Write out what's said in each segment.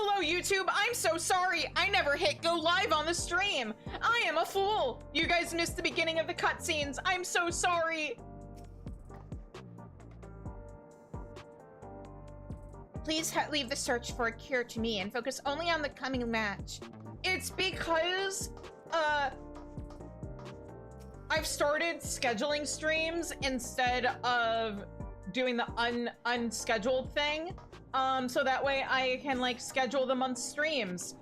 Hello, YouTube. I'm so sorry. I never hit go live on the stream. I am a fool. You guys missed the beginning of the cutscenes. I'm so sorry. Please leave the search for a cure to me and focus only on the coming match. It's because, I've started scheduling streams instead of doing the unscheduled thing. So that way I can, like, schedule the month's streams.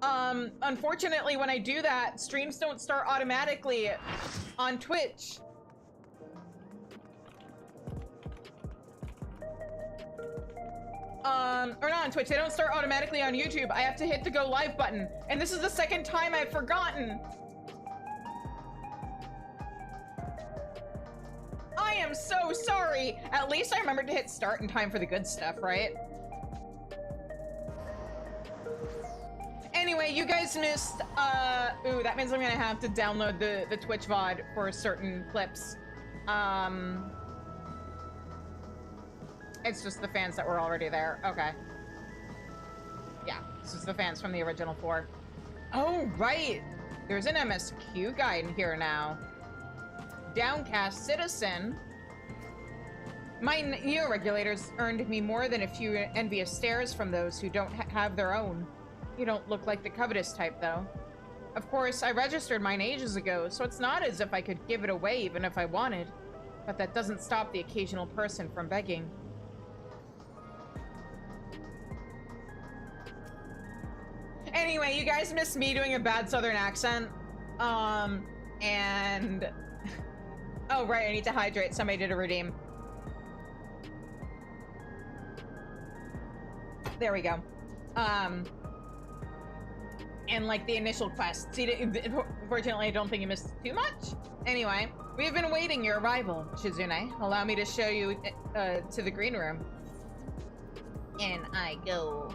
Unfortunately, when I do that, streams don't start automatically on Twitch. Or not on Twitch, they don't start automatically on YouTube. I have to hit the go live button. And this is the second time I've forgotten. I am so sorry. At least I remembered to hit start in time for the good stuff, right? Anyway, you guys missed, ooh, that means I'm gonna have to download the Twitch VOD for certain clips. It's just the fans that were already there. Okay. Yeah, this is the fans from the original 4. Oh, right! There's an MSQ guide in here now. Downcast citizen. My neo-regulators earned me more than a few envious stares from those who don't have their own. You don't look like the covetous type, though. Of course, I registered mine ages ago, so it's not as if I could give it away even if I wanted. But that doesn't stop the occasional person from begging. Anyway, you guys missed me doing a bad southern accent. And... oh, right, I need to hydrate. Somebody did a redeem. There we go. And, like, the initial quest. See, unfortunately, I don't think you missed too much. Anyway, we have been awaiting your arrival, Shizune. Allow me to show you to the green room. And I go.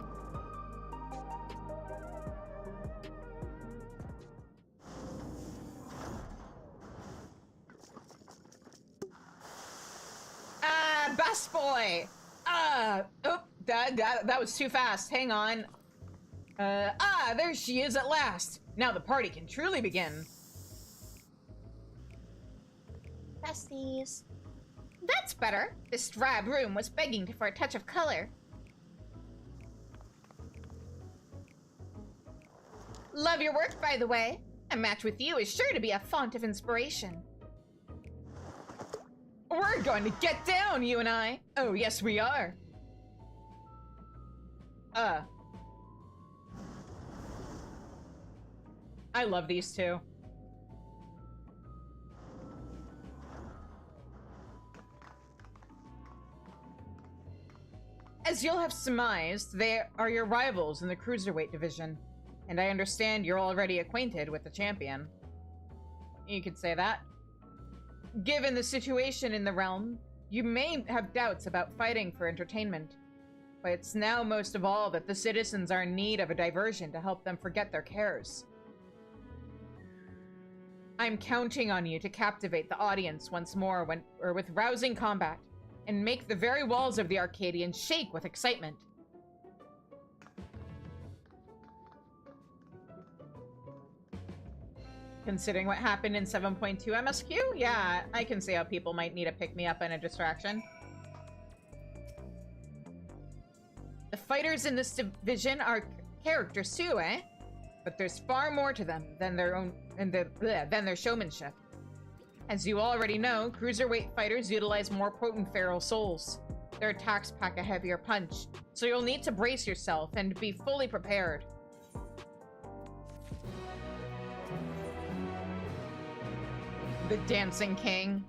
Best boy! Oh, that was too fast. Hang on. There she is at last. Now the party can truly begin. Besties. That's better. This drab room was begging for a touch of color. Love your work, by the way. A match with you is sure to be a font of inspiration. We're going to get down, you and I. Oh, yes, we are. I love these two. As you'll have surmised, they are your rivals in the Cruiserweight division. And I understand you're already acquainted with the champion. You could say that. Given the situation in the realm, you may have doubts about fighting for entertainment. But it's now most of all that the citizens are in need of a diversion to help them forget their cares. I'm counting on you to captivate the audience once more with rousing combat, and make the very walls of the Arcadion shake with excitement. Considering what happened in 7.2 MSQ, yeah, I can see how people might need a pick-me-up and a distraction. The fighters in this division are characters too, eh? But there's far more to them than their showmanship. As you already know, Cruiserweight fighters utilize more potent feral souls. Their attacks pack a heavier punch, so you'll need to brace yourself and be fully prepared. The Dancing King.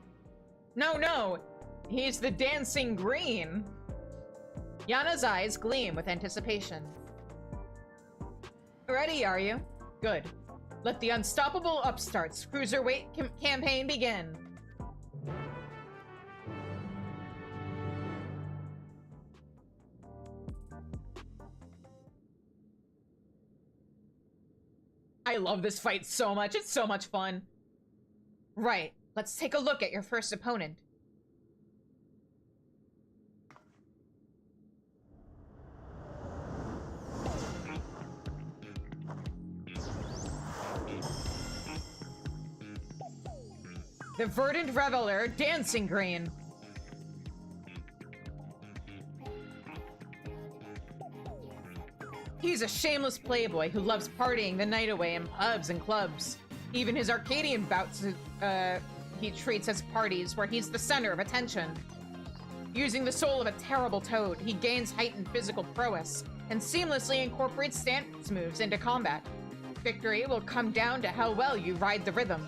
No, he's the Dancing Green. Yana's eyes gleam with anticipation. Ready, are you? Good. Let the unstoppable upstarts Cruiserweight campaign begin. I love this fight so much. It's so much fun. Right. Let's take a look at your first opponent. The verdant reveler, Dancing Green. He's a shameless playboy who loves partying the night away in pubs and clubs. Even his Arcadion bouts, he treats as parties where he's the center of attention. Using the soul of a terrible toad, he gains heightened physical prowess and seamlessly incorporates stance moves into combat. Victory will come down to how well you ride the rhythm.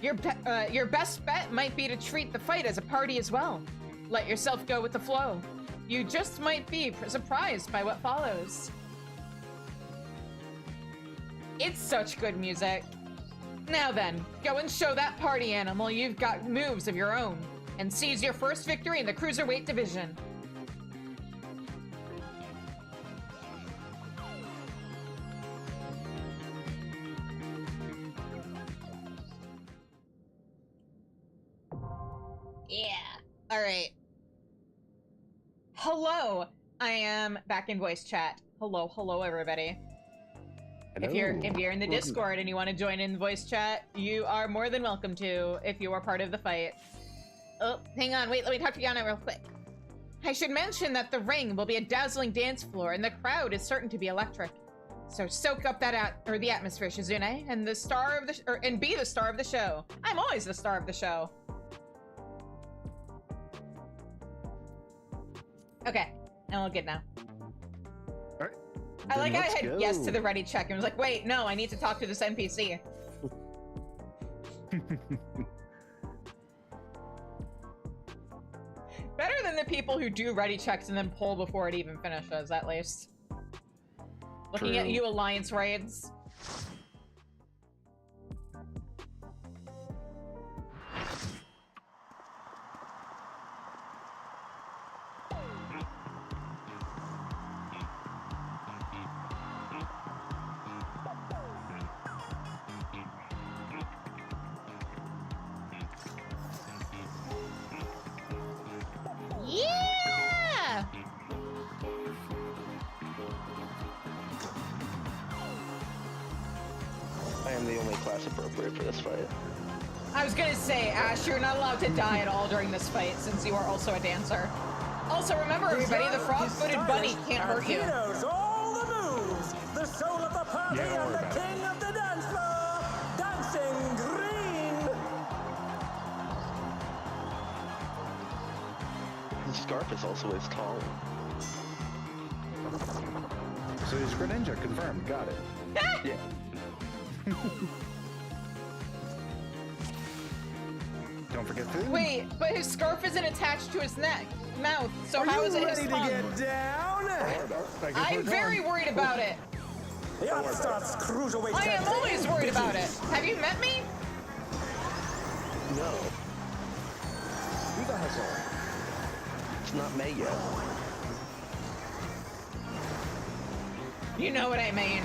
Your best bet might be to treat the fight as a party as well. Let yourself go with the flow. You just might be surprised by what follows. It's such good music. Now then, go and show that party animal you've got moves of your own, and seize your first victory in the Cruiserweight division. Yeah. All right. Hello. I am back in voice chat. Hello, everybody. Hello. If you're in the Discord and you want to join in the voice chat, you are more than welcome to if you are part of the fight. Oh, hang on. Wait, let me talk to Yana real quick. I should mention that the ring will be a dazzling dance floor and the crowd is certain to be electric. So soak up that the atmosphere, Shizune, and the star of the and be the star of the show. I'm always the star of the show. Okay, I'm all good now. All right. I like I had go. yes to the ready check and was like, wait, no, I need to talk to this NPC. Better than the people who do ready checks and then pull before it even finishes, at least. Looking at you, Alliance raids. Yeah! I am the only class appropriate for this fight. I was gonna say, Ash, you're not allowed to die at all during this fight since you are also a dancer. Also, remember everybody, the frog-footed bunny can't hurt you. He knows all the moves. The soul of the party and the king of the dance floor, Dancing Green. The scarf is also as tall. So he's Greninja, confirmed. Got it. Yeah. Don't forget food. Wait, but his scarf isn't attached to his mouth, so how is it his ready tongue? to get down? I'm very worried about it. The upstarts Cruiserweight. I am always worried about it. Have you met me? No, Do the hustle. it's not May yet. You know what I mean.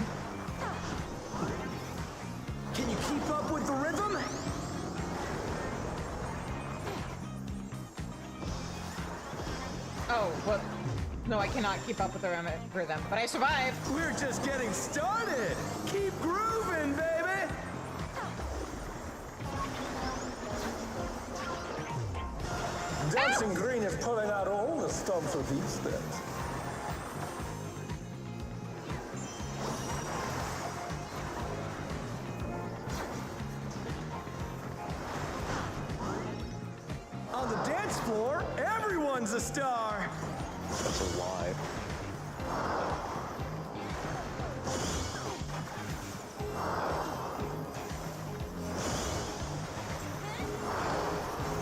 Can you keep up with the rhythm? Oh, well, no, I cannot keep up with the rhythm, but I survived. We're just getting started. Keep grooving, baby. Dancing Green is pulling out all the stops with these steps. On the dance floor, everyone's a star. That's a lie.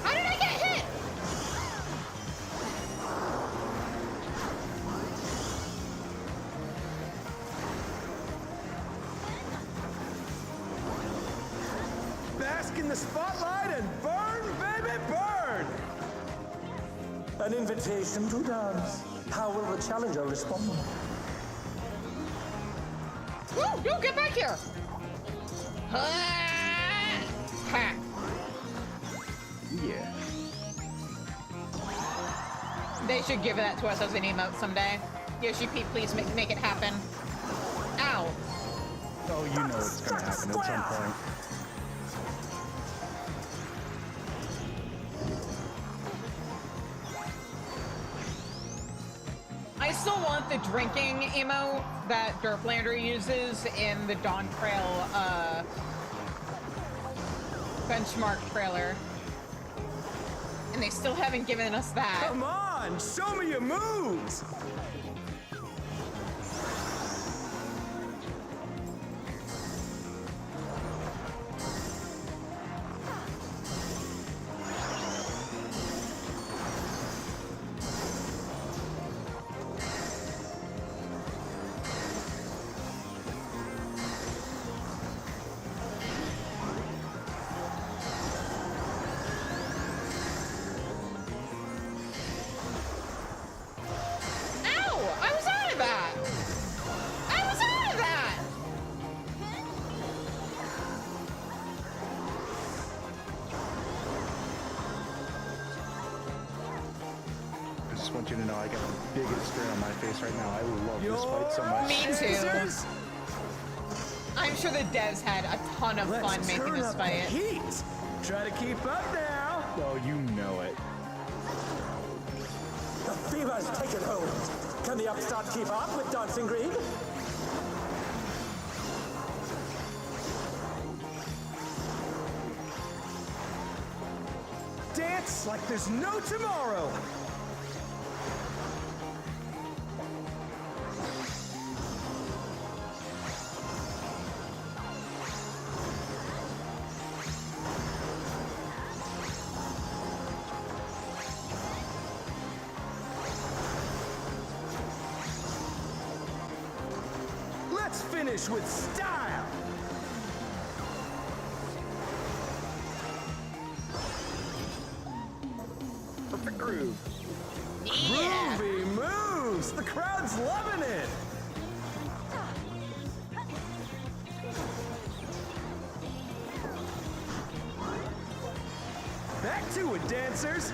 How did I get hit? Bask in the spotlight and burn, baby, burn! An invitation to dance. How will the challenger respond? Woo! No, get back here! Ha! Yeah. They should give that to us as an emote someday. Yoshi P, please make it happen. Ow. Oh, you know it's gonna happen at some point. I still want the drinking emote that Derplander uses in the Dawn Trail benchmark trailer. And they still haven't given us that. Come on, show me your moves! I want you to know I got the biggest grin on my face right now. I love this fight so much. Me too. I'm sure the devs had a ton of fun making this fight. Heat. Try to keep up now. Oh, you know it. The fever's taken hold. Can the upstart keep up with Dancing Green? Dance like there's no tomorrow. Let's finish with style. Perfect groove. Yeah. Groovy moves. The crowd's loving it. Back to it, dancers.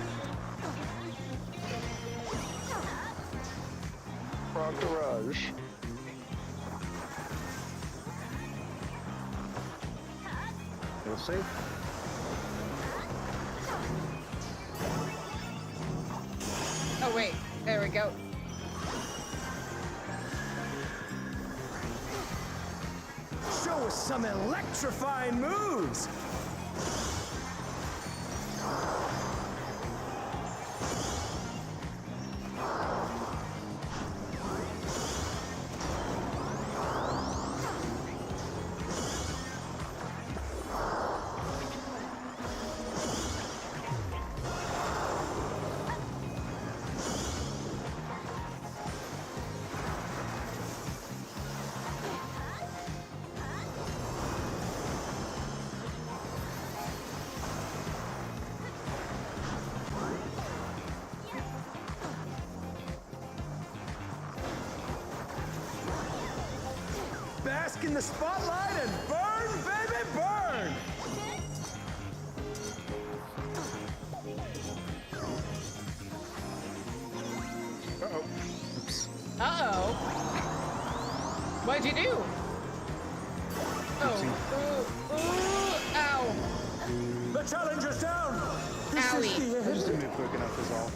Frog Garage. You'll see. Oh wait, there we go. Show us some electrifying moves. Bask in the spotlight and burn, baby, burn! Uh-oh. Oops. Uh-oh. What'd you do? Oh. Ooh, ow. The challenger's down! This is Owie. the I just end. didn't move quick enough is all.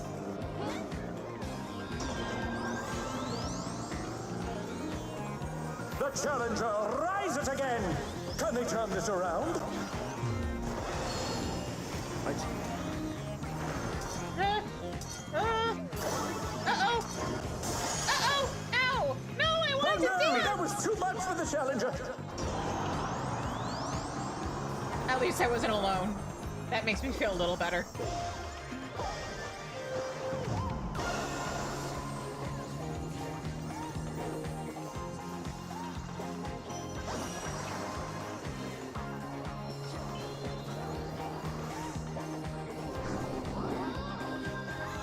The challenger rises again! Can they turn this around? Right. Uh-oh. Uh-oh. Ow. No, I Oh wanted to no, see that was too much for the challenger! At least I wasn't alone. That makes me feel a little better.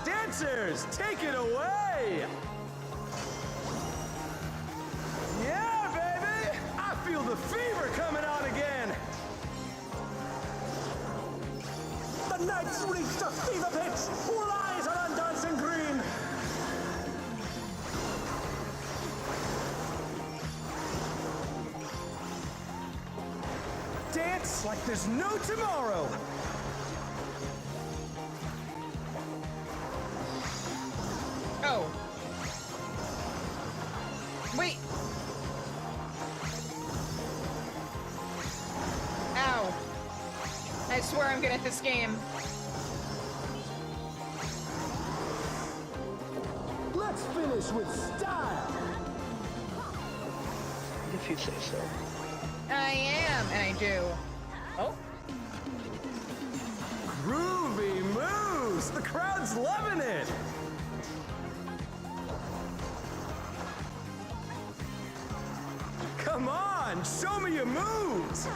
Dancers, take it away! Yeah, baby! I feel the fever coming on again! The night's reached a fever pitch! All eyes are on Dancing Green! Dance like there's no tomorrow! Oh. Wait. Ow. I swear I'm good at this game. Let's finish with style! If you say so. I am, and I do. Oh. Groovy moves! The crowd's loving it! Come on, show me your moves!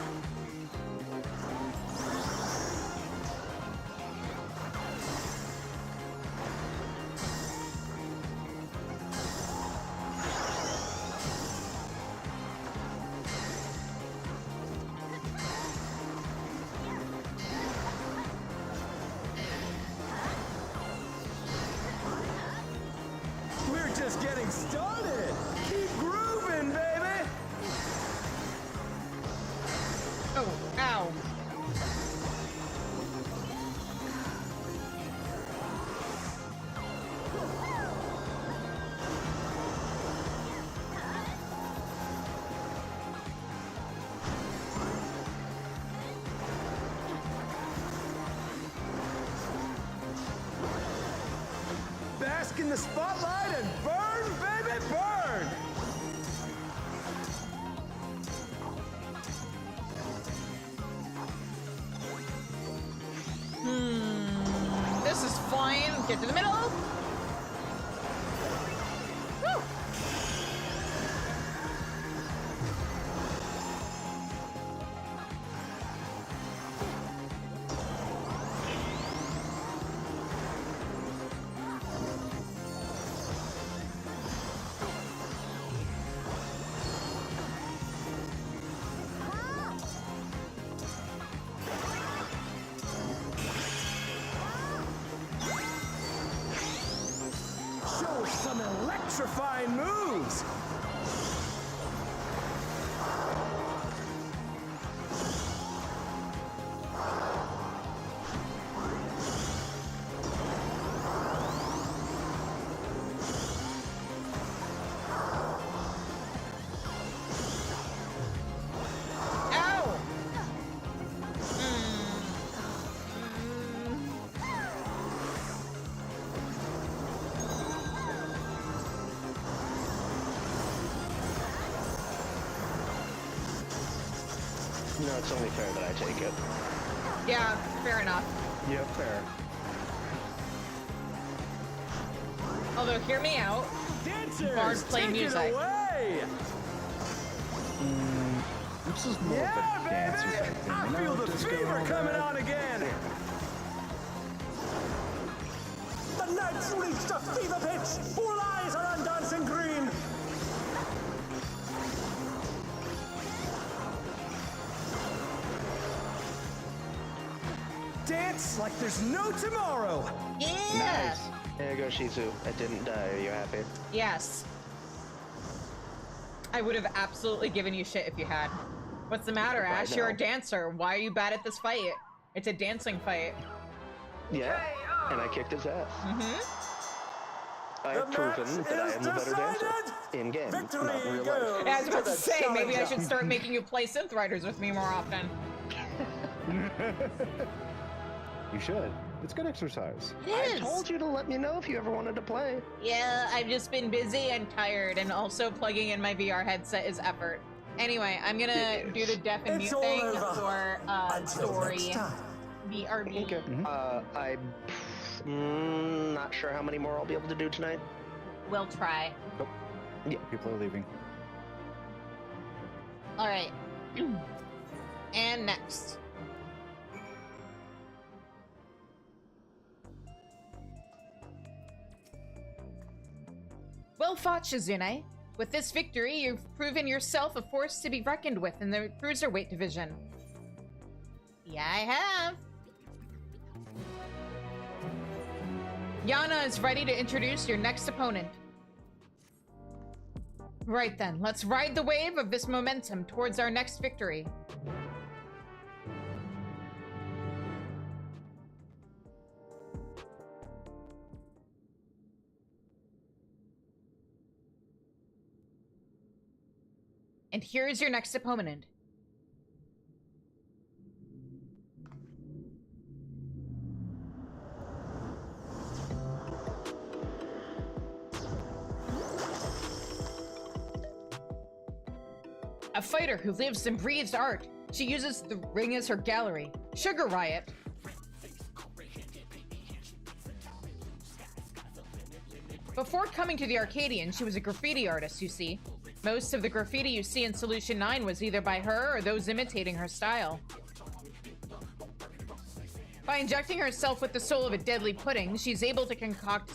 We're just getting started! Keep grooving, baby! Oh, ow. Bask in the spotlight and burn, baby, burn! This is fine. Get to the middle. Woo. Show us some electrifying moves! Ow. No, it's only fair that I take it. Yeah, fair enough. Yep, fair. Although, hear me out. Dancers, Bard play take music. it away! This is more Yeah, of a dance baby! type thing. I You know, feel the disco fever and all coming that. on again! The night's reached a fever pitch! All eyes are on Dancing Green! Dance like there's no tomorrow! Yeah. There you go, Shizu. I didn't die. Are you happy? Yes. I would have absolutely given you shit if you had. What's the matter, I Ash? You're a know. dancer. Why are you bad at this fight? It's a dancing fight. Yeah. And I kicked his ass. I The have proven match that I is am the better dancer. decided. In game, Victory not in real goes. life. Yeah, I was about To to the say, maybe I challenger. should start making you play synth riders with me more often. You should. It's good exercise. I told you to let me know if you ever wanted to play. Yeah, I've just been busy and tired, and also plugging in my VR headset is effort. Anyway, I'm gonna It do is. the deaf and It's mute all thing over. for Until story next time. BRB. Okay. I'm not sure how many more I'll be able to do tonight. We'll try. People are leaving. All right. And next. Well fought, Shizune. With this victory, you've proven yourself a force to be reckoned with in the Cruiserweight division. Yeah, I have. Yana is ready to introduce your next opponent. Right then, let's ride the wave of this momentum towards our next victory. And here is your next opponent. A fighter who lives and breathes art. She uses the ring as her gallery. Sugar Riot. Before coming to the Arcadion, she was a graffiti artist, you see. Most of the graffiti you see in Solution 9 was either by her or those imitating her style. By injecting herself with the soul of a deadly pudding, she's able to concoct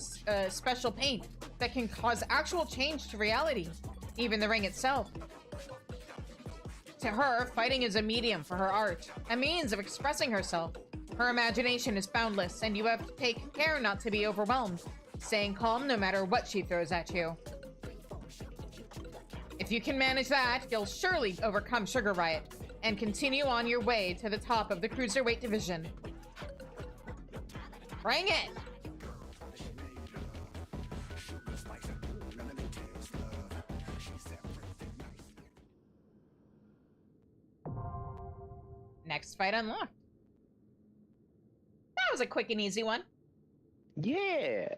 special paint that can cause actual change to reality, even the ring itself. To her, fighting is a medium for her art, a means of expressing herself. Her imagination is boundless, and you have to take care not to be overwhelmed, staying calm no matter what she throws at you. If you can manage that, you'll surely overcome Sugar Riot, and continue on your way to the top of the Cruiserweight division. Bring it! Next fight unlocked. That was a quick and easy one. Yeah.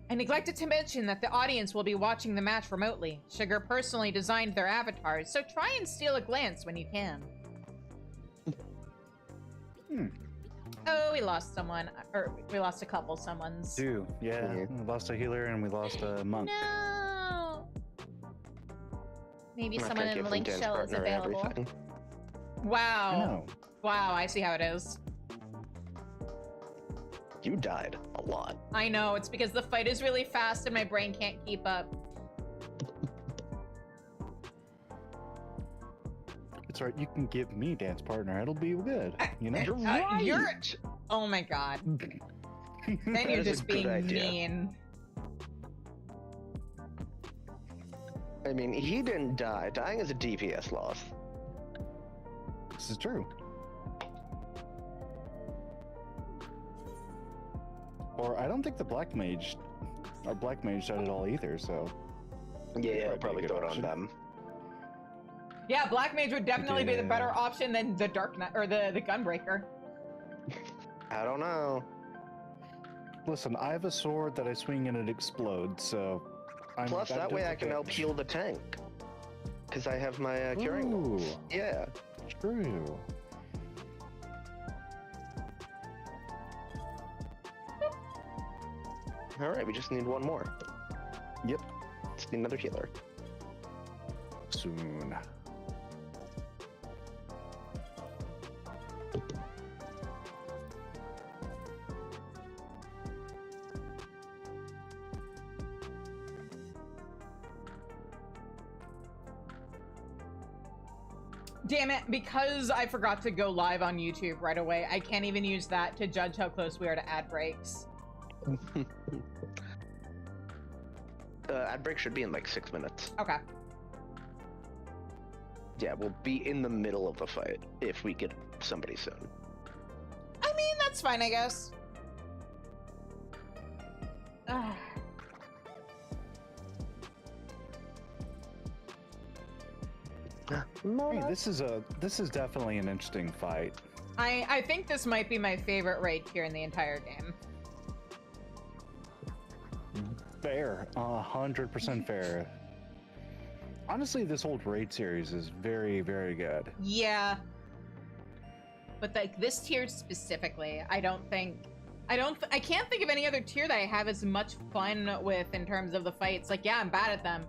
I neglected to mention that the audience will be watching the match remotely. Sugar personally designed their avatars, so try and steal a glance when you can. Oh, we lost someone. Or, we lost a couple someones. Two, yeah. We lost a healer and we lost a monk. No! Maybe I'm not someone gonna in give Link Dan's Shell is partner available. everything. Wow. I know. Wow, I see how it is. You died a lot. I know, it's because the fight is really fast and my brain can't keep up. It's right. You can give me dance partner. It'll be good. You know. You're right. You're... Oh my god. Then you're is a just good being idea. mean. I mean, he didn't die. Dying is a DPS loss. This is true. Or I don't think the black mage died at all either. So Yeah, Probably probably a good throw it on option. them. Yeah, Black Mage would definitely be the Yeah. better option than the Dark Knight or the Gunbreaker. I don't know. listen, I have a sword that I swing and it explodes. So Plus, that way I can help heal the tank. Because I have my curing. Ooh, Yeah. true. All right, we just need one more. Yep. Just need another healer. Soon. Damn it, because I forgot to go live on YouTube right away, I can't even use that to judge how close we are to ad breaks. Ad break should be in like 6 minutes. Okay. Yeah, we'll be in the middle of the fight if we get somebody soon. I mean, that's fine, I guess. Ah. Hey, this is definitely an interesting fight. I think this might be my favorite raid tier in the entire game. Fair, 100% fair. Honestly, this old raid series is very, very good. Yeah. But like this tier specifically, I can't think of any other tier that I have as much fun with in terms of the fights. Like, yeah, I'm bad at them.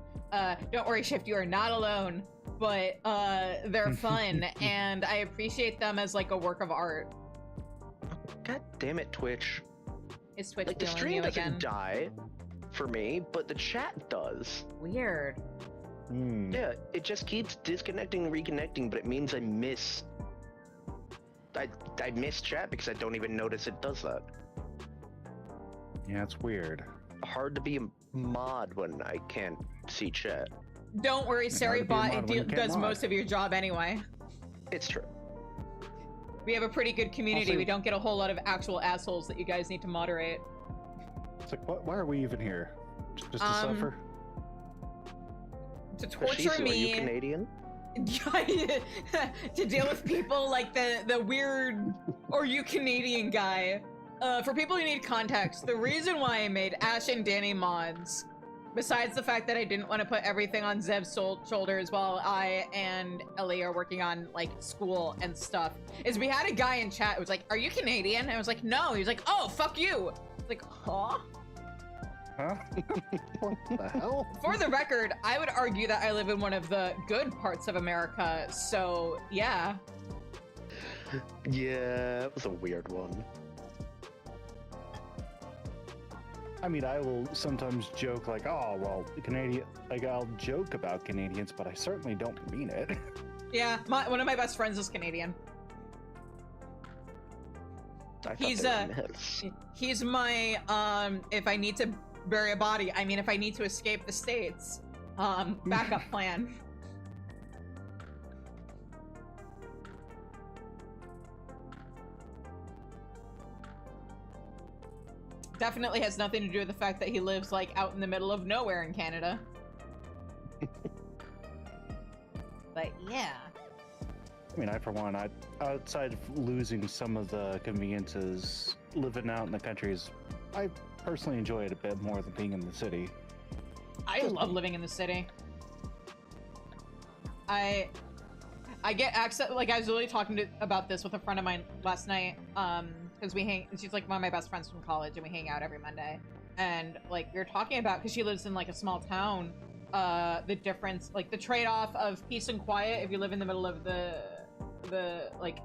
Don't worry, Shift, you are not alone. But they're fun, and I appreciate them as like a work of art. God damn it, Twitch. Is Twitch Like, the feeling stream you doesn't again? die for me, but the chat does. Weird. Yeah, it just keeps disconnecting and reconnecting, but it means I miss chat because I don't even notice it does that. Yeah, it's weird. Hard to be a mod when I can't see chat. Don't worry, It's hard to be a Saribot, mod when you can't does mod. most of your job anyway. It's true. We have a pretty good community. Also- We don't get a whole lot of actual assholes that you guys need to moderate. It's like, why are we even here? Just to Um, suffer? to Shizu, torture are you me, Canadian? to deal with people like the weird, "Are you Canadian" guy. For people who need context, the reason why I made Ash and Danny mods, besides the fact that I didn't want to put everything on Zev's shoulders while I and Ellie are working on, like, school and stuff, is we had a guy in chat who was like, "Are you Canadian?" And I was like, "No." He was like, "Oh, fuck you." I was like, huh? Huh? What the hell? For the record, I would argue that I live in one of the good parts of America, so yeah. Yeah, it was a weird one. I mean, I will sometimes joke like, "Oh, well, Canadian." Like, I'll joke about Canadians, but I certainly don't mean it. Yeah, one of my best friends is Canadian. I thought they were myths. He's my, if I need to bury a body, I mean, if I need to escape the States, backup plan. Definitely has nothing to do with the fact that he lives, like, out in the middle of nowhere in Canada. But yeah. I mean, for one, outside of losing some of the conveniences, living out in the countries, I personally enjoy it a bit more than being in the city. I love living in the city. I get access, like, I was literally talking about this with a friend of mine last night, because she's like one of my best friends from college, and we hang out every Monday. And, like, we were talking about, because she lives in, like, a small town, the difference, like, the trade-off of peace and quiet if you live in the middle of the like,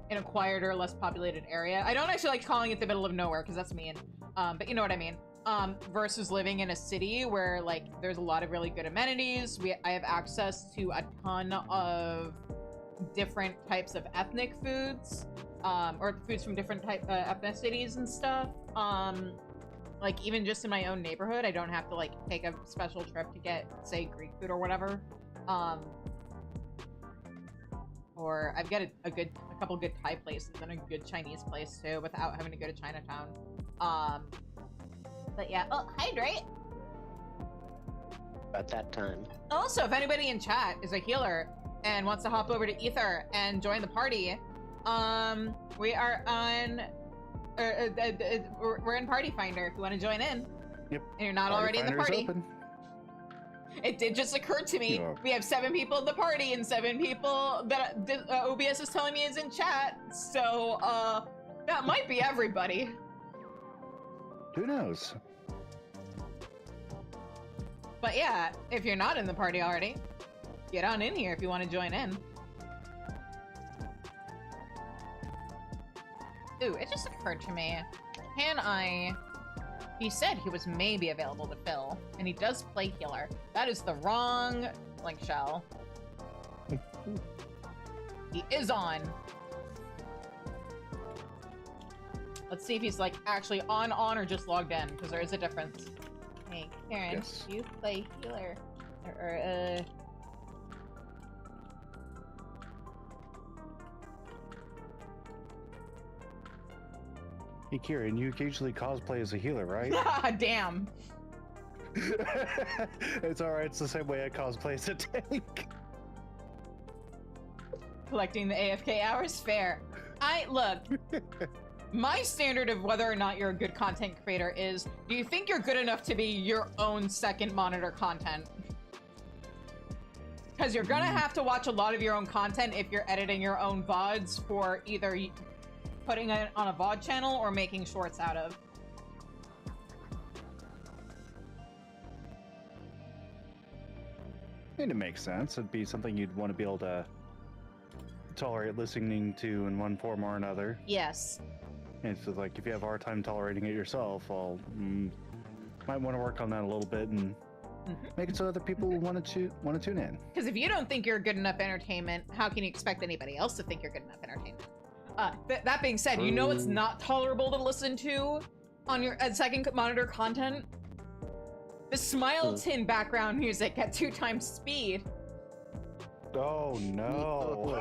in a quieter, less populated area. I don't actually like calling it the middle of nowhere, because that's mean, but you know what I mean. Versus living in a city where, like, there's a lot of really good amenities. I have access to a ton of different types of ethnic foods, or foods from different ethnicities and stuff. Like, even just in my own neighborhood, I don't have to, like, take a special trip to get, say, Greek food or whatever. Or I've got a couple good Thai places and a good Chinese place too, without having to go to Chinatown. But yeah, oh, hydrate! At that time. Also, if anybody in chat is a healer and wants to hop over to Ether and join the party, we are on, we're in Party Finder if you want to join in. Yep. And you're not Party already in the Finder's party. open. It did just occur to me, Yeah. we have 7 people in the party and 7 people that OBS is telling me is in chat, so, that might be everybody. Who knows? But yeah, if you're not in the party already, get on in here if you want to join in. Ooh, it just occurred to me, can I... He said he was maybe available to fill, and he does play healer. That is the wrong link shell. He is on. Let's see if he's, like, actually on or just logged in, because there is a difference. Hey, Karen, Yes. you play healer. Hey, Kieran, you occasionally cosplay as a healer, right? Damn. It's alright, it's the same way I cosplay as a tank. Collecting the AFK hours? Fair. Look, my standard of whether or not you're a good content creator is, do you think you're good enough to be your own second monitor content? Because you're gonna have to watch a lot of your own content if you're editing your own VODs for either putting it on a VOD channel or making shorts out of. And it makes sense. It'd be something you'd want to be able to tolerate listening to in one form or another. Yes. And so, like, if you have a hard time tolerating it yourself, well, might want to work on that a little bit and make it so other people want to tune in. Because if you don't think you're good enough entertainment, how can you expect anybody else to think you're good enough entertainment? That being said, you know it's not tolerable to listen to on your second monitor content? The Smile Tin background music at 2 times speed. Oh no.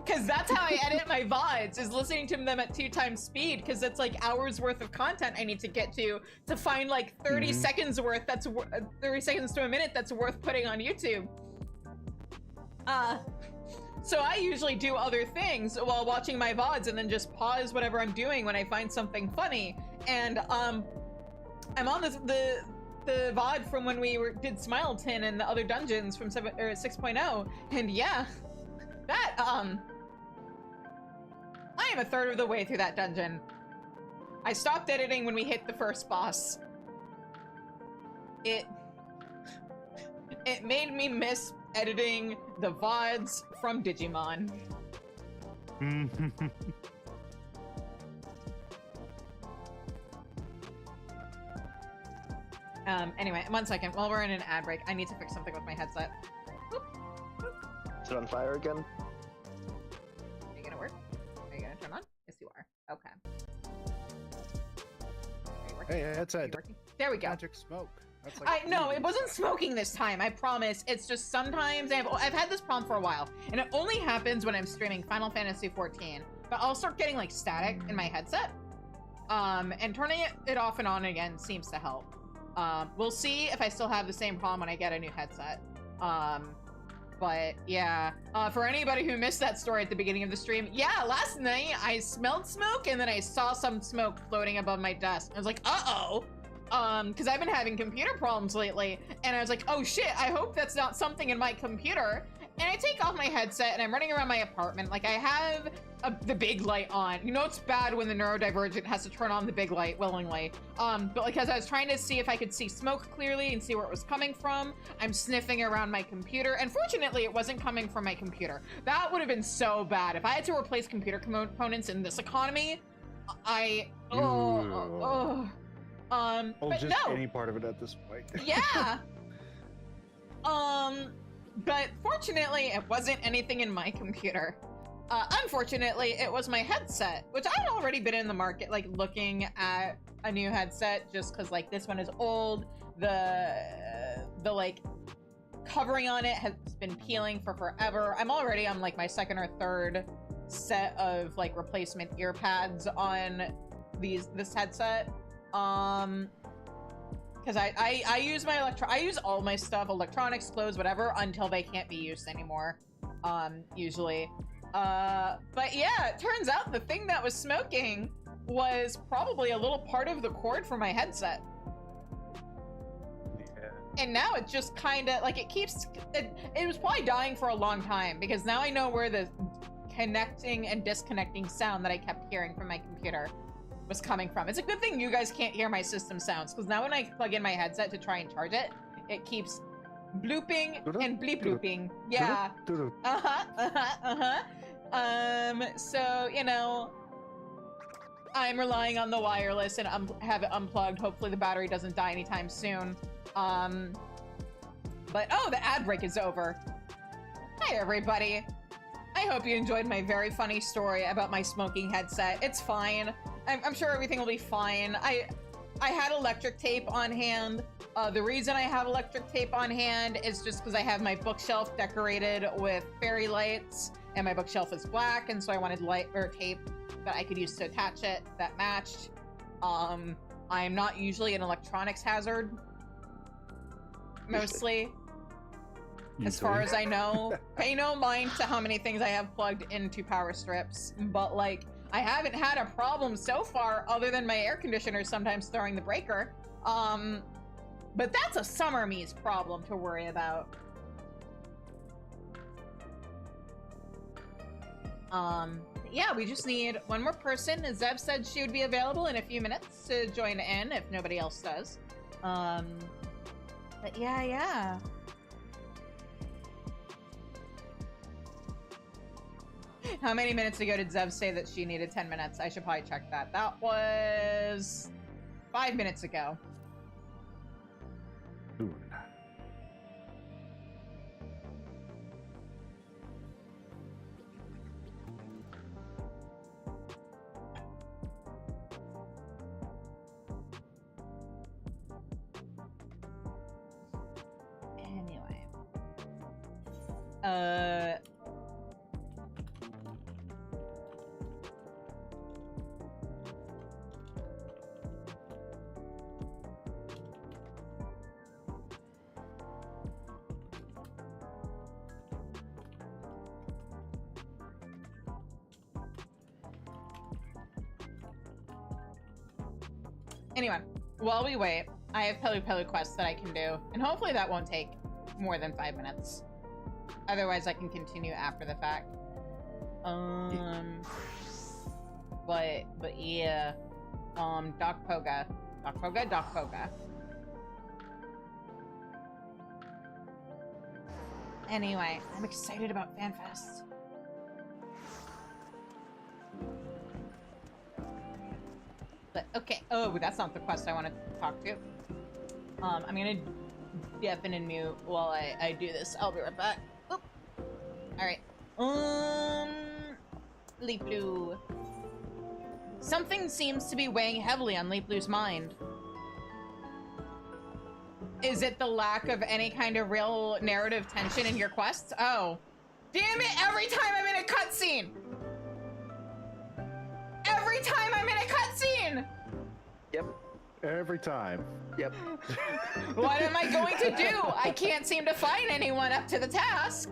Because that's how I edit my VODs, is listening to them at 2x speed, because it's like hours worth of content I need to get to find like 30 seconds worth 30 seconds to a minute that's worth putting on YouTube. So I usually do other things while watching my VODs and then just pause whatever I'm doing when I find something funny. And I'm on the VOD from when we did Smileton and the other dungeons from 6.0, and yeah, that I am a third of the way through that dungeon. I stopped editing when we hit the first boss. It made me miss editing the VODs from Digimon. Anyway, 1 second. While we're in an ad break, I need to fix something with my headset. Is it on fire again? Are you gonna work? Are you gonna turn on? Yes, you are. Okay. Are you working? Hey, that's Are you a working? There we go. magic smoke. That's like No, it wasn't smoking this time, I promise. It's just sometimes I've had this problem for a while, and it only happens when I'm streaming Final Fantasy XIV. But I'll start getting like static in my headset. And turning it off and on again seems to help. We'll see if I still have the same problem when I get a new headset. But yeah, for anybody who missed that story at the beginning of the stream, yeah, last night I smelled smoke and then I saw some smoke floating above my desk. I was like, uh-oh. Because I've been having computer problems lately, and I was like, oh shit, I hope that's not something in my computer. And I take off my headset and I'm running around my apartment. Like, I have the big light on. You know, it's bad when the neurodivergent has to turn on the big light willingly. But like, as I was trying to see if I could see smoke clearly and see where it was coming from, I'm sniffing around my computer. And fortunately, it wasn't coming from my computer. That would have been so bad. If I had to replace computer components in this economy, Well, but just no. any part of it at this point. Yeah. But fortunately, it wasn't anything in my computer. Unfortunately, it was my headset, which I'd already been in the market, like, looking at a new headset, just because, like, this one is old. The like, covering on it has been peeling for forever. I'm already on, like, my second or third set of, like, replacement ear pads on this headset. Because I use I use all my stuff, electronics, clothes, whatever, until they can't be used anymore, usually. But yeah, it turns out the thing that was smoking was probably a little part of the cord for my headset. Yeah. And now it just kind of, like, it was probably dying for a long time, because now I know where the connecting and disconnecting sound that I kept hearing from my computer was coming from. It's a good thing you guys can't hear my system sounds, because now when I plug in my headset to try and charge it, it keeps blooping and bleep blooping. Yeah. So, you know, I'm relying on the wireless and have it unplugged. Hopefully the battery doesn't die anytime soon. But oh, the ad break is over. Hi everybody. I hope you enjoyed my very funny story about my smoking headset. It's fine. I'm sure everything will be fine. I had electric tape on hand. The reason I have electric tape on hand is just because I have my bookshelf decorated with fairy lights, and my bookshelf is black, and so I wanted light or tape that I could use to attach it that matched. I'm not usually an electronics hazard, mostly. As far as I know. Pay no mind to how many things I have plugged into power strips, but like, I haven't had a problem so far other than my air conditioner sometimes throwing the breaker. But that's a summer me's problem to worry about. Yeah, we just need one more person. Zev said she would be available in a few minutes to join in if nobody else does. But yeah. How many minutes ago did Zev say that she needed 10 minutes? I should probably check that. That was 5 minutes ago. Ooh. Anyway. Anyway, while we wait, I have Pelu Pelu quests that I can do, and hopefully that won't take more than 5 minutes. Otherwise, I can continue after the fact. But yeah, Doc Poga. Anyway, I'm excited about FanFest. But okay, oh, that's not the quest I want to talk to. I'm gonna deafen and mute while I do this. I'll be right back. Oop. All right. Leap Blue. Something seems to be weighing heavily on Leap Blue's mind. Is it the lack of any kind of real narrative tension in your quests? Oh. Damn it, every time I'm in a cutscene! Every time I'm in a cutscene! Yep. Every time. Yep. What am I going to do? I can't seem to find anyone up to the task.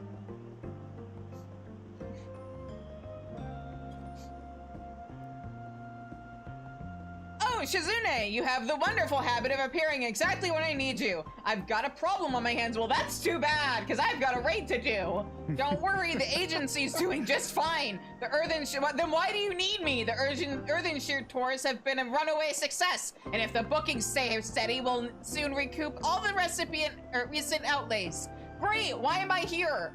Oh, Shizune, you have the wonderful habit of appearing exactly when I need you. I've got a problem on my hands. Well, that's too bad, because I've got a raid to do. Don't worry, the agency's doing just fine. The then why do you need me? The Earthenshear tours have been a runaway success, and if the bookings stay steady, we'll soon recoup all the recent outlays. Great, why am I here?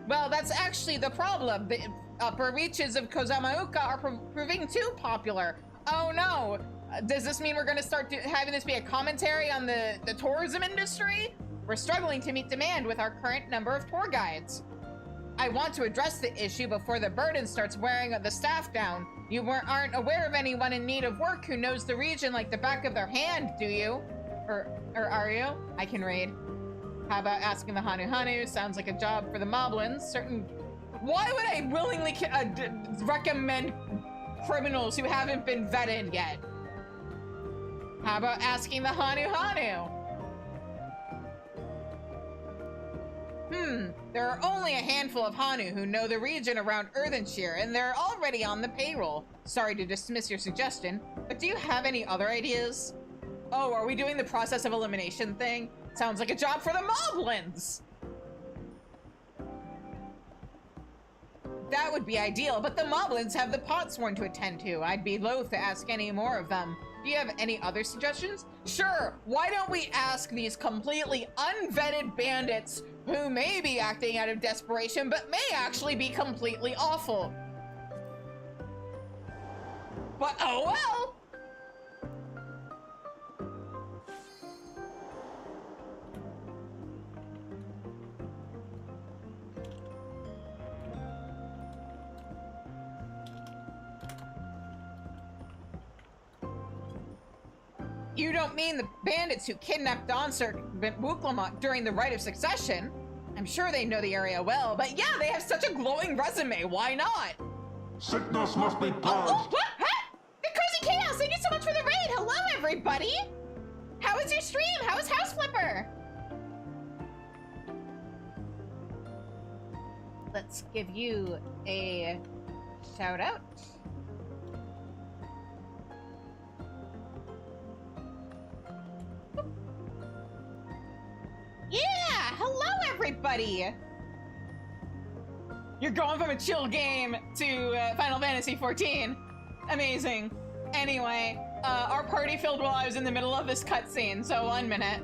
Well, that's actually the problem. The upper reaches of Kozamauka are proving too popular. Oh no. Does this mean we're going to start having this be a commentary on the tourism industry? We're struggling to meet demand with our current number of tour guides. I want to address the issue before the burden starts wearing the staff down. You aren't aware of anyone in need of work who knows the region like the back of their hand, do you? Or are you? I can read. How about asking the Hanu Hanu? Sounds like a job for the Moblins. Why would I willingly recommend criminals who haven't been vetted yet? How about asking the Hanu Hanu? There are only a handful of Hanu who know the region around Earthenshear, and they're already on the payroll. Sorry to dismiss your suggestion, but do you have any other ideas? Oh, are we doing the process of elimination thing? Sounds like a job for the Moblins! That would be ideal, but the Moblins have the Potsworn to attend to. I'd be loath to ask any more of them. Do you have any other suggestions? Sure, why don't we ask these completely unvetted bandits who may be acting out of desperation, but may actually be completely awful. But oh well! You don't mean the bandits who kidnapped Donsir Wuklamot during the Rite of Succession? I'm sure they know the area well, but yeah, they have such a glowing resume, why not? Sickness must be purged. What? The Cozy Chaos, thank you so much for the raid! Hello, everybody! How was your stream? How was House Flipper? Let's give you a shout out. Yeah! Hello, everybody! You're going from a chill game to Final Fantasy XIV. Amazing. Anyway, our party filled while I was in the middle of this cutscene, so 1 minute.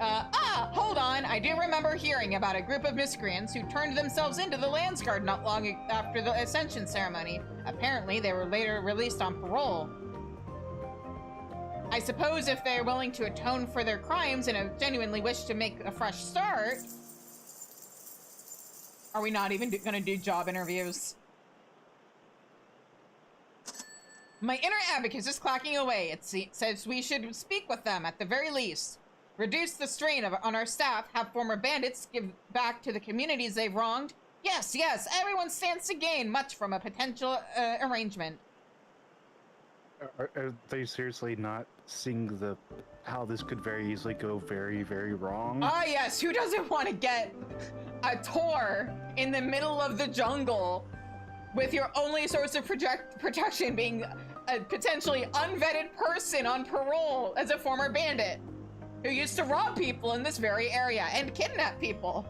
Hold on. I do remember hearing about a group of miscreants who turned themselves into the Landsguard not long after the Ascension ceremony. Apparently, they were later released on parole. I suppose if they're willing to atone for their crimes and genuinely wish to make a fresh start... Are we not even gonna do job interviews? My inner abacus is clacking away. It says we should speak with them at the very least. Reduce the strain on our staff, have former bandits give back to the communities they've wronged. Yes, yes, everyone stands to gain much from a potential arrangement. Are they seriously not seeing how this could very easily go very, very wrong? Ah, yes, who doesn't want to get a tour in the middle of the jungle with your only source of protection being a potentially unvetted person on parole as a former bandit who used to rob people in this very area and kidnap people?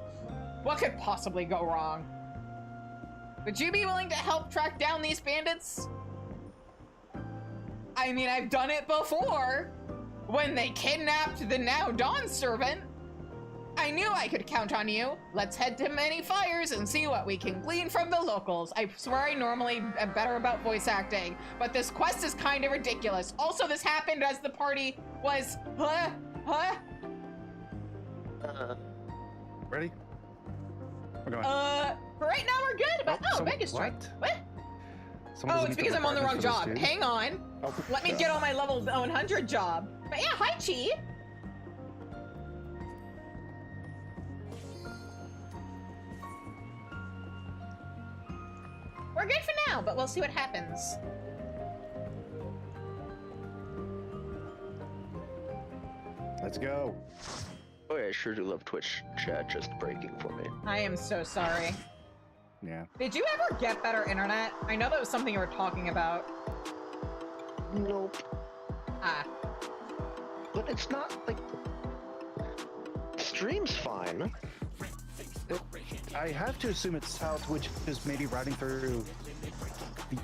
What could possibly go wrong? Would you be willing to help track down these bandits? I mean, I've done it before when they kidnapped the now Dawn servant. I knew I could count on you. Let's head to Many Fires and see what we can glean from the locals. I swear I normally am better about voice acting, but this quest is kind of ridiculous. Also, this happened as the party was... Ready? We're going. For right now we're good, but Vegas strike. What? Oh, it's because I'm on the wrong job. Hang on. Oh, Let me get on my level 100 job. But yeah, hi, Chi. We're good for now, but we'll see what happens. Let's go. Oh yeah, I sure do love Twitch chat just breaking for me. I am so sorry. Yeah. Did you ever get better internet? I know that was something you were talking about. Nope. Ah. But it's not like... Stream's fine. I have to assume it's how Twitch is maybe routing through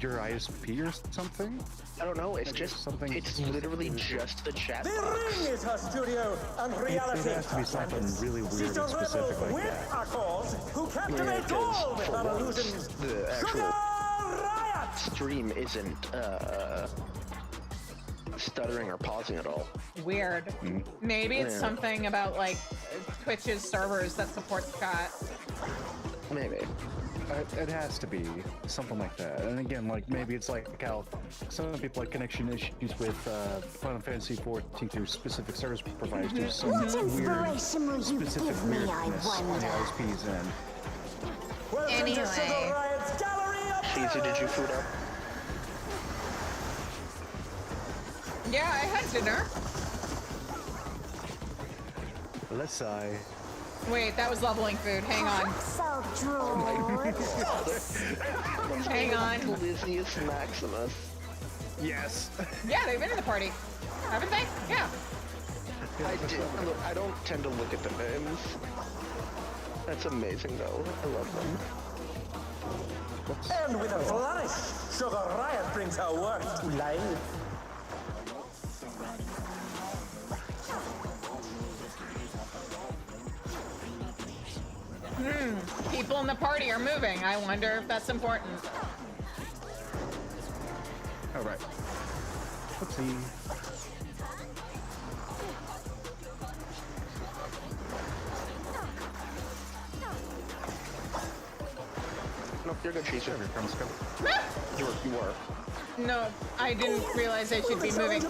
your ISP or something. I don't know, it's Like just something- it's literally just the chat The box. ring is her studio, and reality It has to be something really weird She's and a specific rebel like with that. a cause who Yeah, captivates because all with for her once, illusions. the actual Sugar Riot! stream isn't stuttering or pausing at all. Weird. Maybe it's Yeah. something about like Twitch's servers that support chat. Maybe. It has to be something like that. And again, like maybe it's like how some people have connection issues with Final Fantasy XIV through specific service providers. There's some What weird, inspiration will you specific give me, I weirdness on the wonder? ISP's end. Welcome Anyway. to Sugar Riot's Gallery of Cheesy, did you food up? Yeah, I had dinner. Let's sigh. Wait, that was leveling food. Hang on. So droll. Hang on. Lysius Maximus. Yes. Yeah, they've been in the party. Haven't they? Yeah. I don't tend to look at the names. That's amazing though. I love them. And with a flourish, Sugar Riot brings her work to life. People in the party are moving. I wonder if that's important. All right. Let's see. Nope, you're good, Cheeser. You were. No, I didn't realize I should be moving.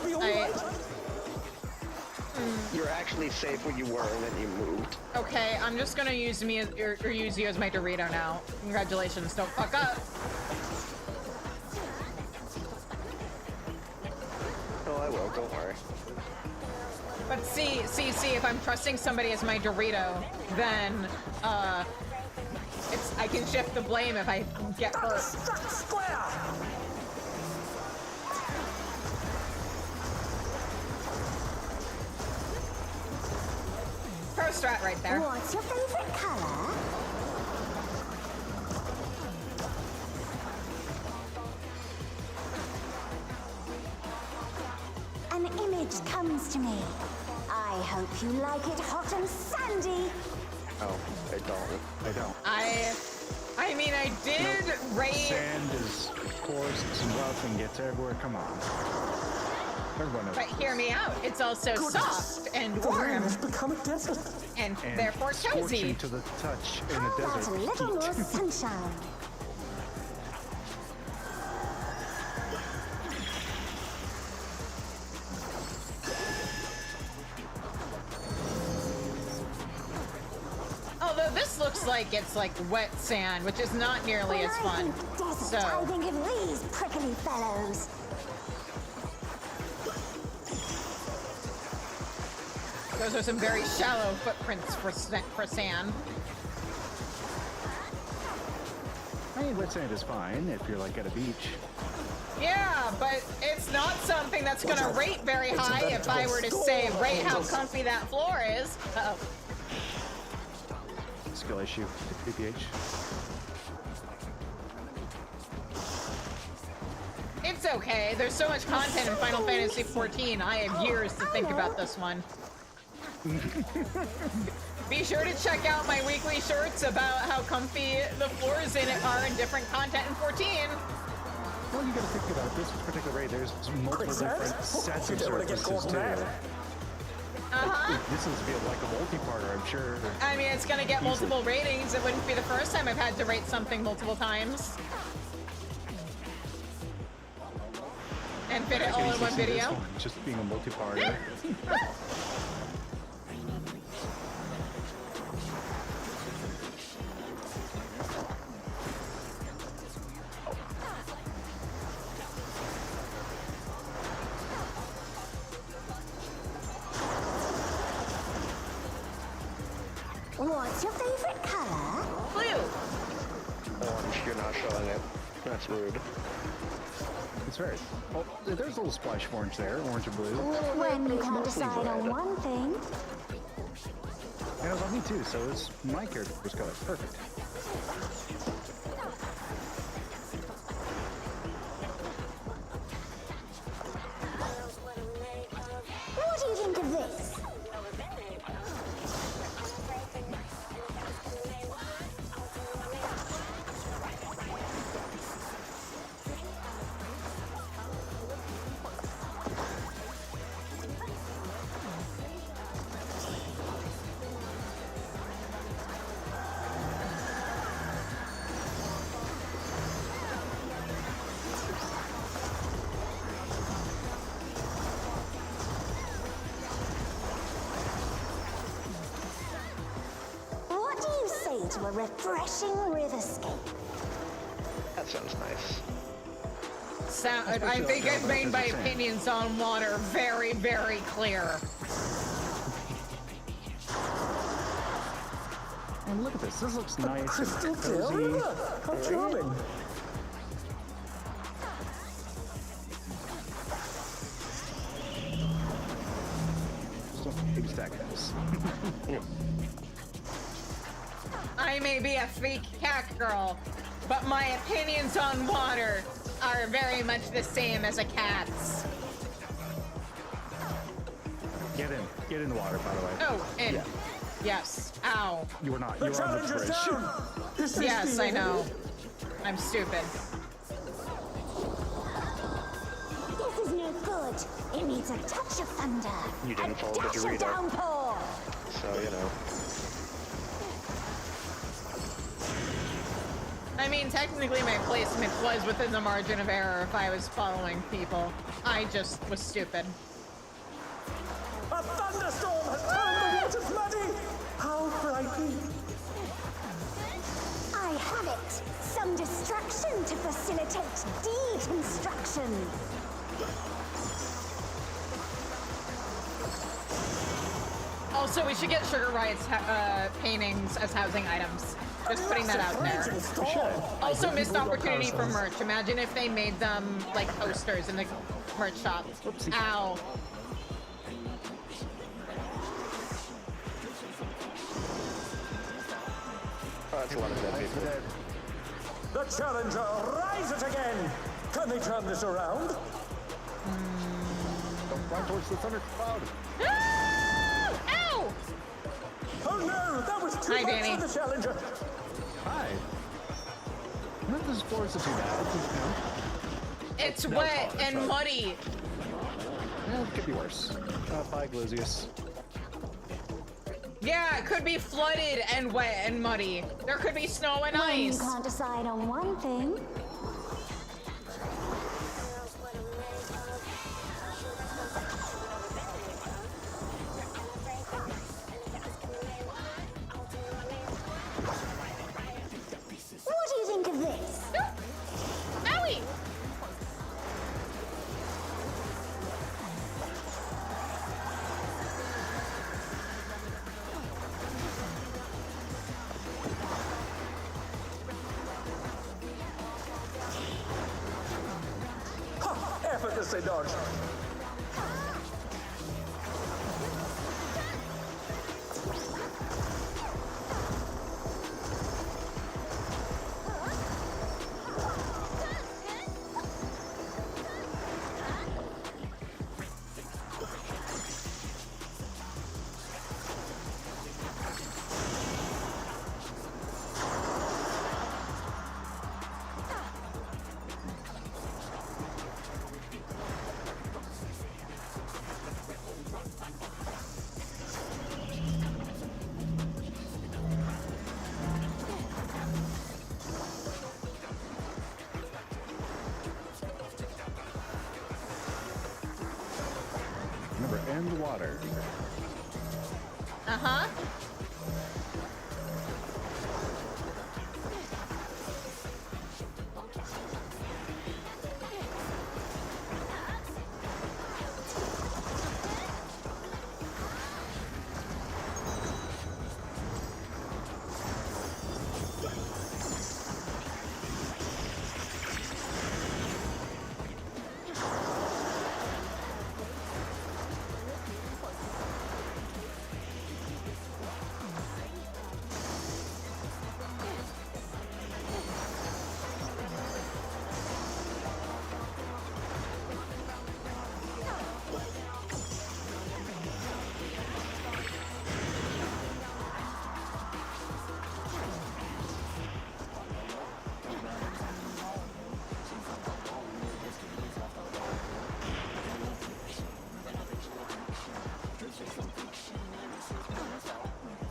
You're actually safe where you were, and then you moved. Okay, I'm just gonna use me as, or use you as my Dorito now. Congratulations, don't fuck up. Oh, I will. Don't worry. But see, if I'm trusting somebody as my Dorito, then, I can shift the blame if I get hurt. Struck square! Pro strat right there. What's your favorite color? An image comes to me. I hope you like it hot and sandy. Oh, I don't. I don't. I mean, I did raid. Sand is coarse and rough and gets everywhere. Come on. Everyone knows. But hear me out. It's also soft and The ring warm has become a desert. and And therefore scorching cozy. to the touch in How a about a desert. little heat. more sunshine? this looks like it's like wet sand, which is not nearly When as I fun. think desert, So, I think of these prickly fellows. those are some very shallow footprints for sand. I mean, wet sand is fine if you're like at a beach. Yeah, but it's not something that's gonna rate very high if I were to say rate how comfy that floor is. Uh-oh. Skill issue, PPH. It's okay. There's so much content in Final Fantasy XIV. I have years to think about this one. Be sure to check out my weekly shorts about how comfy the floors in it are in different content in 14. Well, you gotta think about it. This particular raid, there's multiple different sets of You don't wanna get surfaces caught too. mad. This is be like a multi-parter, I'm sure. I mean, it's gonna get multiple ratings. It wouldn't be the first time I've had to rate something multiple times. And fit it all in one video. Just being a multi-parter. What's your favorite color? Blue. Orange, you're not showing it. That's rude. It's very. Oh, there's a little splash of orange there, orange and blue. When you can't mostly decide on red. one thing, And it was on me too, so it's my character's color. Perfect. what do you think of this? What do you say to a refreshing riverscape? That sounds nice. I think I've made my opinions on water very, very clear. And look at this. This looks nice Crystal and clear cozy. river. How charming. Just a big stack of this. I may be a fake cat girl, but my opinions on water are very much the same as a cat's. Get in the water, by the way. Oh, and Yeah. yes. Ow. You were not. The You were on the challenger's bridge. down. This is Yes, the I end. know. I'm stupid. This is no good. It needs a touch of thunder. You didn't a follow the dash of Dorito. downpour. So, you know. I mean, technically my placement was within the margin of error if I was following people. I just was stupid. A thunderstorm has turned the waters muddy. How frightening. I have it. Some distraction to facilitate deconstruction. Also, we should get Sugar Riot's paintings as housing items. Just putting that out there. Raging storm. Also, missed opportunity for merch. Imagine if they made them like posters in the merch shop. Whoopsie. Ow. Oh, that's a lot of dead people. The challenger rises again. Can they turn this around? Don't run towards the thunder cloud. Ah! Ow! Oh no, that was too Hi, much Danny. for the challenger. Hi. None of this floor isn't too bad. You know. It's No, wet it's and fine. muddy. It could be worse. Bye, Glisius. Yeah, it could be flooded and wet and muddy. There could be snow and When you ice. can't decide on one thing, they dodge. Remember, and water. Uh-huh.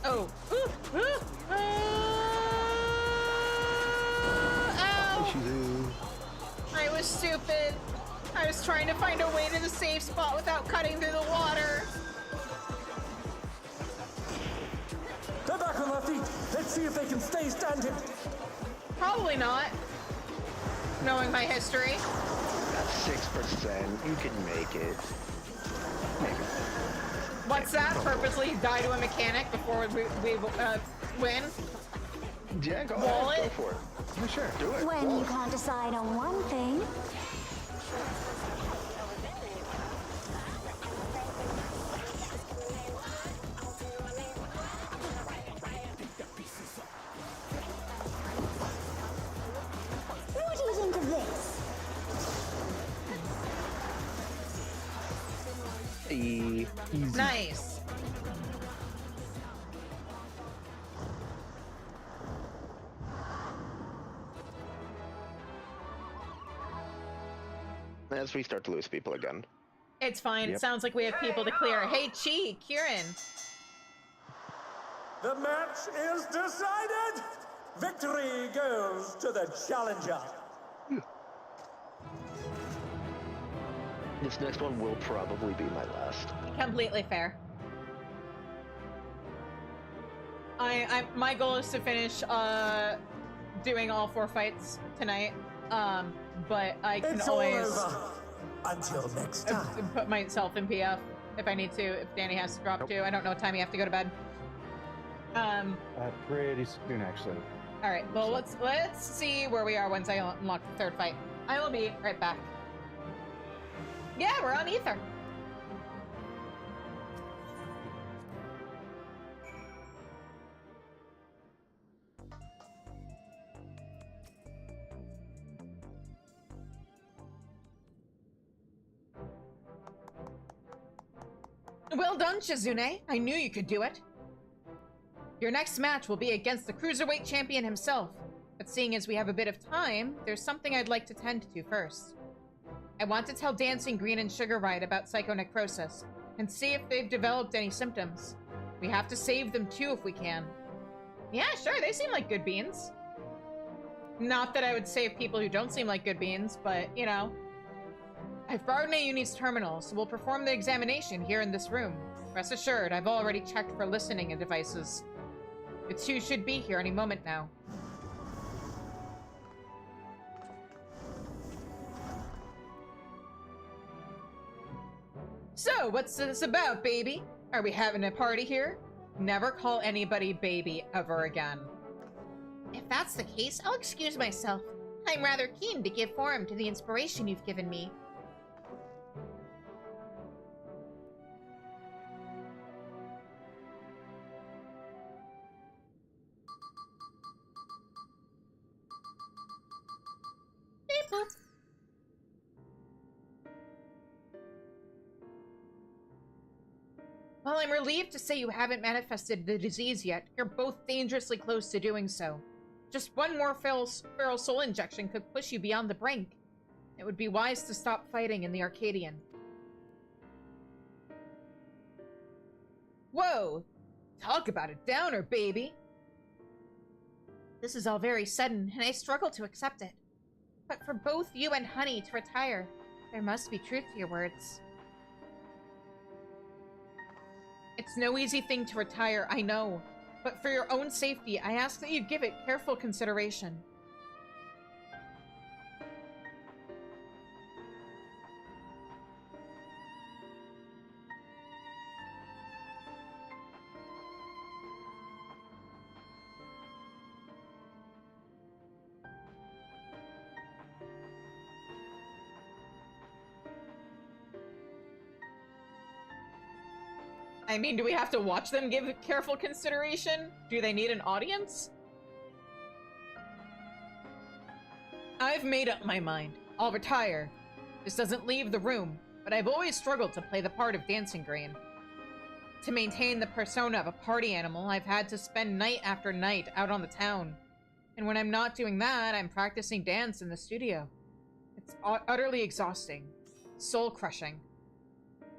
Oh. Ooh, ooh, ow! I was stupid. I was trying to find a way to the safe spot without cutting through the water. They're back on their feet. Let's see if they can stay standing. Probably not. Knowing my history. That's 6%. You can make it. Maybe. What's that? Purposely die to a mechanic before we win? Yeah, go Wall ahead. it? Go for it. Yeah, sure. Do it. When Wall you it. can't decide on one thing, what do you think of this? Easy. Nice. As we start to lose people again. It's fine. It Yep. sounds like we have people to clear. Hey, Chi, Kieran. The match is decided. Victory goes to the challenger. This next one will probably be my last. Completely fair. My goal is to finish doing all 4 fights tonight. But I can It's all always over. Until next time. put myself in PF if I need to, if Danny has to drop too. I don't know what time you have to go to bed. Pretty soon, actually. All right. Well, let's see where we are once I unlock the 3rd fight. I will be right back. Yeah, we're on Ether. Well done, Shizune. I knew you could do it. Your next match will be against the Cruiserweight champion himself. But seeing as we have a bit of time, there's something I'd like to tend to first. I want to tell Dancing Green and Sugar Ride about psychonecrosis, and see if they've developed any symptoms. We have to save them too if we can. Yeah, sure, they seem like good beans. Not that I would save people who don't seem like good beans, but, you know. I've borrowed Nayuni's terminal, so we'll perform the examination here in this room. Rest assured, I've already checked for listening devices. The 2 should be here any moment now. So, what's this about, baby? Are we having a party here? Never call anybody baby ever again. If that's the case, I'll excuse myself. I'm rather keen to give form to the inspiration you've given me. Boop. Well, I'm relieved to say you haven't manifested the disease yet. You're both dangerously close to doing so. Just one more feral soul injection could push you beyond the brink. It would be wise to stop fighting in the Arcadion. Whoa! Talk about a downer, baby! This is all very sudden, and I struggle to accept it. But for both you and Honey to retire, there must be truth to your words. It's no easy thing to retire, I know. But for your own safety, I ask that you give it careful consideration. I mean, do we have to watch them give it careful consideration? Do they need an audience? I've made up my mind. I'll retire. This doesn't leave the room, but I've always struggled to play the part of Dancing Green. To maintain the persona of a party animal, I've had to spend night after night out on the town. And when I'm not doing that, I'm practicing dance in the studio. It's utterly exhausting. Soul-crushing.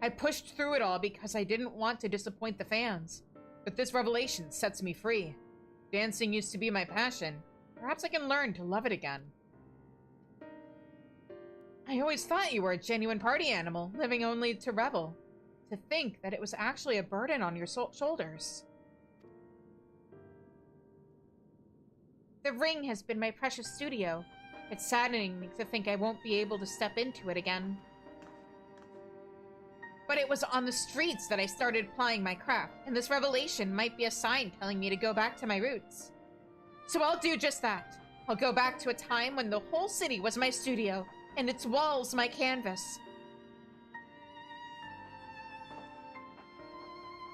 I pushed through it all because I didn't want to disappoint the fans. But this revelation sets me free. Dancing used to be my passion. Perhaps I can learn to love it again. I always thought you were a genuine party animal, living only to revel. To think that it was actually a burden on your shoulders. The ring has been my precious studio. It's saddening to think I won't be able to step into it again. But it was on the streets that I started plying my craft, and this revelation might be a sign telling me to go back to my roots. So I'll do just that. I'll go back to a time when the whole city was my studio, and its walls my canvas.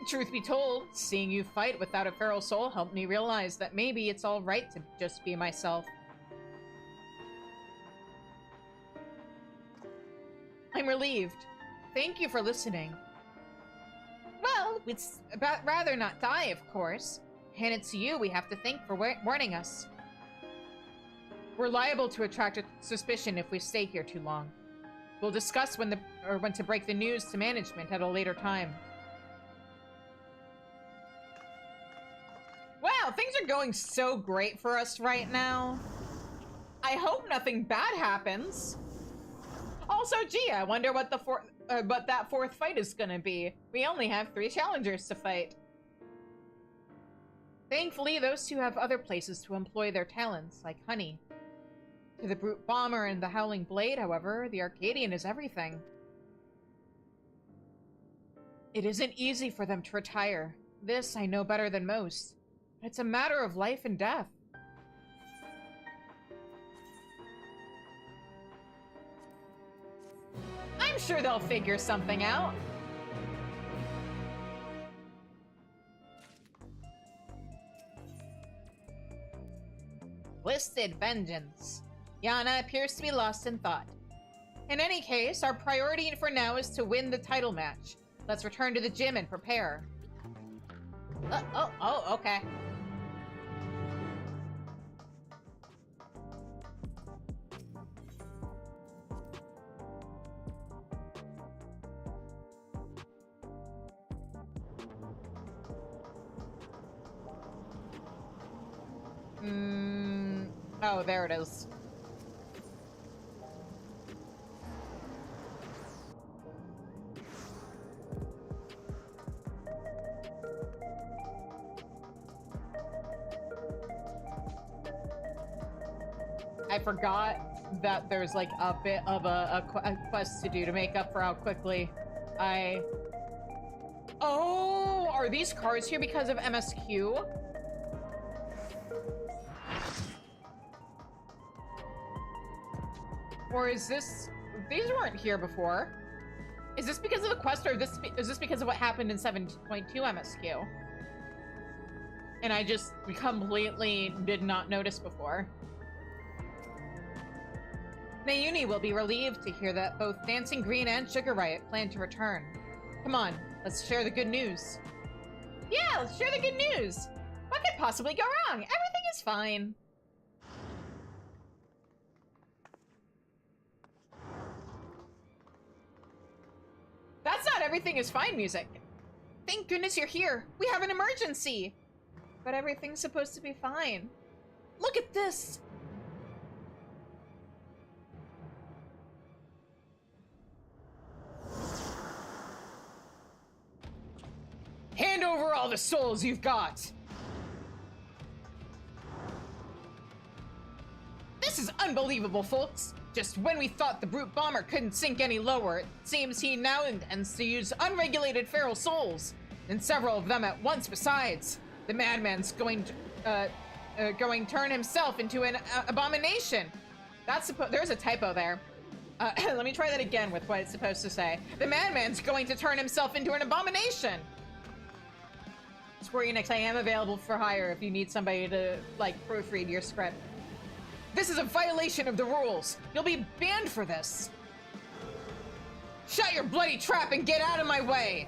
Truth be told, seeing you fight without a feral soul helped me realize that maybe it's all right to just be myself. I'm relieved. Thank you for listening. Well, it's about rather not die, of course. And it's you we have to thank for warning us. We're liable to attract suspicion if we stay here too long. We'll discuss when to break the news to management at a later time. Wow, things are going so great for us right now. I hope nothing bad happens. Also, gee, I wonder what that fourth fight is gonna be. We only have 3 challengers to fight. Thankfully, those two have other places to employ their talents, like Honey. To the Brute Bomber and the Howling Blade, however, the Arcadion is everything. It isn't easy for them to retire. This I know better than most. It's a matter of life and death. I'm sure they'll figure something out. Twisted Vengeance. Yana appears to be lost in thought. In any case, our priority for now is to win the title match. Let's return to the gym and prepare. Okay. Oh, there it is. I forgot that there's like a bit of a quest to do to make up for how quickly Oh, are these cars here because of MSQ? Or is this... These weren't here before. Is this because of the quest, or is this because of what happened in 7.2 MSQ? And I just completely did not notice before. Mayuni will be relieved to hear that both Dancing Green and Sugar Riot plan to return. Come on, let's share the good news. Yeah, let's share the good news! What could possibly go wrong? Everything is fine. That's not everything is fine music. Thank goodness you're here. We have an emergency. But everything's supposed to be fine. Look at this. Hand over all the souls you've got. This is unbelievable, folks. Just when we thought the brute bomber couldn't sink any lower, it seems he now intends to use unregulated feral souls, and several of them at once besides. The madman's going to turn himself into an abomination. There's a typo there. Let me try that again with what it's supposed to say. The madman's going to turn himself into an abomination. Square Enix, I am available for hire if you need somebody to, like, proofread your script. This is a violation of the rules. You'll be banned for this. Shut your bloody trap and get out of my way.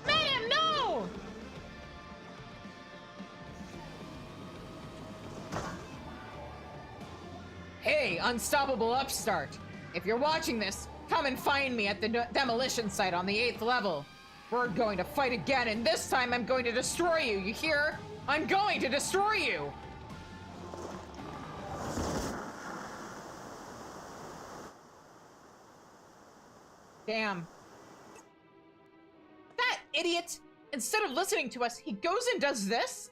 Madam, no! Hey, unstoppable upstart. If you're watching this, come and find me at the demolition site on the 8th level. We're going to fight again, and this time I'm going to destroy you, you hear? I'm going to destroy you! Damn. That idiot! Instead of listening to us, he goes and does this?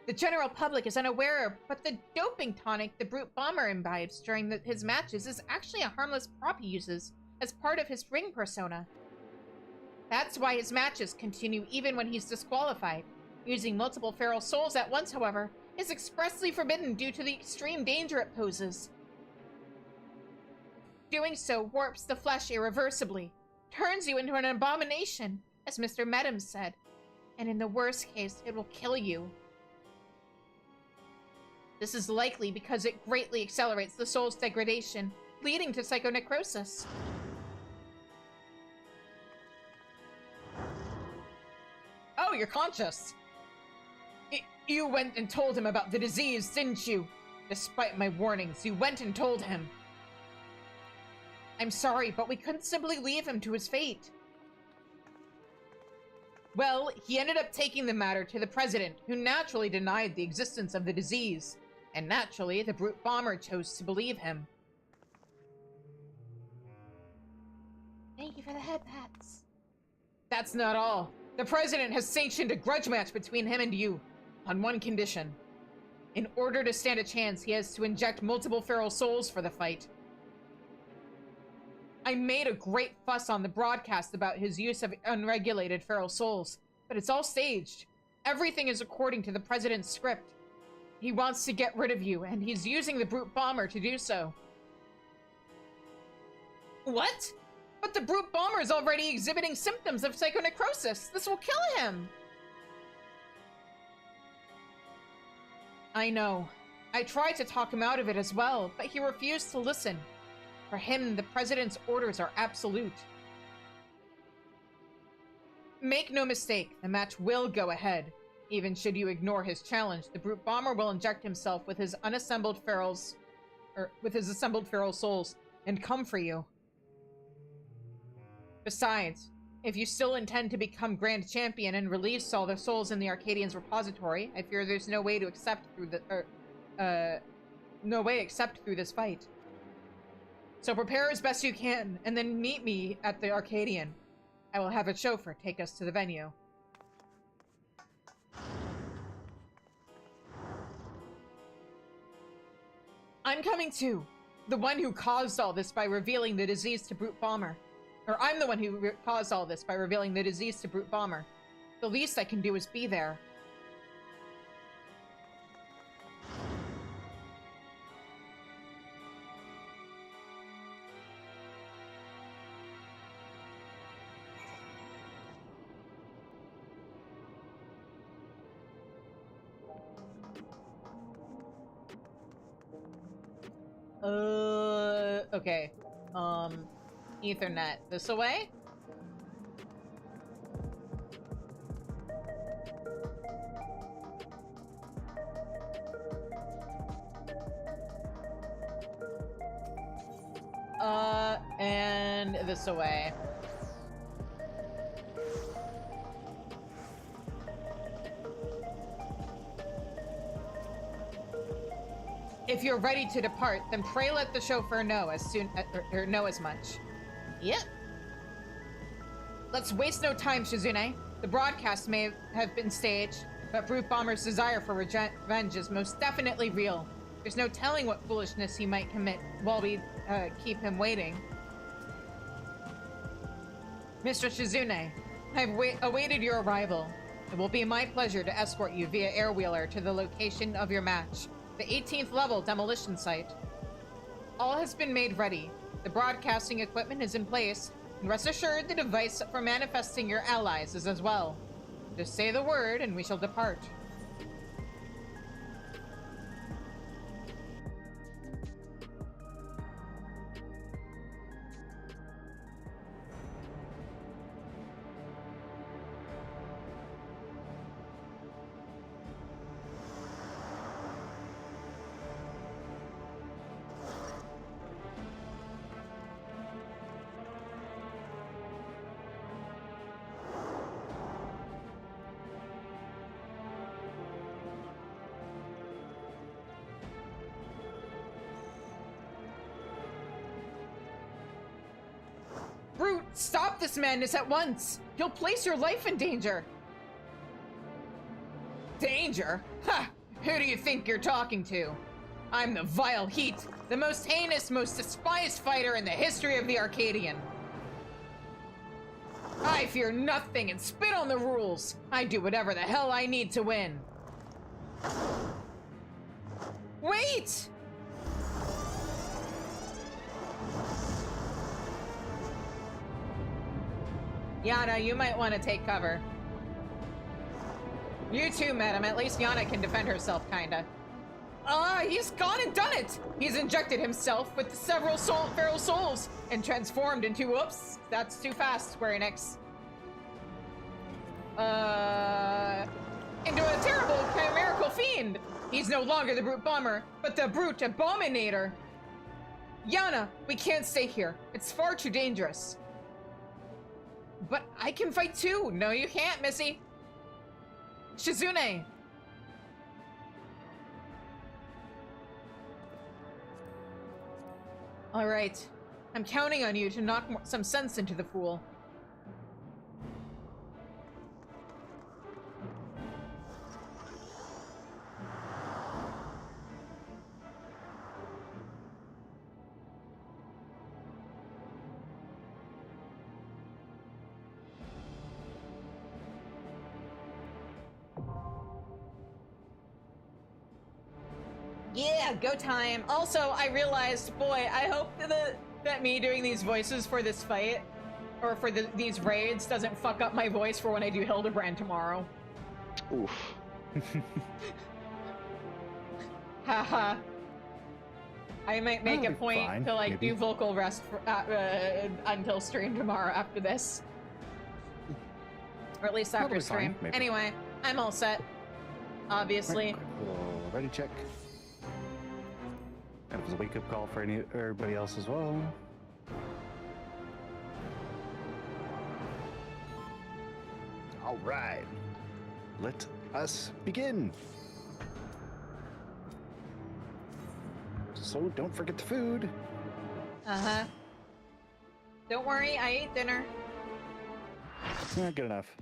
The general public is unaware, but the doping tonic the Brute Bomber imbibes during his matches is actually a harmless prop he uses as part of his ring persona. That's why his matches continue even when he's disqualified. Using multiple feral souls at once, however, is expressly forbidden due to the extreme danger it poses. Doing so warps the flesh irreversibly, turns you into an abomination, as Mr. Medem said, and in the worst case, it will kill you. This is likely because it greatly accelerates the soul's degradation, leading to psychonecrosis. Oh, you're conscious. You went and told him about the disease, didn't you? Despite my warnings, you went and told him. I'm sorry, but we couldn't simply leave him to his fate. Well, he ended up taking the matter to the president, who naturally denied the existence of the disease. And naturally, the Brute Bomber chose to believe him. Thank you for the head pats. That's not all. The president has sanctioned a grudge match between him and you, on one condition. In order to stand a chance, he has to inject multiple feral souls for the fight. I made a great fuss on the broadcast about his use of unregulated feral souls, but it's all staged. Everything is according to the president's script. He wants to get rid of you, and he's using the Brute Bomber to do so. What? But the Brute Bomber is already exhibiting symptoms of psychonecrosis. This will kill him. I know. I tried to talk him out of it as well, but he refused to listen. For him, the president's orders are absolute. Make no mistake, the match will go ahead. Even should you ignore his challenge, the Brute Bomber will inject himself with his assembled feral souls and come for you. Besides, if you still intend to become Grand Champion and release all the souls in the Arcadian's repository, I fear there's no way to accept through this fight. So prepare as best you can, and then meet me at the Arcadian. I will have a chauffeur take us to the venue. I'm coming too. The one who caused all this by revealing the disease to Brute Bomber. Or I'm the one who caused all this by revealing the disease to Brute Bomber. The least I can do is be there. Okay. Ethernet. This away? And this away. If you're ready to depart, then pray let the chauffeur know as soon or know as much. Yep. Let's waste no time, Shizune. The broadcast may have been staged, but Brute Bomber's desire for revenge is most definitely real. There's no telling what foolishness he might commit while we keep him waiting. Mr. Shizune, I've awaited your arrival. It will be my pleasure to escort you via airwheeler to the location of your match, the 18th level demolition site. All has been made ready. The broadcasting equipment is in place, and rest assured the device for manifesting your allies is as well. Just say the word and we shall depart. Brute, stop this madness at once! You'll place your life in danger! Danger? Ha! Who do you think you're talking to? I'm the Vile Heat, the most heinous, most despised fighter in the history of the Arcadion. I fear nothing and spit on the rules. I do whatever the hell I need to win. Wait! Yana, you might want to take cover. You too, madam. At least Yana can defend herself, kinda. He's gone and done it! He's injected himself with several feral souls and transformed into, oops, that's too fast, Square Enix. Into a terrible chimerical fiend! He's no longer the Brute Bomber, but the Brute Abominator! Yana, we can't stay here. It's far too dangerous. But I can fight too! No, you can't, Missy! Shizune! Alright. I'm counting on you to knock some sense into the fool. Yeah, go time. Also, I realized, boy, I hope that me doing these voices for this fight, or for these raids, doesn't fuck up my voice for when I do Hildebrand tomorrow. Oof. Haha. I might make a point fine, to, like, maybe. do vocal rest for, until stream tomorrow after this. Or at least after Probably stream. fine, maybe. Anyway, I'm all set. Obviously. Ready check. That was a wake-up call for everybody else as well. All right, let us begin. So don't forget the food. Uh-huh. Don't worry, I ate dinner. Yeah, good enough.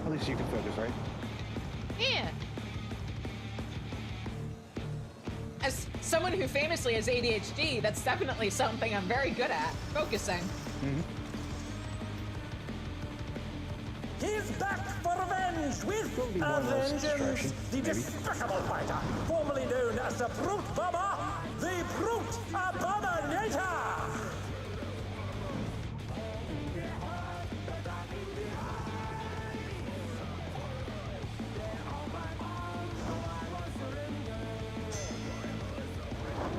At least you can focus, right? Yeah. As someone who famously has ADHD, that's definitely something I'm very good at, focusing. Mm-hmm. He's back for revenge with Probably one of those vengeance. distractions, The maybe. despicable fighter, formerly known as the Brute Bomber, the Brute Abominator.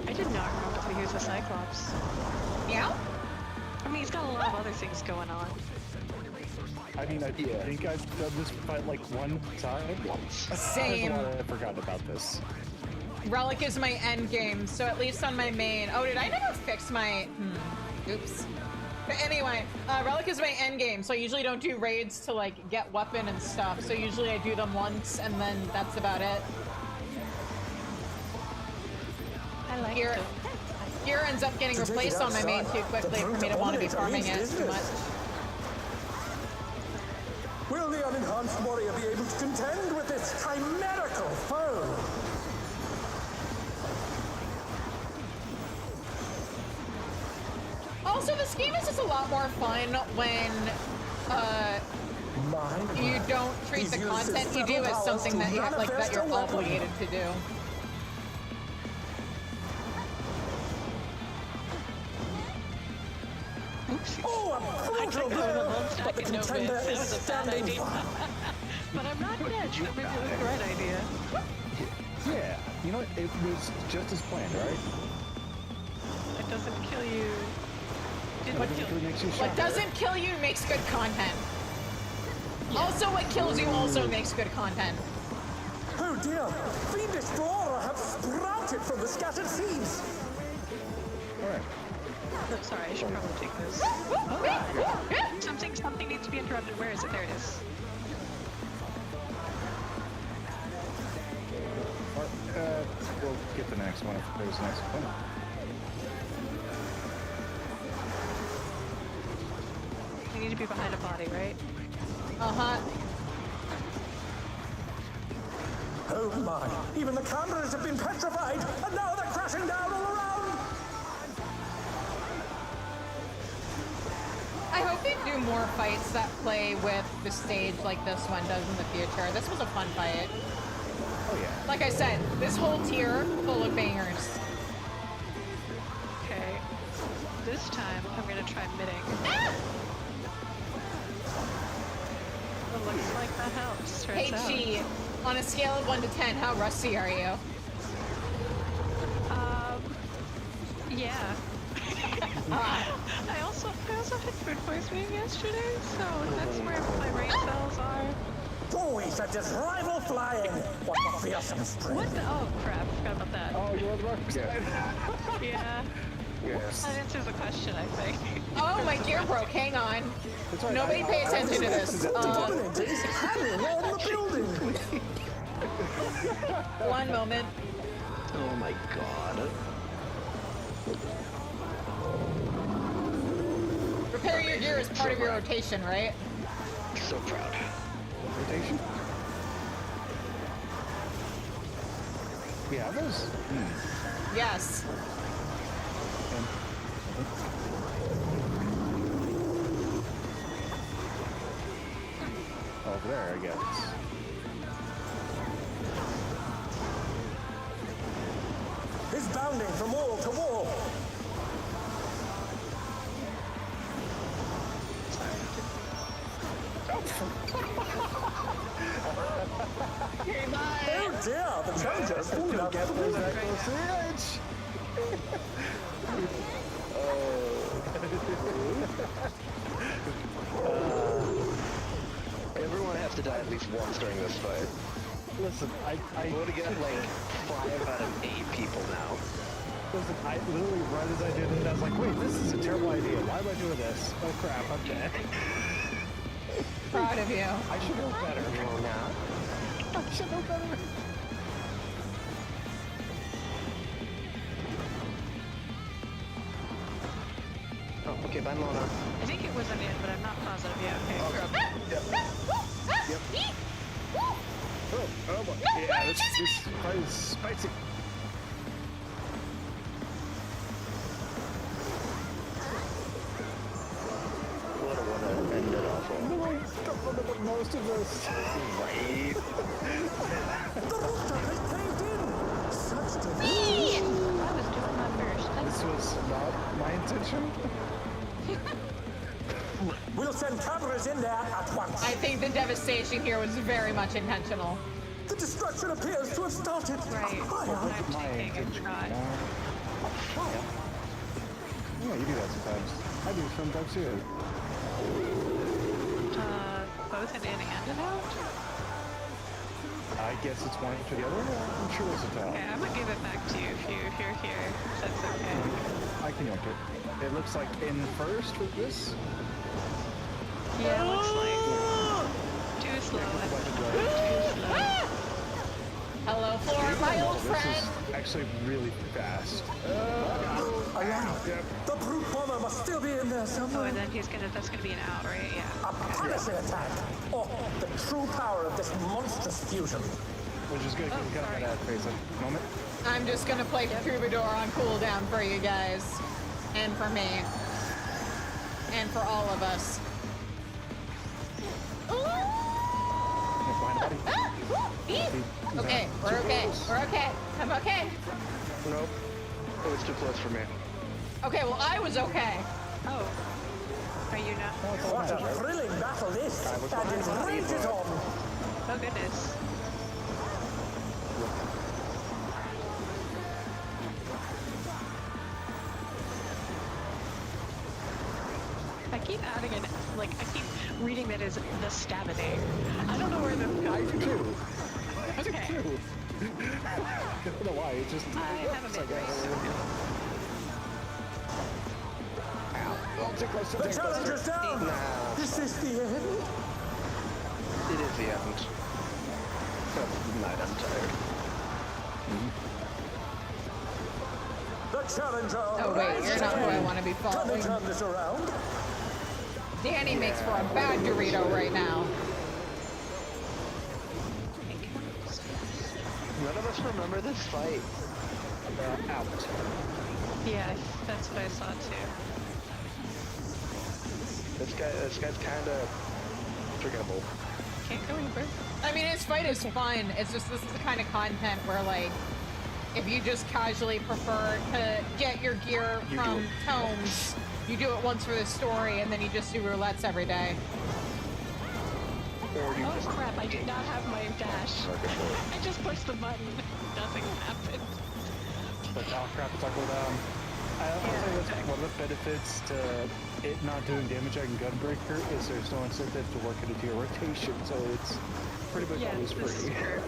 I did not remember the Cyclops. Yeah? I mean, he's got a lot of other things going on. I mean, I think I've done this fight like one time. Same. I forgot about this. Relic is my end game, so at least on my main. Oh, did I never fix my? Oops. But anyway, Relic is my end game, so I usually don't do raids to like get weapon and stuff. So usually I do them once, and then that's about it. I like Gear ends up getting replaced on my main too quickly for me to want to be farming it too much. Will the unenhanced warrior be able to contend with this chimerical foe? Also, this game is just a lot more fun when you don't treat the content you do as something that you're obligated to do. Oopsie. Oh, I tried going a whole stack and no bits. It was a bad idea. But I'm not dead. So maybe it was the right idea. Yeah, you know what? It was just as planned, right? It doesn't kill you. What doesn't kill you makes good content. Yeah. Also, what kills you also makes good content. Oh dear! Fiendish flora have sprouted from the scattered seeds! Alright. Oh, sorry, I should probably take this. Oh god! Something needs to be interrupted. Where is it? There it is. We'll get the next one if there's the next one. You need to be behind a body, right? Uh-huh. Oh my! Even the cameras have been petrified, and now they're crashing down all around! I hope they do more fights that play with the stage like this one does in the future. This was a fun fight. Oh yeah. Like I said, this whole tier full of bangers. Okay. This time, I'm gonna try midding. It looks like that helps. Hey, Chi, on a scale of 1 to 10, how rusty are you? Yeah. I also had food poisoning yesterday, so that's where my brain cells are. Boy, such as rival flying! What a fearsome strength! What the? Oh crap! Forgot about that. Oh, you're on the wrong side. Yeah. Yes. That answers the question, I think. Oh, my gear broke. Hang on. Right. Nobody pay attention to this. Dominators hanging on the building! One moment. Oh my god. Repair your gear is part of your rotation, right? So proud. Rotation? Yeah, those. Yes. Over there, I guess. It's bounding from wall to wall! Oh dear, the Challenger's fallen out of the window. Everyone has to die at least once during this fight. Listen, I would have got like 5 out of 8 people now. Listen, I literally, right as I did it, I was like, wait, this is a terrible idea. Why am I doing this? Oh crap, I'm dead. Proud of you. I should know better. Well, now. I should know better. Oh, okay, bye, Mona. I think it was an in, but I'm not positive yet. Okay. Yep. Oh boy. Yeah, this fight is spicy. What a one to end it off on. No, I don't remember most of this. Right. The rooftop has caved in! Such I devotion! was doing my first. This was not my intention. We'll send cameras in there at once! I think the devastation here was very much intentional. The destruction appears to have started! Right. Fire! I'm taking a shot. Yeah, you do that sometimes. I do sometimes too. Both an in and an out? I guess it's one to the other. I'm sure it's a tie. Okay, I'm gonna give it back to you if you're here. If that's okay. I can yoink it. It looks like in first with this. Yeah, it looks like too slow. Too slow. Hello, Floor, my old This friend. is actually really fast. Alarm! The brute bomber must still be in there Oh, somewhere. and then that's gonna be an out, right? Yeah. A punishing attack! Oh, the true power of this monstrous fusion. Which is good, because we got that phase at the moment. I'm just gonna play Troubadour on cooldown for you guys. And for me. And for all of us. Behind the body. Okay, we're okay. We're okay. I'm okay. Nope. It was too close for me. Okay, well, I was okay. Oh. Are you not? What a thrilling battle this! And it rages on! Oh goodness. I keep adding it, like, I keep reading that as the stamina. I don't know where the... I do too. Okay. I don't know why, it just... I have a mid-race. Ow. Oh, too close, The too close. challenger's down! Nah, Is this the end? it is the end. Good night, I'm tired. The challenger! Oh, wait, you're not who I want to be Can following. they turn this around? Danny makes for a bad Dorito right now. None of us remember this fight. Out. Yeah, that's what I saw too. This guy's kind of forgettable. Can't go Uber. I mean, his fight is fun. It's just this is the kind of content where, like, if you just casually prefer to get your gear from tomes, you do it once for the story, and then you just do roulettes every day. Or you Oh just crap, I did not have my dash. I just pushed the button. Nothing happened. But oh crap, it's awkward. I'll say that's one of the benefits to it not doing damage on Gunbreaker is there's no incentive to work it into your rotation, so it's pretty much always this is free. true.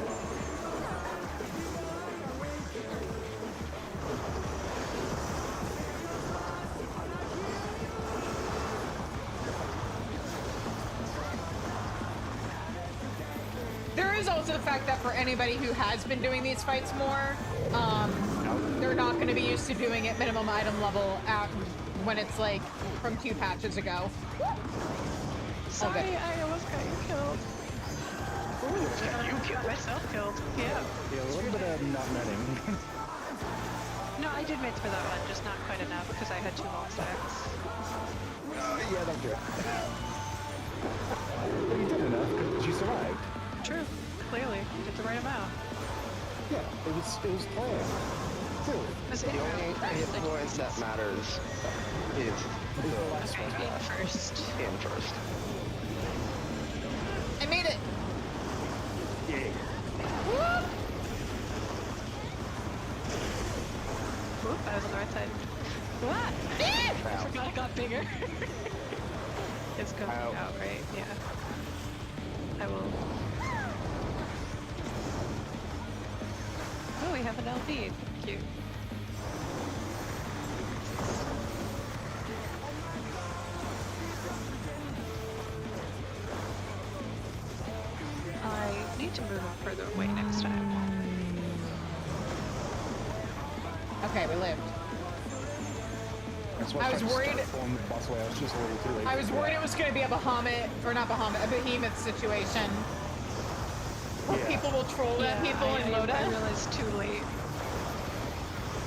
There is also the fact that for anybody who has been doing these fights more, they're not going to be used to doing it minimum item level at when it's like from 2 patches ago. Sorry, Okay. I almost got you killed. Got myself killed. Yeah. Yeah, a little bit of not netting. No, I did mint for that one, just not quite enough because I had 2 long stacks. Yeah, don't do it. But you did enough because you survived. True. Clearly, you did the right amount. Yeah, it was planned. Cool. Was the only hit points that matters is The last one. in first? in first. I made it! Yeah. Oop, I was on the right side. What? I forgot it got bigger. It's going Ow. out, right? Yeah. I will. Oh, we have an LV. Cute. I need to move him further away next time. Okay, we lived. That's why I was tried to worried- start pulling the boss away. I was just a little too late. I was worried it was going to be a Bahamut, or not Bahamut, a Behemoth situation. Where Yeah. people will troll at people I in Loda. realized too late.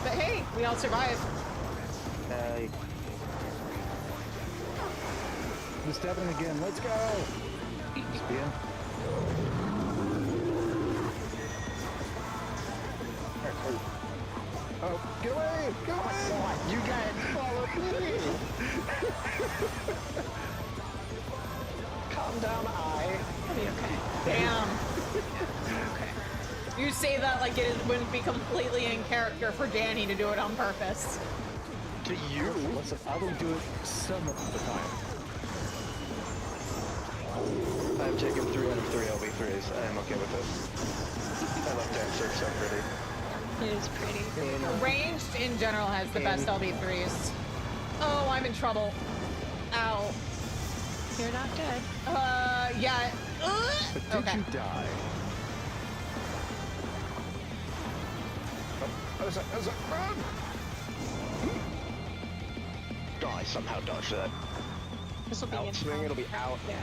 But hey, we all survived. Just stepping again. Let's go. Just be in. Oh, get away! Get away! You guys followed me! Calm down, It'll be okay. Damn. Okay. You say that like it wouldn't be completely in character for Danny to do it on purpose. To you? Listen, I will do it some of the time. I've taken 3 out of 3 LB3s. I am okay with it. I love Dancer, it's so pretty. It is pretty. Ranged in general has the best LB3s. Oh, I'm in trouble. Ow. You're not dead. Yeah. But did Okay. you die? Oh, run! Oh, I somehow dodged that. This will be Out swing, it'll be out. Yeah.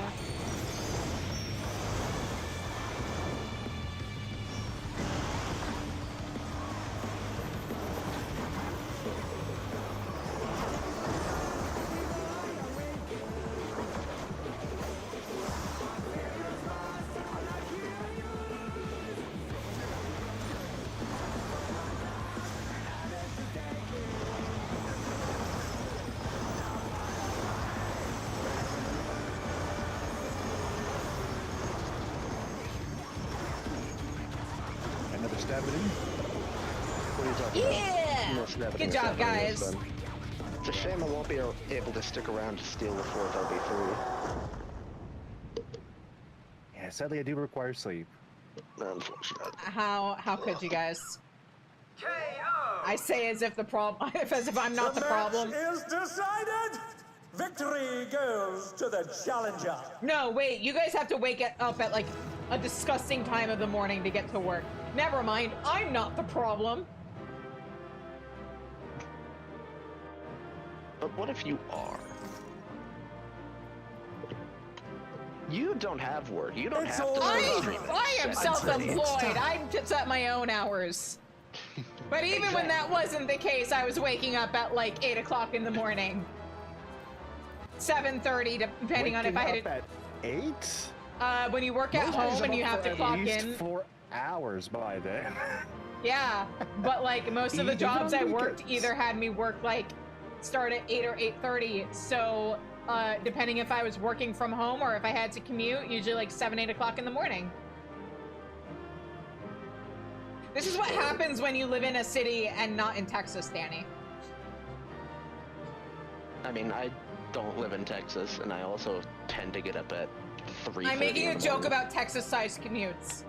Another stab at him? What are you talking Yeah! about? No snapping Good is job, happening guys. this time. It's a shame I won't be able to stick around to steal the 4th LB3. Yeah, sadly I do require sleep. Unfortunate. How could you guys? I say as if the problem, as if I'm not the problem. match is decided. Victory goes to the challenger. No, wait, you guys have to wake up at like a disgusting time of the morning to get to work. Never mind, I'm not the problem. But what if you are? You don't have work. You don't It's have to all go right. stream at I am 7:30. self-employed. I'm just at my own hours. But even when that wasn't the case, I was waking up at like 8 o'clock in the morning. 7:30, depending on if I had Waking up it. at 8? When you work at Most days home and I'm you up have for to clock at least in. 4 hours by then. Yeah, but like most of the Even jobs on I worked weekends. either had me work like start at 8 or 8:30. So depending if I was working from home or if I had to commute, usually like 7, 8 o'clock in the morning. This is what happens when you live in a city and not in Texas, Danny. I mean, I don't live in Texas, and I also tend to get up at 3:30. I'm making in a the joke morning. about Texas-sized commutes.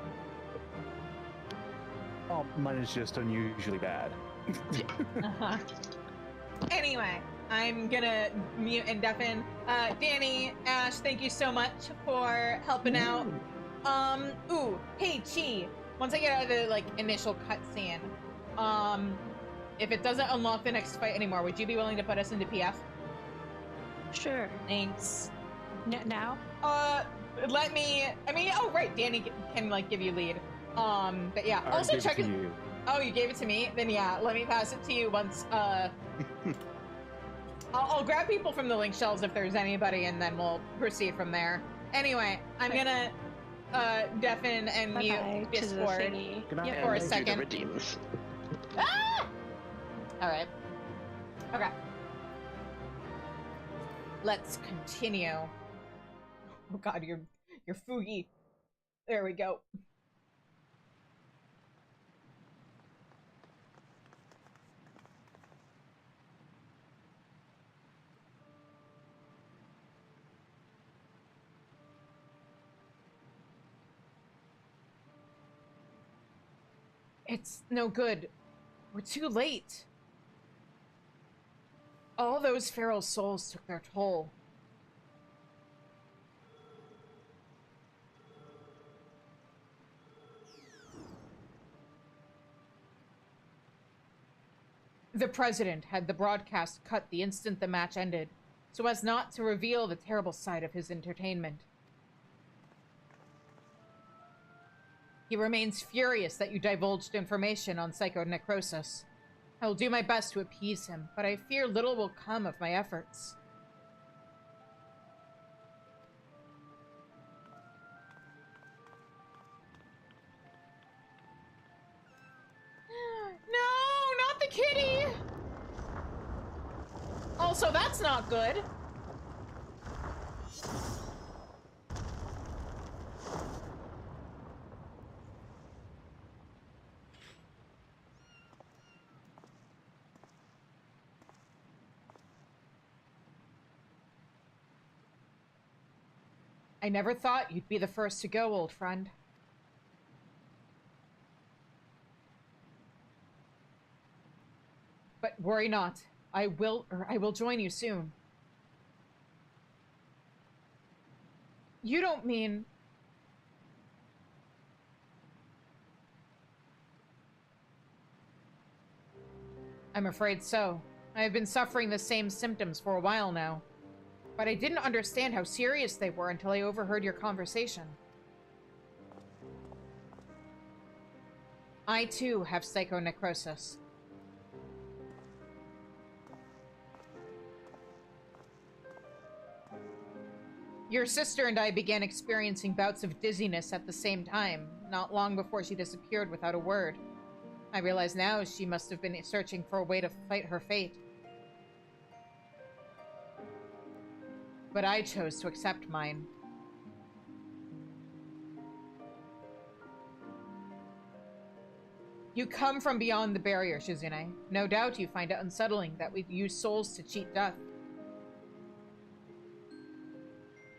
Oh, mine is just unusually bad. Uh-huh. Anyway, I'm gonna mute and deafen. Danny, Ash, thank you so much for helping out. Ooh, hey, Chi. Once I get out of the, like, initial cutscene, if it doesn't unlock the next fight anymore, would you be willing to put us into PF? Sure. Thanks. Now? Let me, I mean, oh, right, Danny can, like, give you lead. But yeah, I also gave it check to it. you. Oh, you gave it to me? Then yeah, let me pass it to you once, I'll grab people from the link shelves if there's anybody, and then we'll proceed from there. Anyway, I'm gonna deafen and Bye-bye mute to the Discord thingy. Good night. Yep. for a And do the second. redeems. Ah! All right. Okay. Let's continue. Oh God, you're Fugi. There we go. It's no good. We're too late. All those feral souls took their toll. The president had the broadcast cut the instant the match ended, so as not to reveal the terrible side of his entertainment. He remains furious that you divulged information on psychonecrosis. I will do my best to appease him, but I fear little will come of my efforts. No, not the kitty! Also, that's not good. I never thought you'd be the first to go, old friend. But worry not. I will join you soon. You don't mean... I'm afraid so. I have been suffering the same symptoms for a while now. But I didn't understand how serious they were until I overheard your conversation. I too have psychonecrosis. Your sister and I began experiencing bouts of dizziness at the same time, not long before she disappeared without a word. I realize now she must have been searching for a way to fight her fate. But I chose to accept mine. You come from beyond the barrier, Shizune. No doubt you find it unsettling that we use souls to cheat death.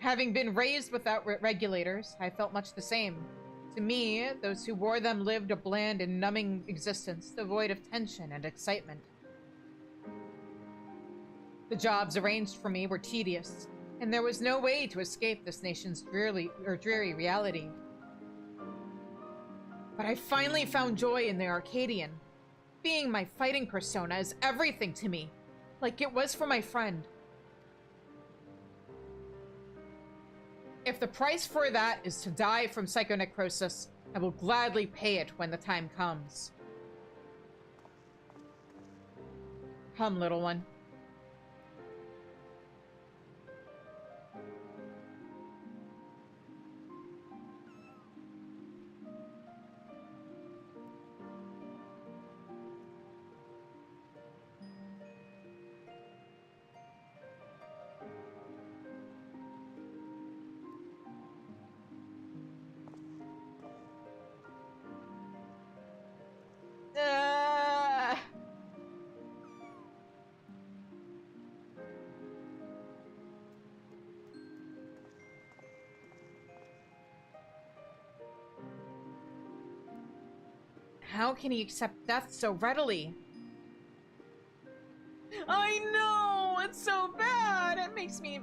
Having been raised without regulators, I felt much the same. To me, those who wore them lived a bland and numbing existence, devoid of tension and excitement. The jobs arranged for me were tedious, and there was no way to escape this nation's dreary reality. But I finally found joy in the Arcadion. Being my fighting persona is everything to me, like it was for my friend. If the price for that is to die from psychonecrosis, I will gladly pay it when the time comes. Come, little one. How can he accept death so readily? I know! It's so bad! It makes me...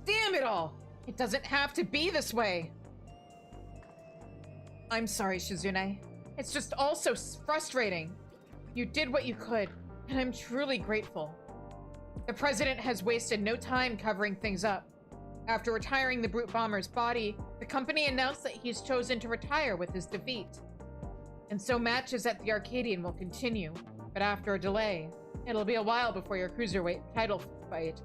Damn it all! It doesn't have to be this way! I'm sorry, Shizune. It's just all so frustrating. You did what you could, and I'm truly grateful. The president has wasted no time covering things up. After retiring the Brute Bomber's body, the company announced that he's chosen to retire with his defeat. And so matches at the Arcadion will continue, but after a delay. It'll be a while before your Cruiserweight title fight.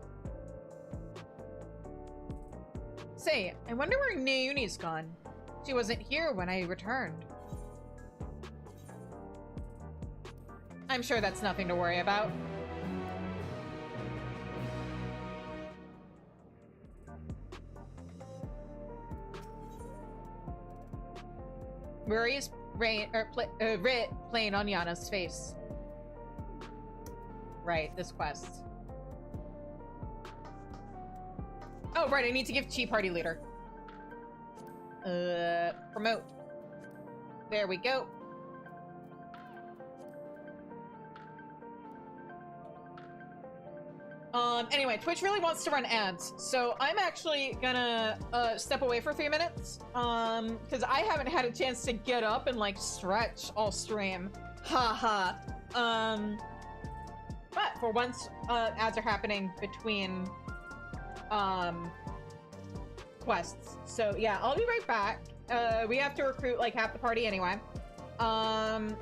Say, I wonder where Nauni's gone. She wasn't here when I returned. I'm sure that's nothing to worry about. Murray's playing on Yana's face. Right, this quest. Oh, right, I need to give Chi Party Leader. Promote. There we go. Anyway, Twitch really wants to run ads, so I'm actually gonna step away for 3 minutes, because I haven't had a chance to get up and like stretch all stream. Haha. But for once, ads are happening between quests. So yeah, I'll be right back. We have to recruit like half the party anyway. And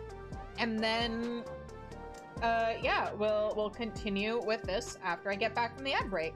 then yeah, we'll continue with this after I get back from the ad break.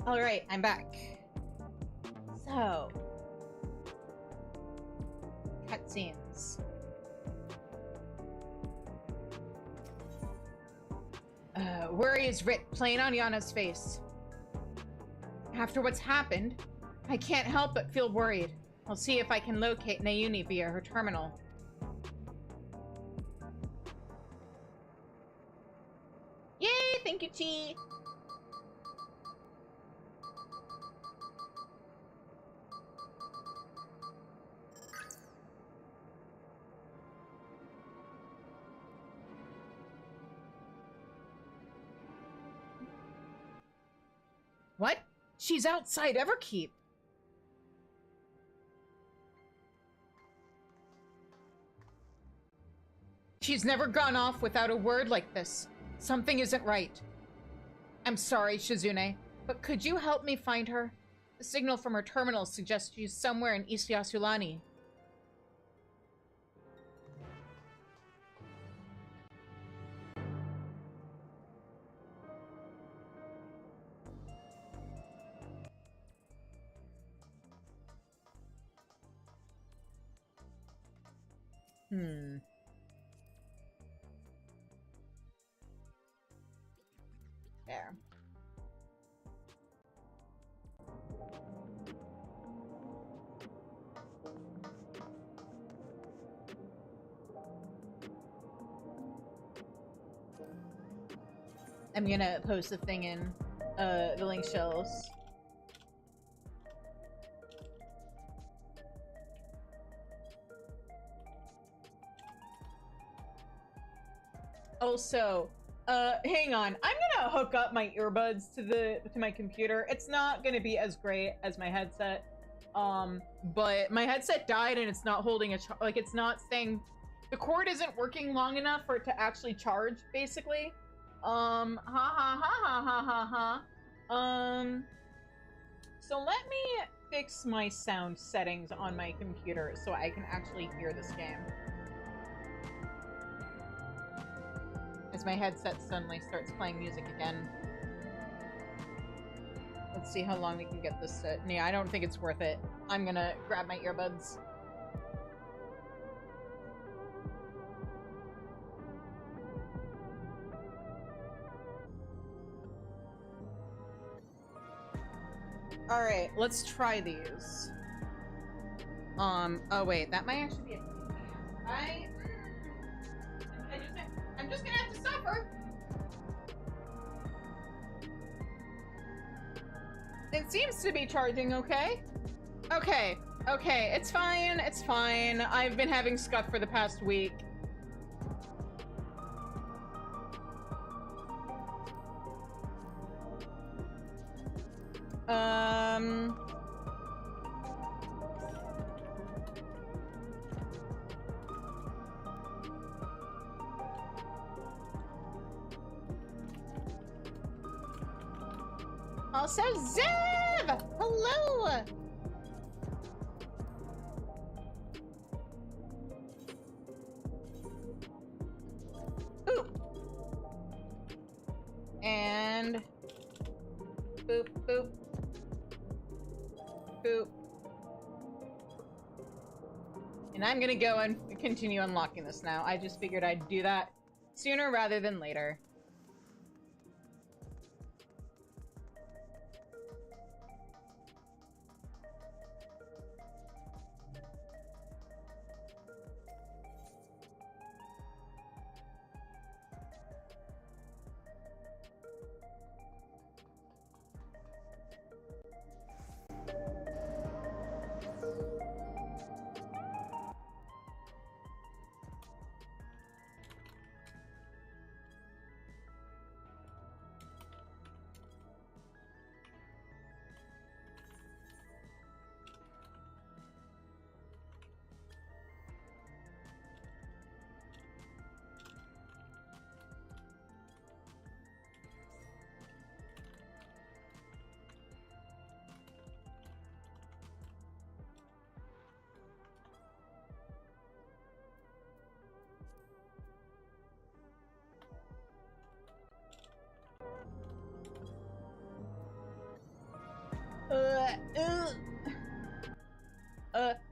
Alright, I'm back. So... cutscenes. Worry is writ plain on Yana's face. After what's happened, I can't help but feel worried. I'll see if I can locate Nayuni via her terminal. Yay! Thank you, Chi! What? She's outside Everkeep. She's never gone off without a word like this. Something isn't right. I'm sorry, Shizune, but could you help me find her? The signal from her terminal suggests she's somewhere in East Yasulani. There. I'm gonna post the thing in the link shells. Also, hang on. I'm gonna hook up my earbuds to my computer. It's not gonna be as great as my headset. But my headset died and it's not holding like it's not staying. The cord isn't working long enough for it to actually charge, basically. So let me fix my sound settings on my computer so I can actually hear this game. As my headset suddenly starts playing music again. Let's see how long we can get this set. Yeah, I don't think it's worth it. I'm gonna grab my earbuds. Alright, let's try these. Oh wait, that might actually be a... I'm just gonna have to suffer. It seems to be charging okay. Okay, it's fine, it's fine. I've been having scuff for the past week. Also, Zev! Hello! Boop. And... boop, boop. Boop. And I'm gonna go and continue unlocking this now. I just figured I'd do that sooner rather than later.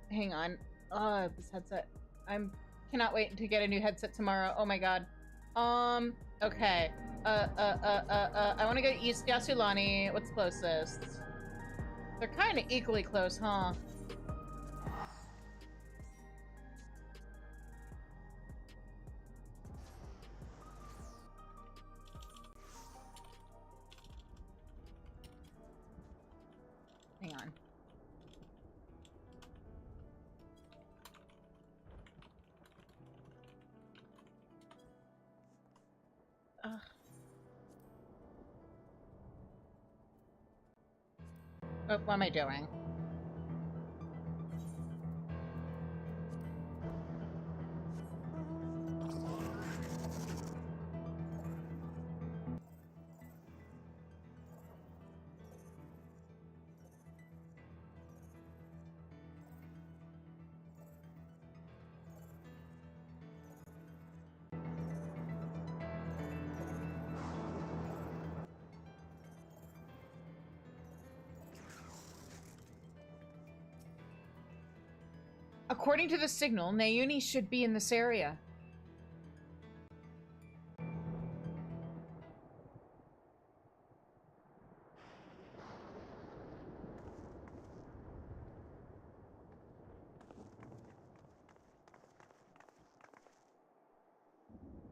Hang on. This headset. Cannot wait to get a new headset tomorrow. Oh my god. Okay. I want to go to East Yasulani. What's closest? They're kind of equally close, huh? Hang on. Oh, what am I doing? According to the signal, Nayuni should be in this area.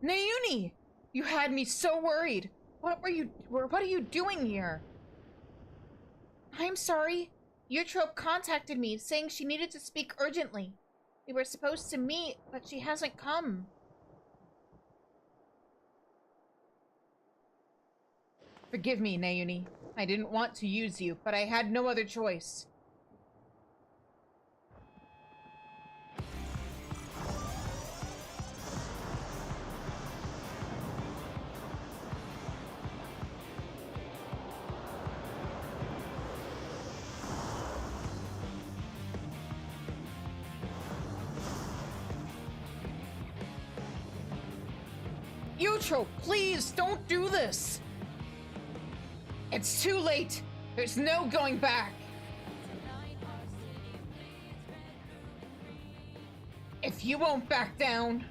Nayuni! You had me so worried. What are you doing here? I'm sorry. Eutrope contacted me, saying she needed to speak urgently. We were supposed to meet, but she hasn't come. Forgive me, Nayuni. I didn't want to use you, but I had no other choice. Eutrope, please, don't do this! It's too late! There's no going back! If you won't back down...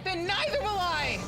then neither will I!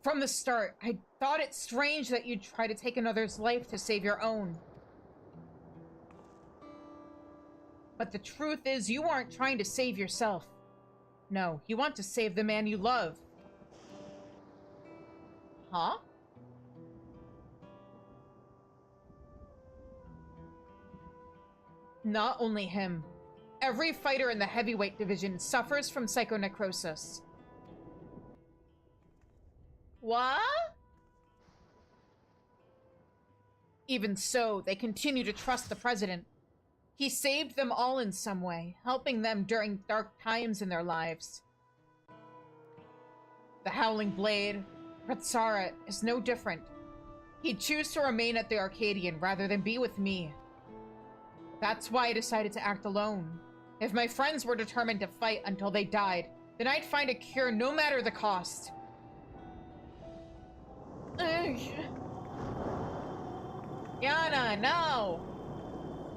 From the start, I thought it strange that you'd try to take another's life to save your own. But the truth is, you aren't trying to save yourself. No, you want to save the man you love. Huh? Not only him. Every fighter in the heavyweight division suffers from psychonecrosis. What? Even so, they continue to trust the president. He saved them all in some way, helping them during dark times in their lives. The Howling Blade, Ratsara, is no different. He'd choose to remain at the Arcadion rather than be with me. That's why I decided to act alone. If my friends were determined to fight until they died, then I'd find a cure no matter the cost. Yana, no!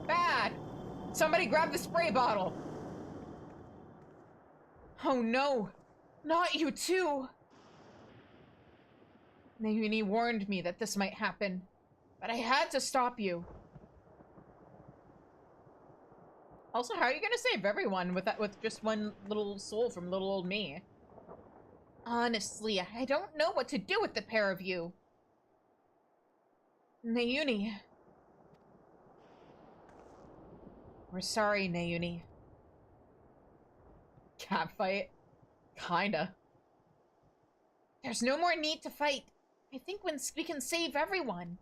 Bad! Somebody grab the spray bottle! Oh no! Not you too! Nayuni warned me that this might happen, but I had to stop you. Also, how are you gonna save everyone with just one little soul from little old me? Honestly, I don't know what to do with the pair of you. Nayuni. We're sorry, Nayuni. Catfight? Kinda. There's no more need to fight. I think we can save everyone.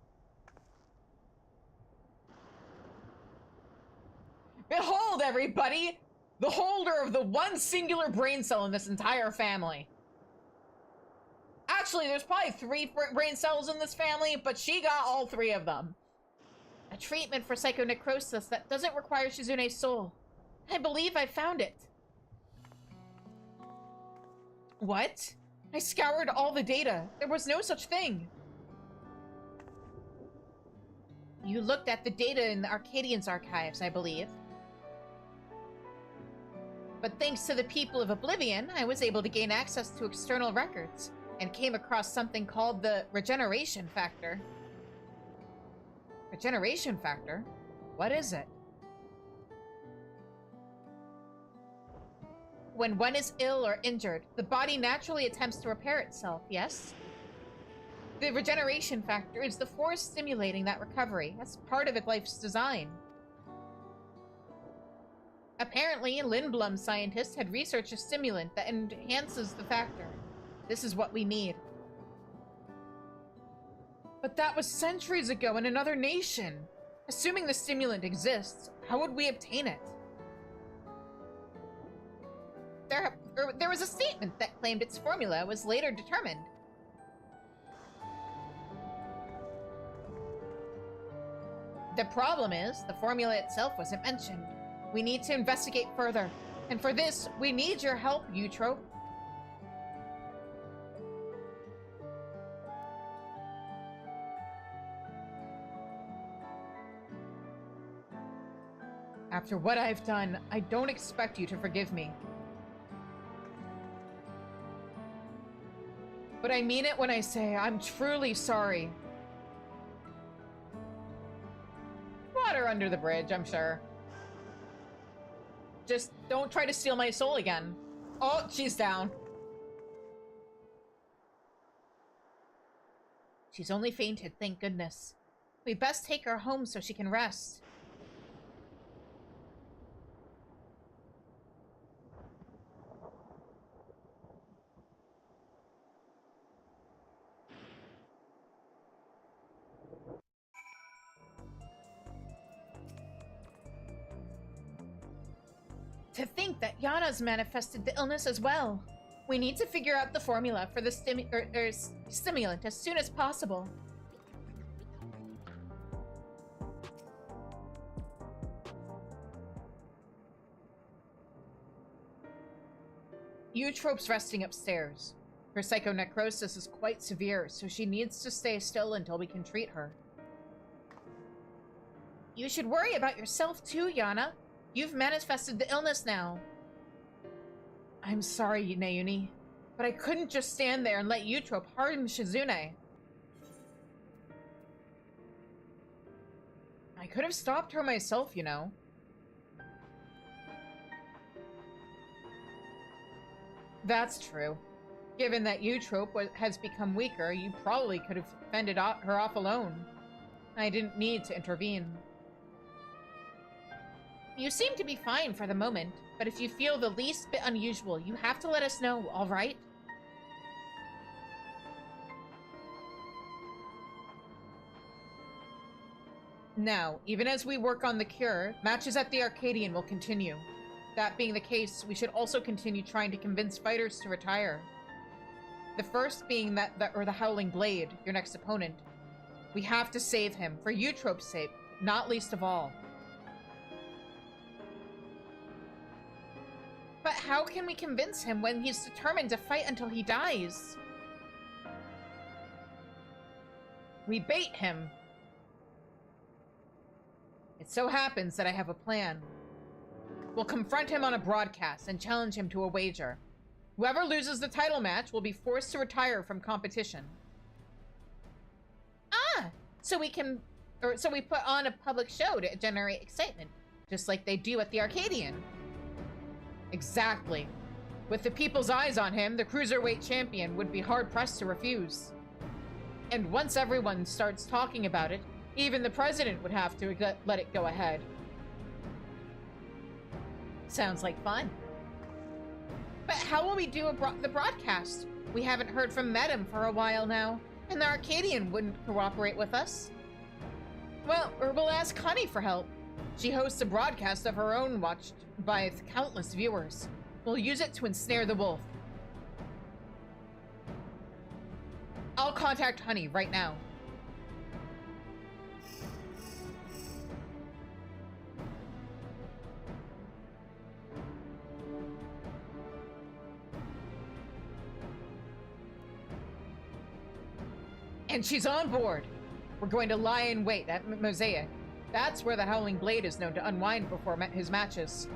Behold, everybody! The holder of the one singular brain cell in this entire family. Actually, there's probably 3 brain cells in this family, but she got all 3 of them. A treatment for psychonecrosis that doesn't require Shizune's soul. I believe I found it. What? I scoured all the data. There was no such thing. You looked at the data in the Arcadion's archives, I believe. But thanks to the people of Oblivion, I was able to gain access to external records and came across something called the regeneration factor. Regeneration factor? What is it? When one is ill or injured, the body naturally attempts to repair itself, yes? The regeneration factor is the force stimulating that recovery. That's part of its life's design. Apparently, Lindblom scientists had researched a stimulant that enhances the factor. This is what we need. But that was centuries ago in another nation. Assuming the stimulant exists, how would we obtain it? There was a statement that claimed its formula was later determined. The problem is, the formula itself wasn't mentioned. We need to investigate further. And for this, we need your help, Eutrope. After what I've done, I don't expect you to forgive me. But I mean it when I say I'm truly sorry. Water under the bridge, I'm sure. Just don't try to steal my soul again. Oh, she's down. She's only fainted, thank goodness. We best take her home so she can rest. To think that Yana's manifested the illness as well. We need to figure out the formula for the stimulant as soon as possible. Eutrope's resting upstairs. Her psychonecrosis is quite severe, so she needs to stay still until we can treat her. You should worry about yourself too, Yana. You've manifested the illness now. I'm sorry, Nayuni, but I couldn't just stand there and let Eutrope harm Shizune. I could have stopped her myself, you know. That's true. Given that Eutrope has become weaker, you probably could have fended her off alone. I didn't need to intervene. You seem to be fine for the moment, but if you feel the least bit unusual, you have to let us know, all right? Now, even as we work on the cure, matches at the Arcadion will continue. That being the case, we should also continue trying to convince fighters to retire. The first being the Howling Blade, your next opponent. We have to save him, for Eutrope's sake, not least of all. But how can we convince him when he's determined to fight until he dies? We bait him. It so happens that I have a plan. We'll confront him on a broadcast and challenge him to a wager. Whoever loses the title match will be forced to retire from competition. Ah! So we put on a public show to generate excitement, just like they do at the Arcadion. Exactly. With the people's eyes on him, the Cruiserweight champion would be hard-pressed to refuse. And once everyone starts talking about it, even the president would have to let it go ahead. Sounds like fun. But how will we do the broadcast? We haven't heard from Medem for a while now, and the Arcadion wouldn't cooperate with us. Well, or we'll ask Honey for help. She hosts a broadcast of her own watched by countless viewers. We'll use it to ensnare the wolf. I'll contact Honey right now. And she's on board. We're going to lie in wait at Mosaic. That's where the Howling Blade is known to unwind before his matches.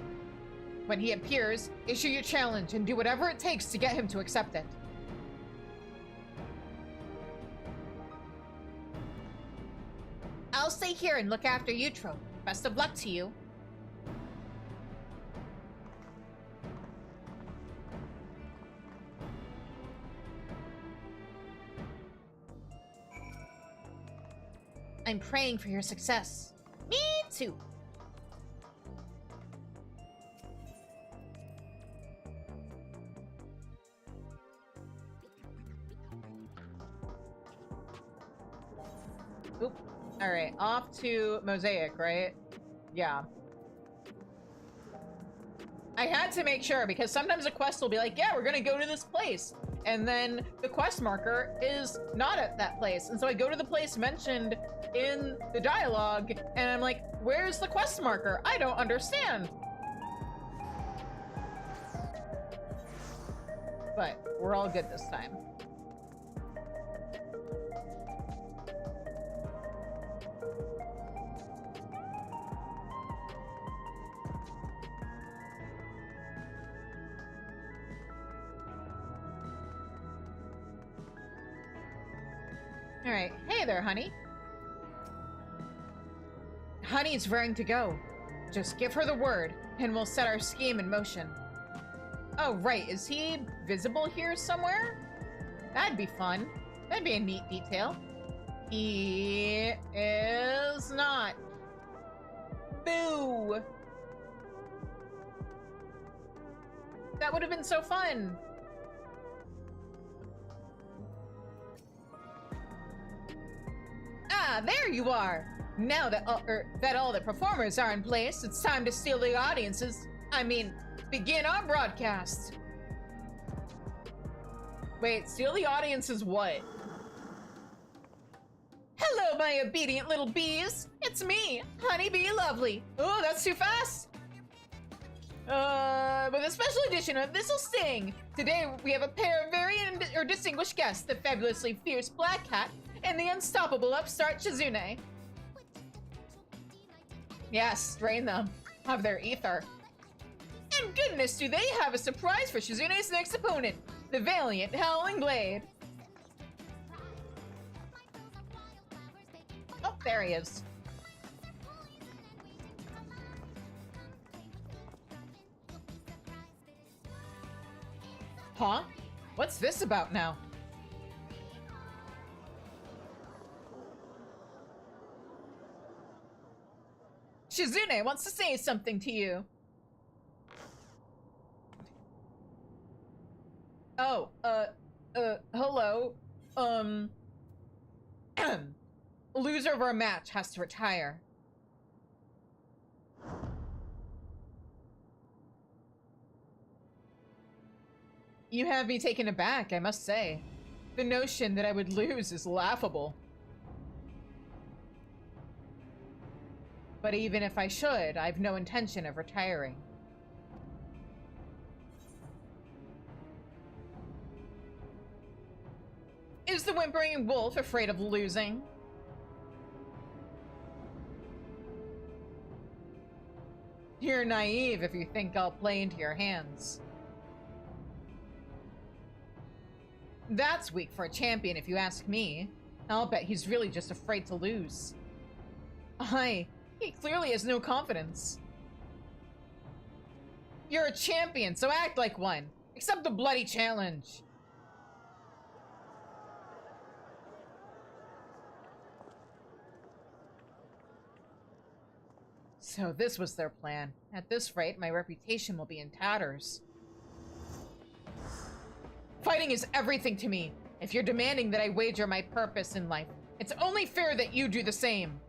When he appears, issue your challenge and do whatever it takes to get him to accept it. I'll stay here and look after Utro. Best of luck to you. I'm praying for your success. Me too. Oop. All right, off to Mosaic, right? Yeah. I had to make sure because sometimes a quest will be like, yeah, we're gonna go to this place. And then the quest marker is not at that place. And so I go to the place mentioned in the dialogue and I'm like, where's the quest marker? I don't understand. But we're all good this time. All right, hey there, Honey. Honey's raring to go. Just give her the word, and we'll set our scheme in motion. Oh, right, is he visible here somewhere? That'd be fun. That'd be a neat detail. He is not. Boo! That would have been so fun. Ah, there you are! Now that all the performers are in place, it's time to steal the audiences. I mean, begin our broadcast. Wait, steal the audiences what? Hello, my obedient little bees! It's me, Honey Bee Lovely. Oh, that's too fast! With a special edition of This'll Sting. Today we have a pair of very distinguished guests, the fabulously fierce Black Cat and the unstoppable upstart Shizune. Yes, drain them of their ether. And goodness, do they have a surprise for Shizune's next opponent, the valiant Howling Blade. Oh, there he is. Huh? What's this about now? Shizune wants to say something to you. Oh, hello. Loser of our match has to retire. You have me taken aback, I must say. The notion that I would lose is laughable. But even if I should, I've no intention of retiring. Is the whimpering wolf afraid of losing? You're naive if you think I'll play into your hands. That's weak for a champion if you ask me. I'll bet he's really just afraid to lose. Aye, he clearly has no confidence. You're a champion, so act like one. Accept the bloody challenge. So this was their plan. At this rate, my reputation will be in tatters. Fighting is everything to me. If you're demanding that I wager my purpose in life, it's only fair that you do the same.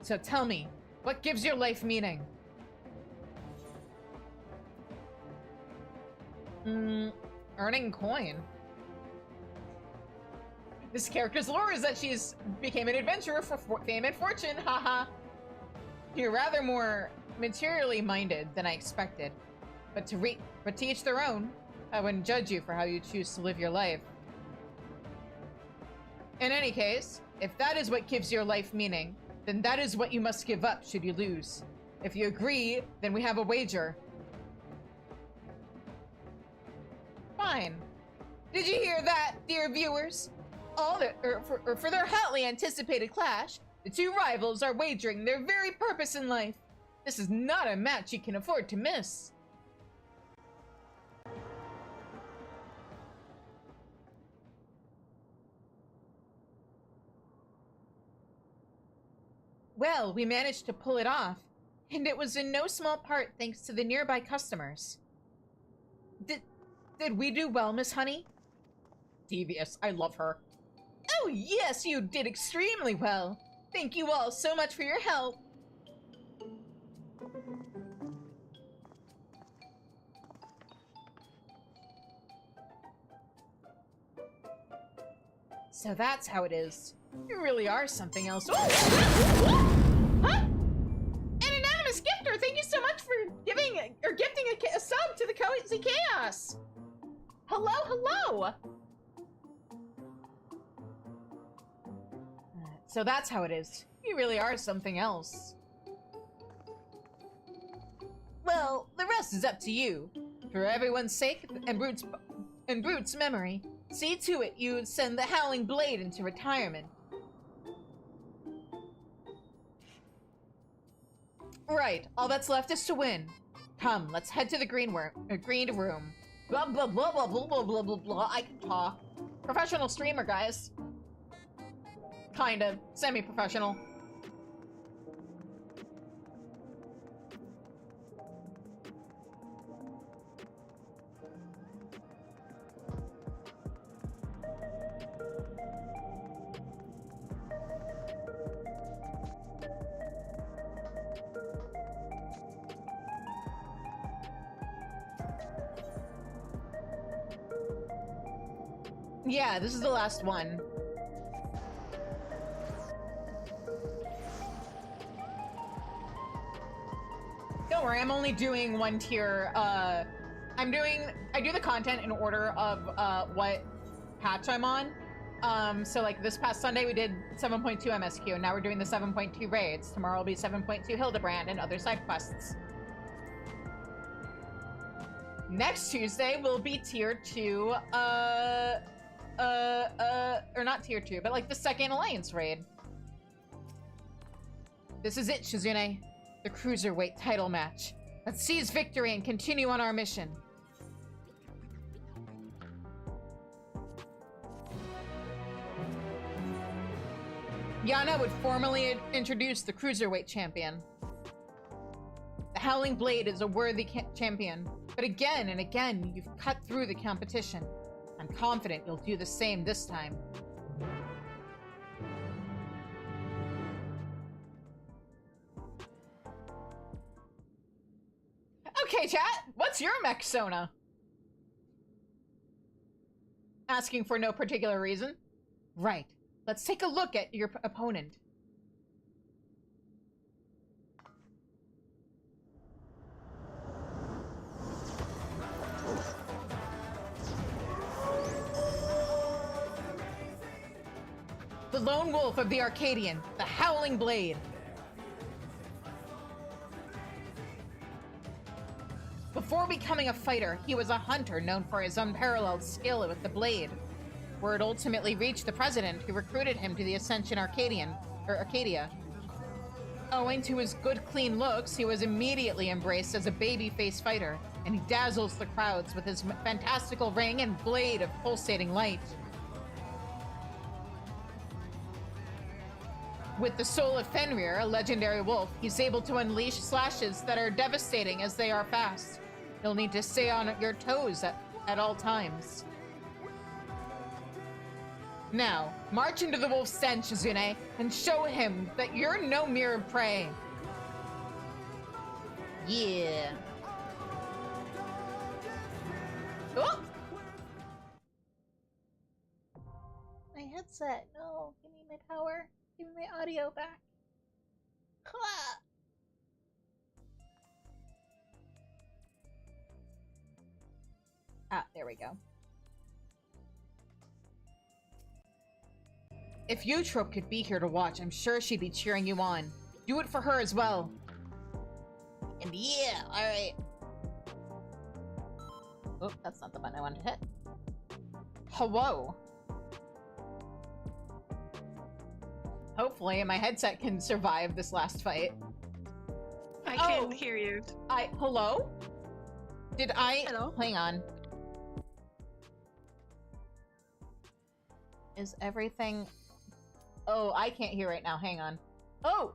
So tell me, what gives your life meaning? Earning coin. This character's lore is that she's became an adventurer for fame and fortune, haha. You're rather more materially minded than I expected. But to each their own. I wouldn't judge you for how you choose to live your life. In any case, if that is what gives your life meaning, then that is what you must give up should you lose. If you agree, then we have a wager. Fine. Did you hear that, dear viewers? For their hotly anticipated clash, the two rivals are wagering their very purpose in life. This is not a match you can afford to miss. Well, we managed to pull it off, and it was in no small part thanks to the nearby customers. Did we do well, Miss Honey? Devious, I love her. Oh yes, you did extremely well. Thank you all so much for your help. So that's how it is. You really are something else. Oh! Huh? An anonymous gifter, thank you so much for gifting a sub to the Cozy Chaos. Hello, hello. So that's how it is. You really are something else. Well, the rest is up to you. For everyone's sake and Brute's memory, see to it you send the Howling Blade into retirement. Right, all that's left is to win. Come, let's head to the green room. Blah blah blah blah blah blah blah blah blah. I can talk. Professional streamer, guys. Kind of. Semi-professional. Yeah, this is the last one. Don't worry, I'm only doing one tier. I do the content in order of what patch I'm on. So like this past Sunday we did 7.2 MSQ, and now we're doing the 7.2 raids. Tomorrow will be 7.2 Hildebrand and other side quests. Next Tuesday will be tier 2, or not tier 2, but like the second Alliance raid. This is it, Shizune. The Cruiserweight title match. Let's seize victory and continue on our mission. Yana would formally introduce the Cruiserweight champion. The Howling Blade is a worthy champion, but again and again, you've cut through the competition. I'm confident you'll do the same this time. Okay, chat, what's your mech Sona? Asking for no particular reason? Right. Let's take a look at your opponent. The lone wolf of the Arcadion, the Howling Blade. Before becoming a fighter, he was a hunter known for his unparalleled skill with the blade. Word ultimately reached the president, who recruited him to the Ascension Arcadia. Owing to his good, clean looks, he was immediately embraced as a baby-face fighter, and he dazzles the crowds with his fantastical ring and blade of pulsating light. With the soul of Fenrir, a legendary wolf, he's able to unleash slashes that are devastating as they are fast. You'll need to stay on your toes at all times. Now, march into the wolf's den, Shizune, and show him that you're no mere prey. Yeah. Oh! My headset. No, give me my power. Give me my audio back. Ah, there we go. If Eutrope could be here to watch, I'm sure she'd be cheering you on. Do it for her as well. And yeah, alright. Oh, that's not the button I wanted to hit. Hello. Hopefully my headset can survive this last fight. I can't hear you. Hello? Did I... Hello? Hang on. Is everything... Oh, I can't hear right now. Hang on. Oh!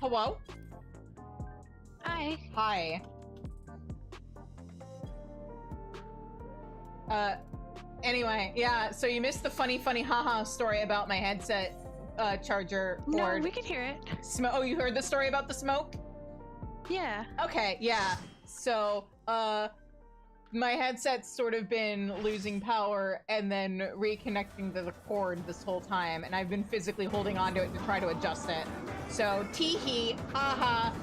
Hello? Hi. Hi. Anyway, yeah, so you missed the funny haha story about my headset charger board. No, we can hear it. Oh, you heard the story about the smoke? Yeah. Okay, yeah. So, my headset's sort of been losing power and then reconnecting to the cord this whole time, and I've been physically holding onto it to try to adjust it. So, tee-hee, haha.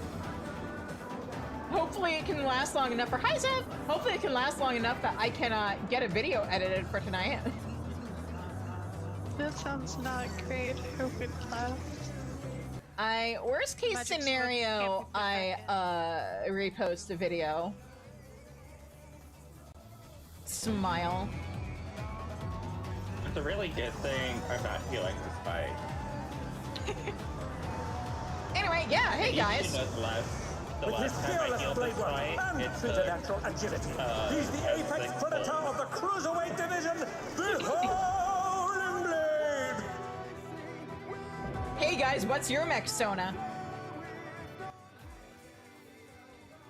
Hopefully it can last long enough for— Hi, Zev! Hopefully it can last long enough that I can get a video edited for tonight. That sounds not great. I hope it lasts. Worst case Magic scenario, smoke can't be repost a video. Smile. It's a really good thing I'm not feeling this fight. Anyway, yeah, hey guys. The With his last time I fearless healed blade this work fight, and it's preternatural agility, he's the apex predator of the Cruiserweight division, the Howling Blade! Hey guys, what's your mech, Sona?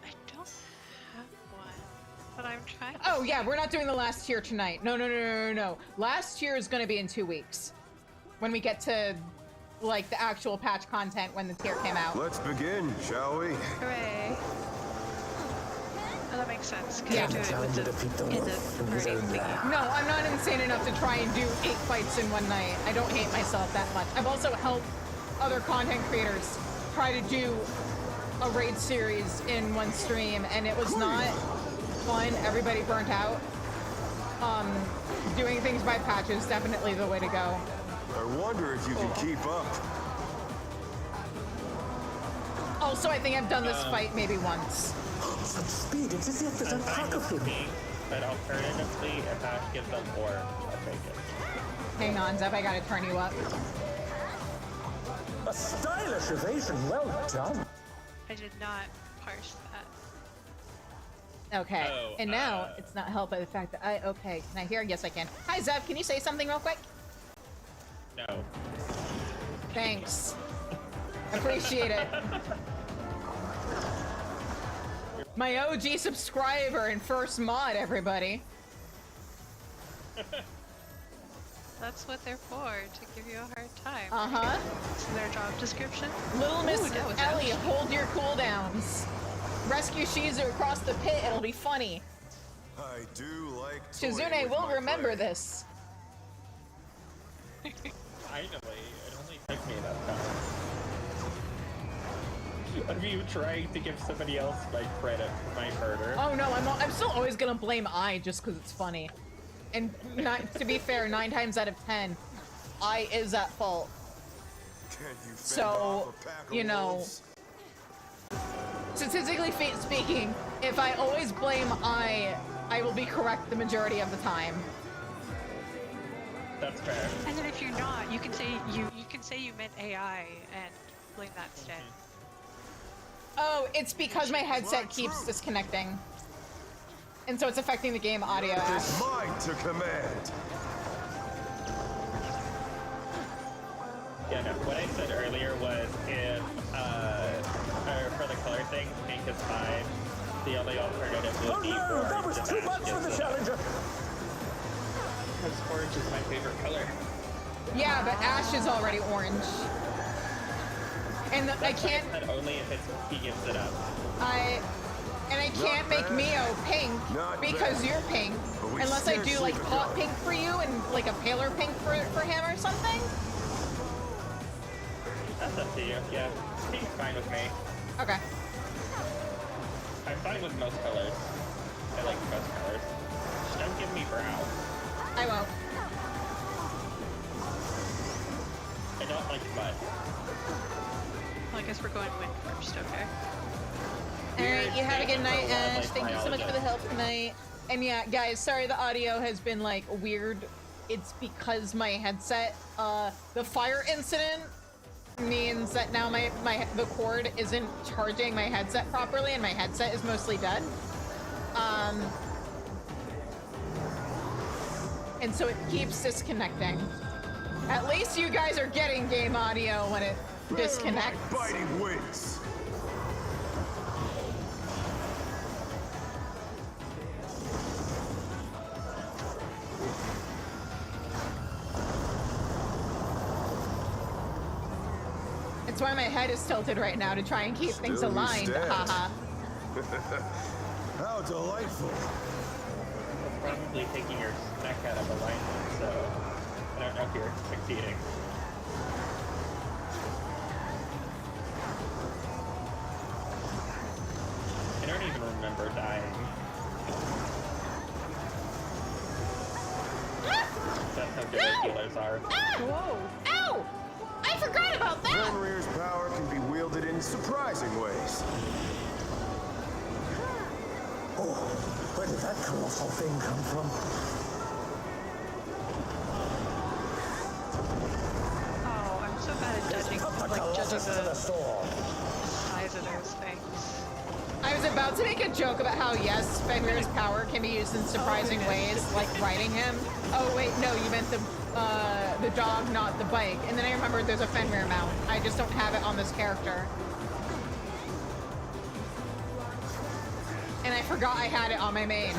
I don't have one, but I'm trying. Oh yeah, we're not doing the last tier tonight. No. Last tier is gonna be in 2 weeks. When we get to, like, the actual patch content when the tier came out. Let's begin, shall we? Hooray. Oh, that makes sense. Can Yeah. you do it Time with to the, defeat the in wolf the in his party own thingy? lab. No, I'm not insane enough to try and do 8 fights in one night. I don't hate myself that much. I've also helped other content creators try to do a raid series in one stream, and it was not fun. Everybody burnt out. Doing things by patches, definitely the way to go. I wonder if you can keep up. Also, I think I've done this fight maybe once. Such speed, it's as if there's a I'm fine pack of with him. me, but alternatively, if Ash gives them more, I'll take it. Hang on, Zeb, I gotta turn you up. A stylish evasion, well done. I did not parse that. Okay, Oh, and now it's not helped by the fact that okay, can I hear? Yes, I can. Hi, Zev, can you say something real quick? No. Thanks. Appreciate it. My OG subscriber and first mod, everybody. That's what they're for, to give you a hard time. Uh-huh. It's their job description. Little Miss Ooh, that was Ellie, Ash. hold your cooldowns. Rescue Shizu across the pit, it'll be funny. I do like toying Shizune with will my remember prey. this. Finally, it only took me that time. Of you trying to give somebody else my credit for my murder. Oh no, I'm still always gonna blame I just because it's funny. And not to be fair, 9 times out of 10, I is at fault. Can you fend So, off a pack of you know, wolves? statistically speaking, if I always blame I will be correct the majority of the time. That's fair. And then if you're not, you can say you meant AI and blame that instead. Oh, it's because my headset keeps disconnecting. And so it's affecting the game audio. It's mine to command. said earlier was if, or for the color thing, pink is fine. The only alternative would be orange. That was too much for the challenger. Because orange is my favorite color. Yeah, but Ash is already orange. And I can't. But only if he gives it up. I can't make Mio pink because you're pink. Unless I do like hot pink for you and like a paler pink for him or something. That's up to you, yeah. Pink's fine with me. Okay. I'm fine with most colors. I like most colors. Just don't give me brown. I won't. I don't like mud. Well, I guess we're going wind first, okay? Alright, you have a good night, Ash. Thank you so much for the help tonight. And yeah, guys, sorry the audio has been like weird. It's because my headset, the fire incident means that now the cord isn't charging my headset properly and my headset is mostly dead. And so it keeps disconnecting. At least you guys are getting game audio when it disconnects. Biting wings. It's why my head is tilted right now to try and keep things Still you aligned. stand. Haha. How delightful. It's probably taking your neck out of alignment, so I don't know if you're succeeding. I don't even remember dying. That's how good our healers are. Whoa! Ow! I forgot about that! Fenrir's power can be wielded in surprising ways. Oh, where did that colossal thing come from? Oh, I'm so bad at judging, Put the like, judging colossus to the the sword. size of those things. I was about to make a joke about how, yes, Fenrir's power can be used in surprising ways, like riding him. Oh, wait, no, you meant the dog, not the bike. And then I remembered there's a Fenrir mount. I just don't have it on this character. And I forgot I had it on my main.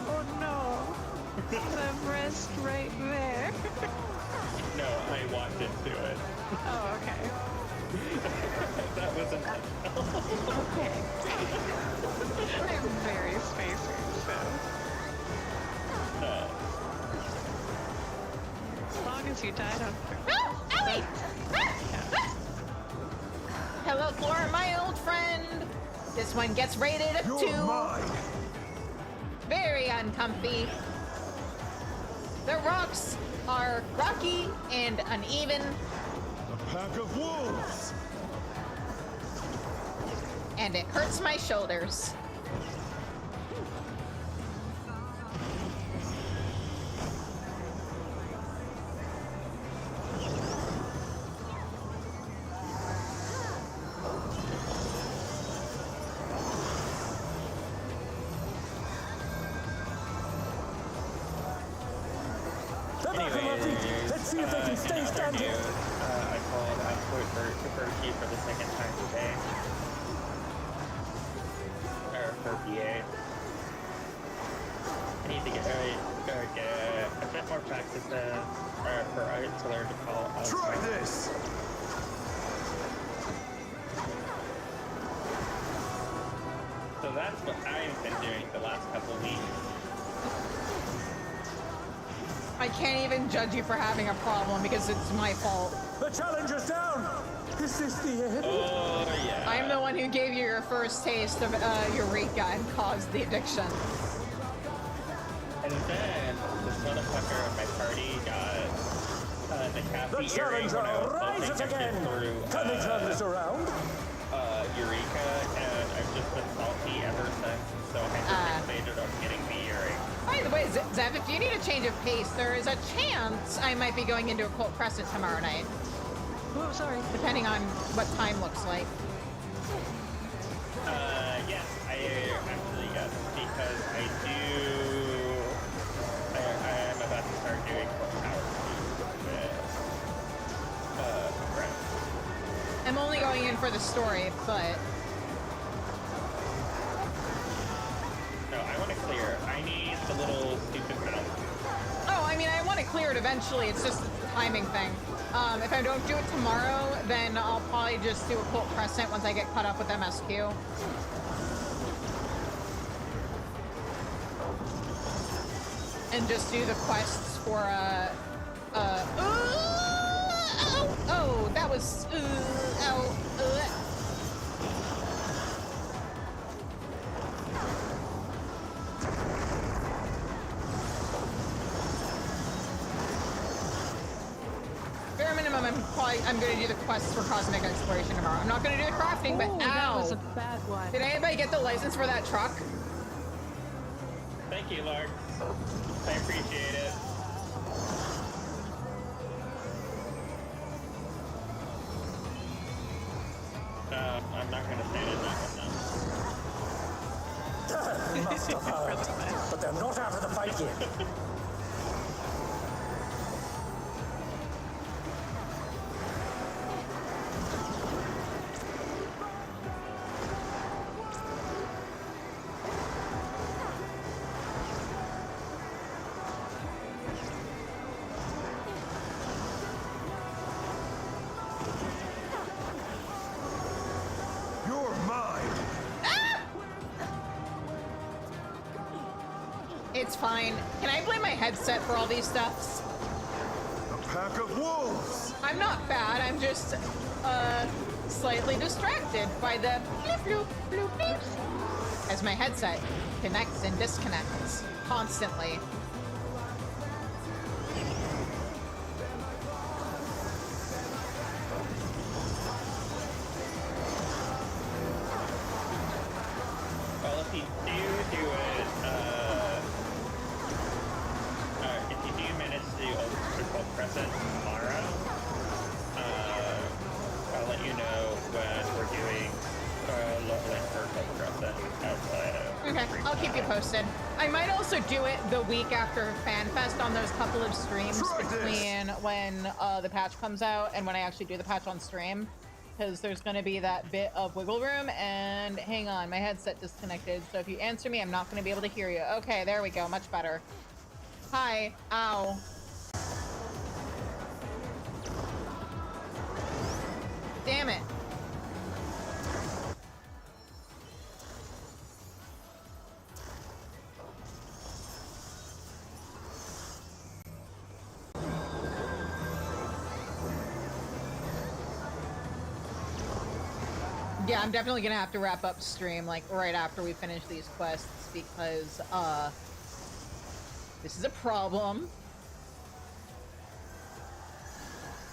Oh no! The breast right there. No, I walked into it. Oh, okay. That was intentional. Okay. I'm very spacer, so. As long as you die, don't. Oh, Ellie! Hello, Flora, my old friend. This one gets rated a 2. You're mine. Very uncomfy. The rocks are rocky and uneven. A pack of wolves. And it hurts my shoulders. Let's see if they can stay standing. I called for Key for the second time today. Or for BA. I need to get a bit more practice for art to learn to call out. Try this. So that's what I've been doing the last couple weeks. I can't even judge you for having a problem because it's my fault. The challenger's down. Is this the end? Oh yeah. I'm the one who gave you your first taste of Eureka and caused the addiction. And then this motherfucker at my party got the Cassie The challenger rises again. Can they turn this around? Eureka, and I've just been salty ever since. So I'm fixated on getting the earring. By the way, Zev, if you need a change of pace, there is a chance I might be going into Occult Crescent tomorrow night. Oh, sorry. Depending on what time looks like. in for the story, but... No, I want to clear. I need the little stupid mount. Oh, I mean, I want to clear it eventually. It's just a timing thing. If I don't do it tomorrow, then I'll probably just do a Cult Crescent once I get caught up with MSQ. And just do the quests for, oh, that was, Bare minimum, I'm gonna do the quests for cosmic exploration tomorrow. I'm not gonna do the crafting, but That ow! was a bad one. Did anybody get the license for that truck? Thank you, Lark. I appreciate it. I'm not gonna stand in that one They must have heard, but they're not out of the fight yet. You're mine. It's fine. Can I blame my headset for all these stuffs? A pack of wolves. I'm not bad. I'm just, slightly distracted by the bloop, bloop, bloop, bloop, as my headset connects and disconnects constantly. Well, if you do it, if you do manage to do Cult Crescent tomorrow, I'll let you know when we're doing leveling for Cult Crescent outside of... Okay, I'll keep you posted. I might also do it the week after FanFest on those couple of streams between when the patch comes out and when I actually do the patch on stream. Because there's going to be that bit of wiggle room, and hang on, my headset disconnected, so if you answer me, I'm not going to be able to hear you. Okay, there we go, much better. Hi. Ow. Damn it. Yeah, I'm definitely gonna have to wrap up stream, like, right after we finish these quests, because, this is a problem.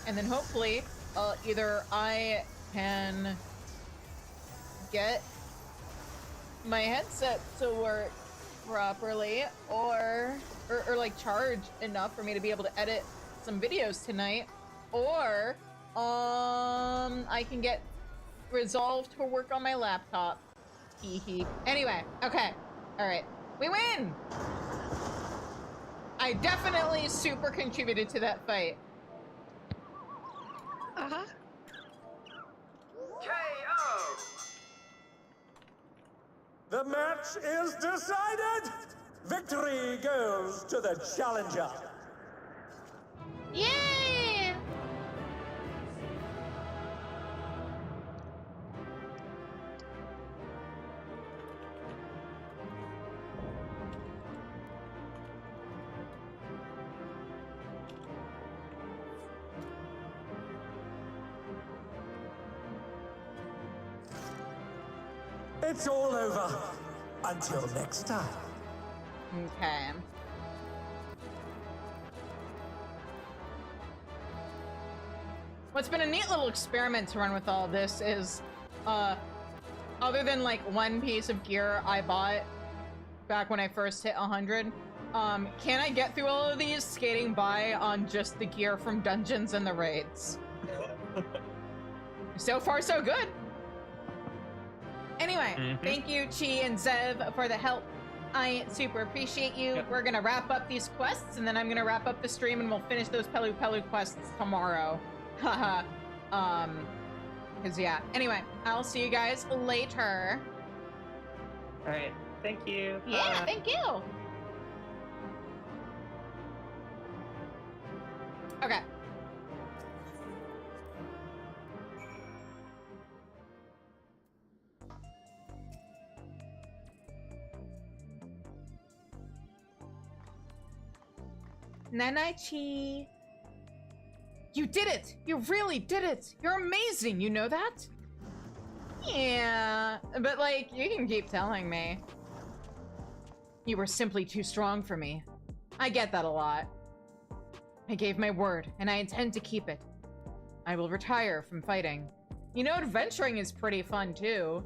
And then hopefully, either I can get my headset to work properly, or like, charge enough for me to be able to edit some videos tonight, or, I can get Resolve to work on my laptop. Hee. Anyway, okay. Alright. We win! I definitely super contributed to that fight. Uh-huh. KO! The match is decided! Victory goes to the challenger. Yay! It's all over. Until next time. Okay. What's been a neat little experiment to run with all this is, other than like one piece of gear I bought back when I first hit 100, can I get through all of these skating by on just the gear from dungeons and the raids? So far, so good. Anyway, thank you, Chi and Zev, for the help. I super appreciate you. Yep. We're gonna wrap up these quests, and then I'm gonna wrap up the stream, and we'll finish those Pelu Pelu quests tomorrow. Haha. Because, yeah. Anyway, I'll see you guys later. All right. Thank you. Yeah, thank you. Okay. Nanaichi. You did it! You really did it! You're amazing, you know that? Yeah, but like, you can keep telling me. You were simply too strong for me. I get that a lot. I gave my word, and I intend to keep it. I will retire from fighting. You know, adventuring is pretty fun, too.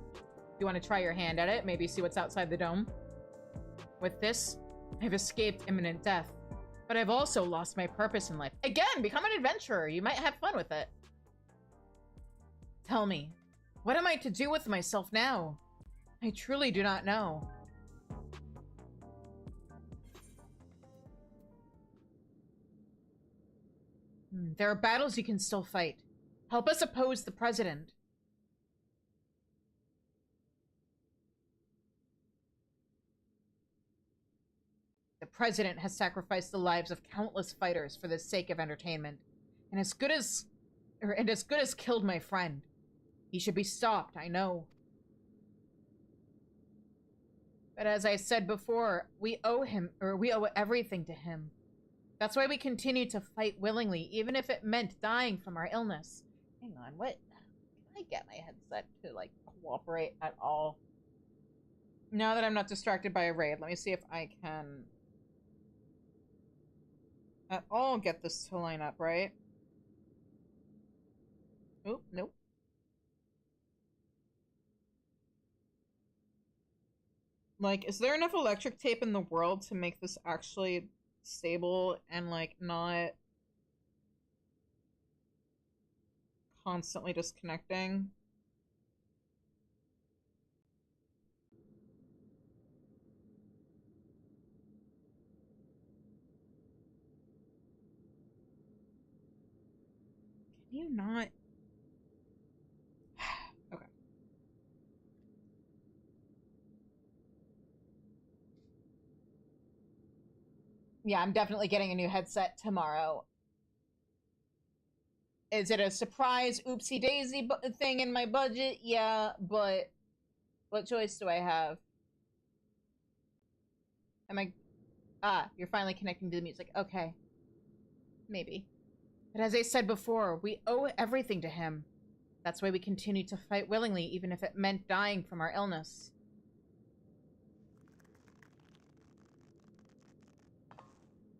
You want to try your hand at it, maybe see what's outside the dome? With this, I've escaped imminent death. But I've also lost my purpose in life. Again, become an adventurer. You might have fun with it. Tell me, what am I to do with myself now? I truly do not know. There are battles you can still fight. Help us oppose the president. The president has sacrificed the lives of countless fighters for the sake of entertainment, and as good as killed my friend. He should be stopped, I know. But as I said before, we owe everything to him. That's why we continue to fight willingly, even if it meant dying from our illness. Hang on, what? Can I get my headset to, like, cooperate at all? Now that I'm not distracted by a raid, let me see if I can at all get this to line up, right? Oop, nope. Like, is there enough electric tape in the world to make this actually stable and, like, not constantly disconnecting? Can you not? Okay. Yeah, I'm definitely getting a new headset tomorrow. Is it a surprise oopsie daisy thing in my budget? Yeah, but what choice do I have? Am I... Ah, you're finally connecting to the music. Okay. Maybe. But as I said before, we owe everything to him. That's why we continue to fight willingly, even if it meant dying from our illness.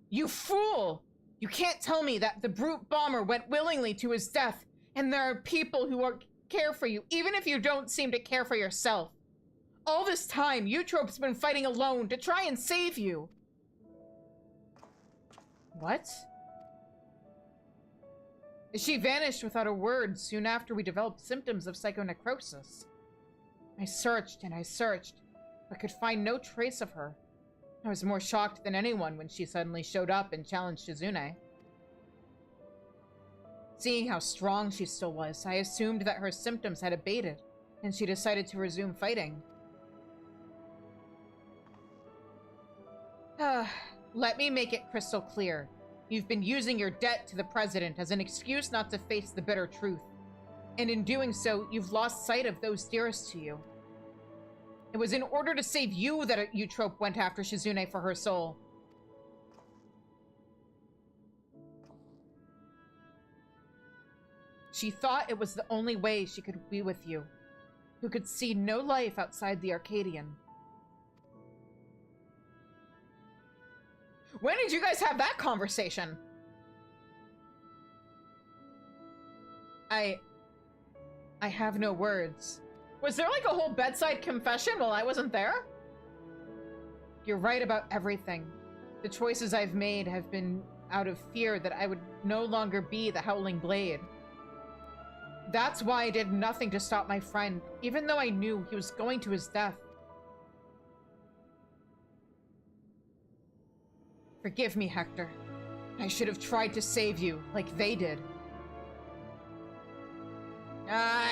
You fool! You can't tell me that the brute bomber went willingly to his death, and there are people who care for you, even if you don't seem to care for yourself. All this time, Eutrope's been fighting alone to try and save you. What? She vanished without a word soon after we developed symptoms of psychonecrosis. I searched and I searched, but could find no trace of her. I was more shocked than anyone when she suddenly showed up and challenged Shizune. Seeing how strong she still was, I assumed that her symptoms had abated, and she decided to resume fighting. Let me make it crystal clear. You've been using your debt to the president as an excuse not to face the bitter truth. And in doing so, you've lost sight of those dearest to you. It was in order to save you that Eutrope went after Shizune for her soul. She thought it was the only way she could be with you, who could see no life outside the Arcadion. When did you guys have that conversation? I have no words. Was there like a whole bedside confession while I wasn't there? You're right about everything. The choices I've made have been out of fear that I would no longer be the Howling Blade. That's why I did nothing to stop my friend, even though I knew he was going to his death. Forgive me, Hector. I should have tried to save you, like they did. Ah!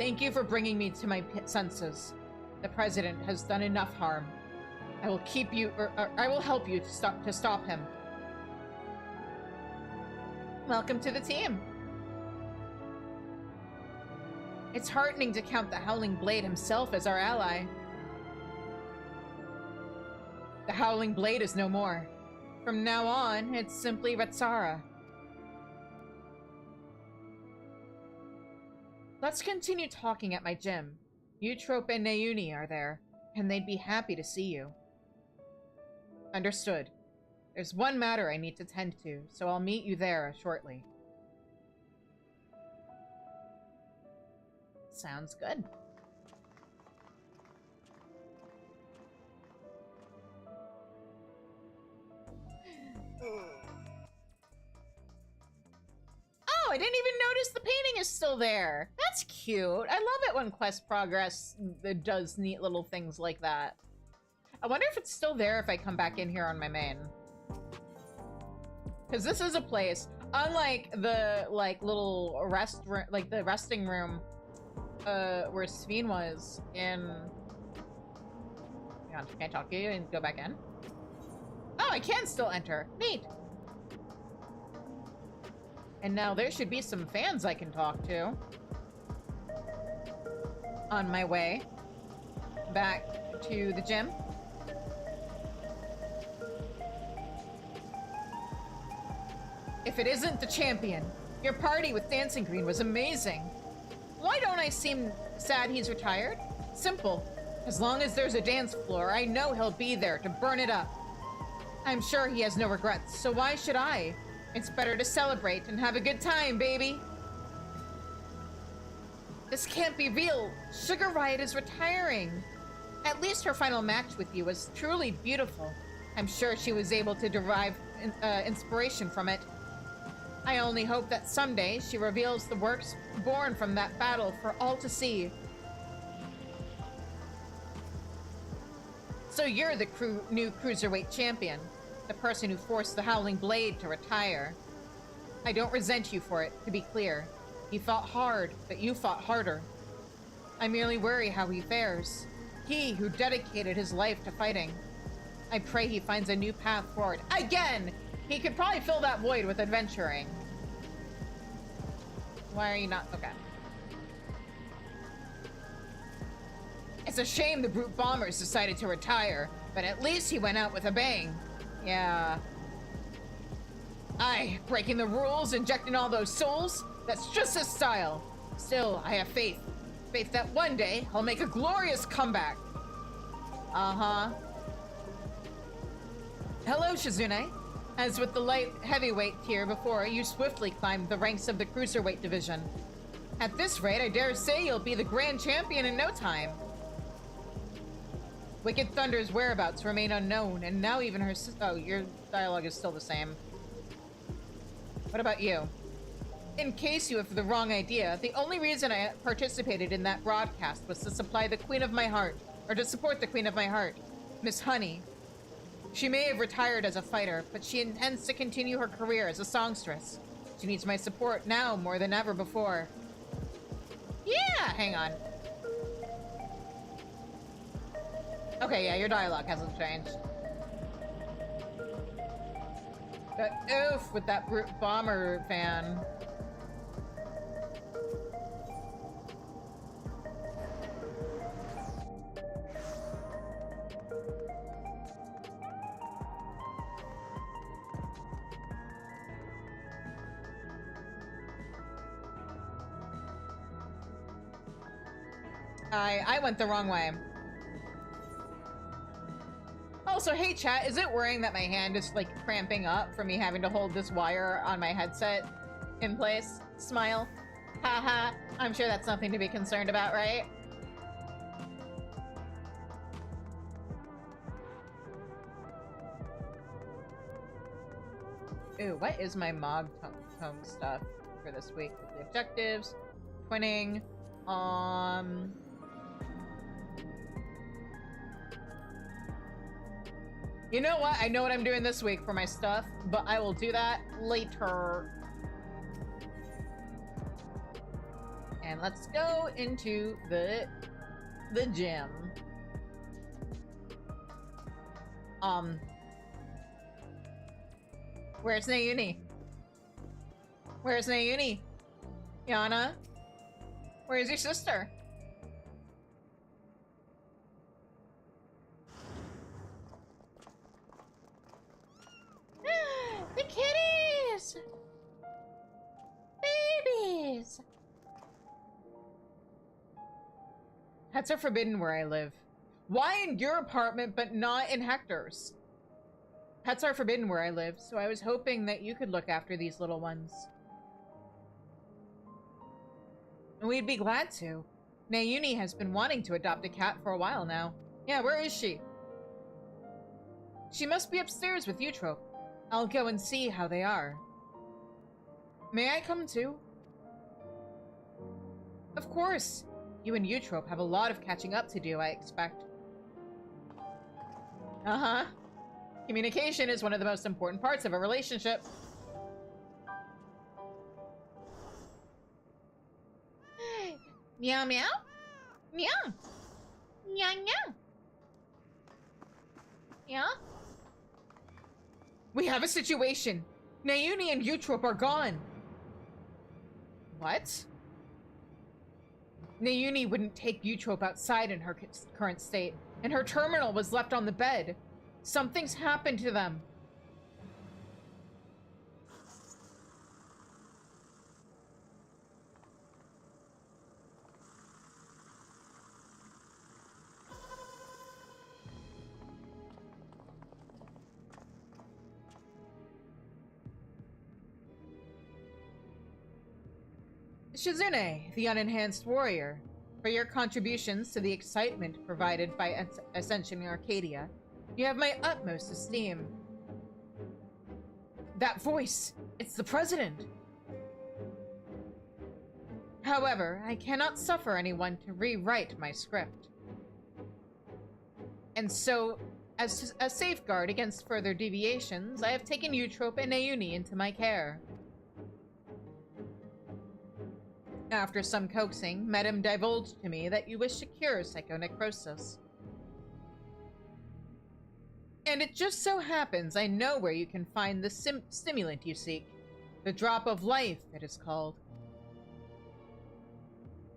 Thank you for bringing me to my senses. The president has done enough harm. I will keep you, or I will help you to stop him. Welcome to the team. It's heartening to count the Howling Blade himself as our ally. The Howling Blade is no more. From now on, it's simply Retsara. Let's continue talking at my gym. Eutrope and Nauni are there, and they'd be happy to see you. Understood. There's one matter I need to tend to, so I'll meet you there shortly. Sounds good. Oh, I didn't even notice the painting is still there. That's cute. I love it when quest progress does neat little things like that. I wonder if it's still there if I come back in here on my main. Because this is a place, unlike the little the resting room where Sveen was in... Hang on, can I talk to you and go back in? Oh, I can still enter. Neat. And now there should be some fans I can talk to. On my way back to the gym. If it isn't the champion, your party with Dancing Green was amazing. Why don't I seem sad he's retired? Simple. As long as there's a dance floor, I know he'll be there to burn it up. I'm sure he has no regrets, so why should I? It's better to celebrate and have a good time, baby. This can't be real. Sugar Riot is retiring. At least her final match with you was truly beautiful. I'm sure she was able to derive inspiration from it. I only hope that someday she reveals the works born from that battle for all to see. So you're the new Cruiserweight champion, the person who forced the Howling Blade to retire. I don't resent you for it, to be clear. He fought hard, but you fought harder. I merely worry how he fares. He who dedicated his life to fighting. I pray he finds a new path forward. Again! He could probably fill that void with adventuring. Why are you not? Okay. It's a shame the Brute Bombers decided to retire, but at least he went out with a bang. Yeah. Aye, breaking the rules, injecting all those souls, that's just his style. Still, I have faith. Faith that one day, I'll make a glorious comeback. Uh-huh. Hello, Shizune. As with the light heavyweight tier before, you swiftly climbed the ranks of the Cruiserweight division. At this rate, I dare say you'll be the grand champion in no time. Wicked Thunder's whereabouts remain unknown, and now even her oh, your dialogue is still the same. What about you? In case you have the wrong idea, the only reason I participated in that broadcast was to supply the Queen of my Heart, or to support the Queen of my Heart, Miss Honey. She may have retired as a fighter, but she intends to continue her career as a songstress. She needs my support now more than ever before. Yeah, hang on. Okay, yeah, your dialogue hasn't changed. But oof, with that Brute Bomber fan. I went the wrong way. Also, hey chat, is it worrying that my hand is like cramping up from me having to hold this wire on my headset in place? Smile. Haha, I'm sure that's something to be concerned about, right? Ooh, what is my Mog Tome stuff for this week? The objectives, twinning, you know what? I know what I'm doing this week for my stuff, but I will do that later. And let's go into the gym. Where's Nayuni? Where's Nayuni? Yana? Where's your sister? The kitties! Babies! Pets are forbidden where I live. Why in your apartment but not in Hector's? Pets are forbidden where I live, so I was hoping that you could look after these little ones. And we'd be glad to. Nayuni has been wanting to adopt a cat for a while now. Yeah, where is she? She must be upstairs with Eutrope. I'll go and see how they are. May I come too? Of course. You and Eutrope have a lot of catching up to do, I expect. Uh-huh. Communication is one of the most important parts of a relationship. Meow meow? Meow. Meow meow. Yeah? We have a situation. Nayuni and Eutrope are gone. What? Nayuni wouldn't take Eutrope outside in her current state, and her terminal was left on the bed. Something's happened to them. Shizune, the unenhanced warrior, for your contributions to the excitement provided by Ascension in Arcadia, you have my utmost esteem. That voice! It's the president! However, I cannot suffer anyone to rewrite my script. And so, as a safeguard against further deviations, I have taken Eutrope and Nayuni into my care. After some coaxing, Madame divulged to me that you wish to cure psychonecrosis. And it just so happens I know where you can find the stimulant you seek. The drop of life, it is called.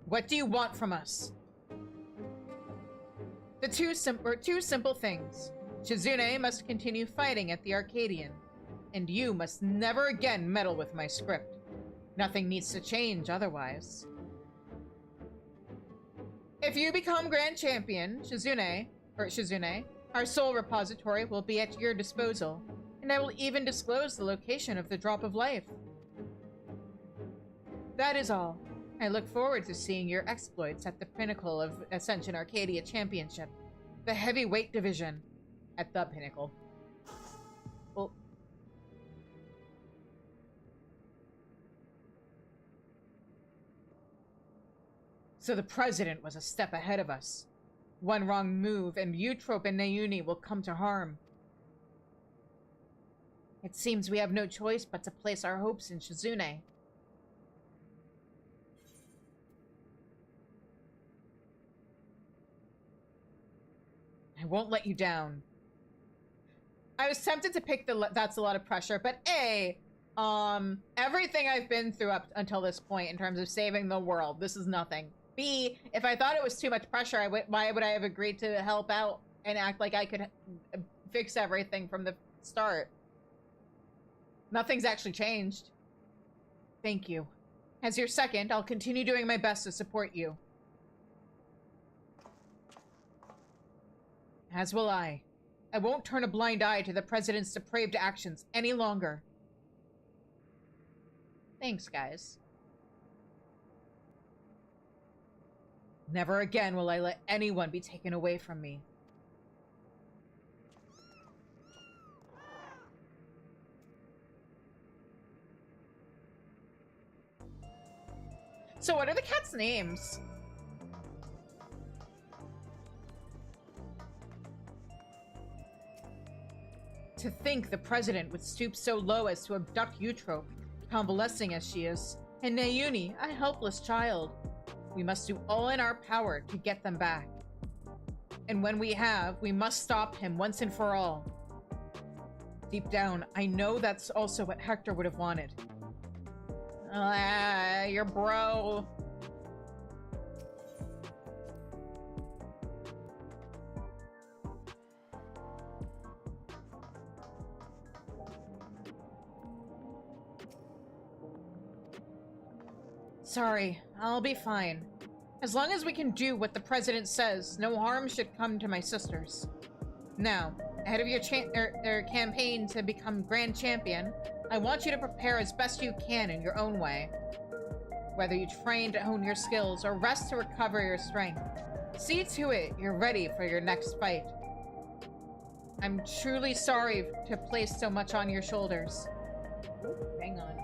What do you want from us? The two simple things. Shizune must continue fighting at the Arcadion, and you must never again meddle with my script. Nothing needs to change otherwise. If you become Grand Champion, Shizune, our soul repository will be at your disposal, and I will even disclose the location of the drop of life. That is all. I look forward to seeing your exploits at the pinnacle of Ascension Arcadia Championship, the heavyweight division, at the pinnacle. Well, so the president was a step ahead of us. One wrong move, and Eutrope and Nayuni will come to harm. It seems we have no choice but to place our hopes in Shizune. I won't let you down. I was tempted to pick the that's a lot of pressure, but A, everything I've been through up until this point in terms of saving the world, this is nothing. B, if I thought it was too much pressure, why would I have agreed to help out and act like I could fix everything from the start? Nothing's actually changed. Thank you. As your second, I'll continue doing my best to support you. As will I. I won't turn a blind eye to the president's depraved actions any longer. Thanks, guys. Never again will I let anyone be taken away from me. So what are the cats' names? To think the president would stoop so low as to abduct Eutrope, convalescing as she is, and Nayuni, a helpless child. We must do all in our power to get them back. And when we have, we must stop him once and for all. Deep down, I know that's also what Hector would have wanted. Your bro. Sorry, I'll be fine. As long as we can do what the president says, no harm should come to my sisters. Now, ahead of your campaign to become Grand Champion, I want you to prepare as best you can in your own way. Whether you train to hone your skills or rest to recover your strength, see to it you're ready for your next fight. I'm truly sorry to place so much on your shoulders. Hang on.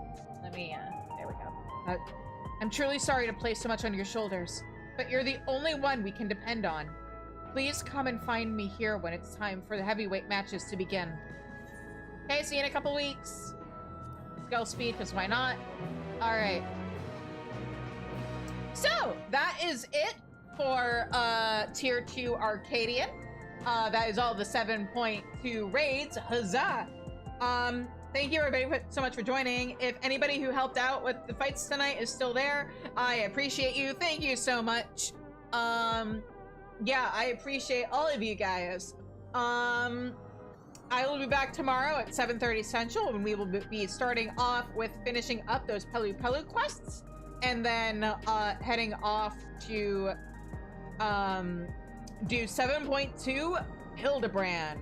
Let me, there we go. I'm truly sorry to place so much on your shoulders, but you're the only one we can depend on. Please come and find me here when it's time for the heavyweight matches to begin. Okay, see you in a couple weeks. Skull speed, because why not? Alright. So, that is it for Tier 2 Arcadion. That is all the 7.2 raids. Huzzah! Thank you everybody so much for joining. If anybody who helped out with the fights tonight is still there, I appreciate you. Thank you so much. Yeah, I appreciate all of you guys. I will be back tomorrow at 7:30 Central, and we will be starting off with finishing up those Pelu Pelu quests, and then heading off to do 7.2 Hildebrand.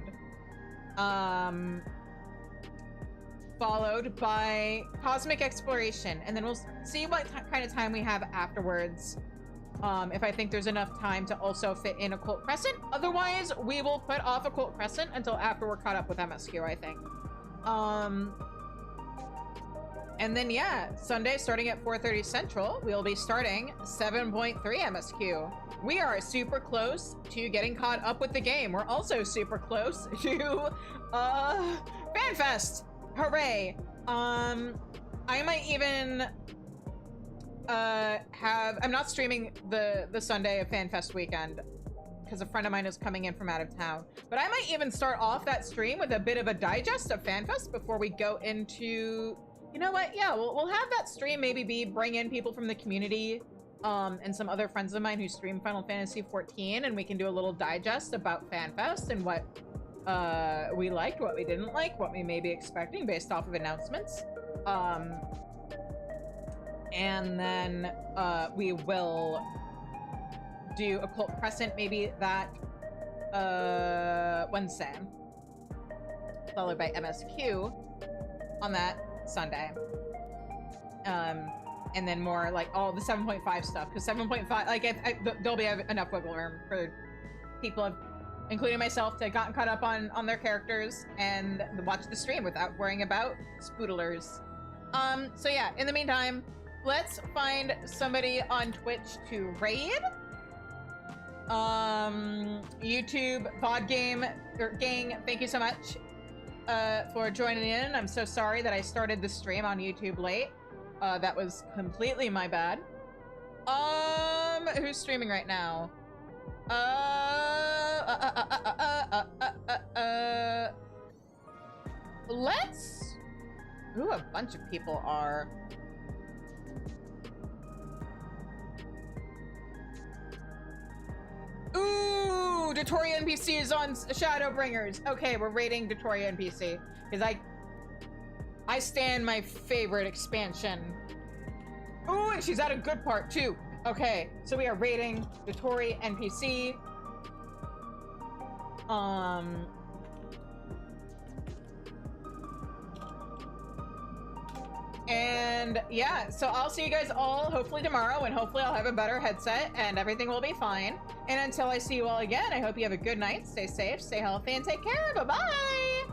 Followed by Cosmic Exploration, and then we'll see what kind of time we have afterwards. If I think there's enough time to also fit in Occult Crescent. Otherwise, we will put off Occult Crescent until after we're caught up with MSQ, I think. And then, yeah, Sunday, starting at 4:30 Central, we'll be starting 7.3 MSQ. We are super close to getting caught up with the game. We're also super close to, FanFest! Hooray! I might even I'm not streaming the Sunday of FanFest weekend because a friend of mine is coming in from out of town, but I might even start off that stream with a bit of a digest of FanFest before we go into, you know what, yeah, we'll have that stream maybe bring in people from the community and some other friends of mine who stream Final Fantasy XIV, and we can do a little digest about FanFest and what we liked, what we didn't like, what we may be expecting based off of announcements. And then we will do Occult Crescent maybe that Wednesday, followed by MSQ on that Sunday. And then more like all the 7.5 stuff, because 7.5, like there'll be enough wiggle room for people, including myself, to gotten caught up on their characters and watch the stream without worrying about spoodlers. So yeah, in the meantime, let's find somebody on Twitch to raid. YouTube, VOD gang, thank you so much for joining in. I'm so sorry that I started the stream on YouTube late. That was completely my bad. Who's streaming right now? Let's... Ooh, a bunch of people are. Ooh, Dotoria NPC is on Shadowbringers. Okay, we're raiding Dotoria NPC because I stand my favorite expansion. Ooh, and she's at a good part too. Okay, so we are raiding Dotoria NPC. And yeah, so I'll see you guys all hopefully tomorrow, and hopefully I'll have a better headset and everything will be fine. And until I see you all again, I hope you have a good night, stay safe, stay healthy, and take care. Bye-bye!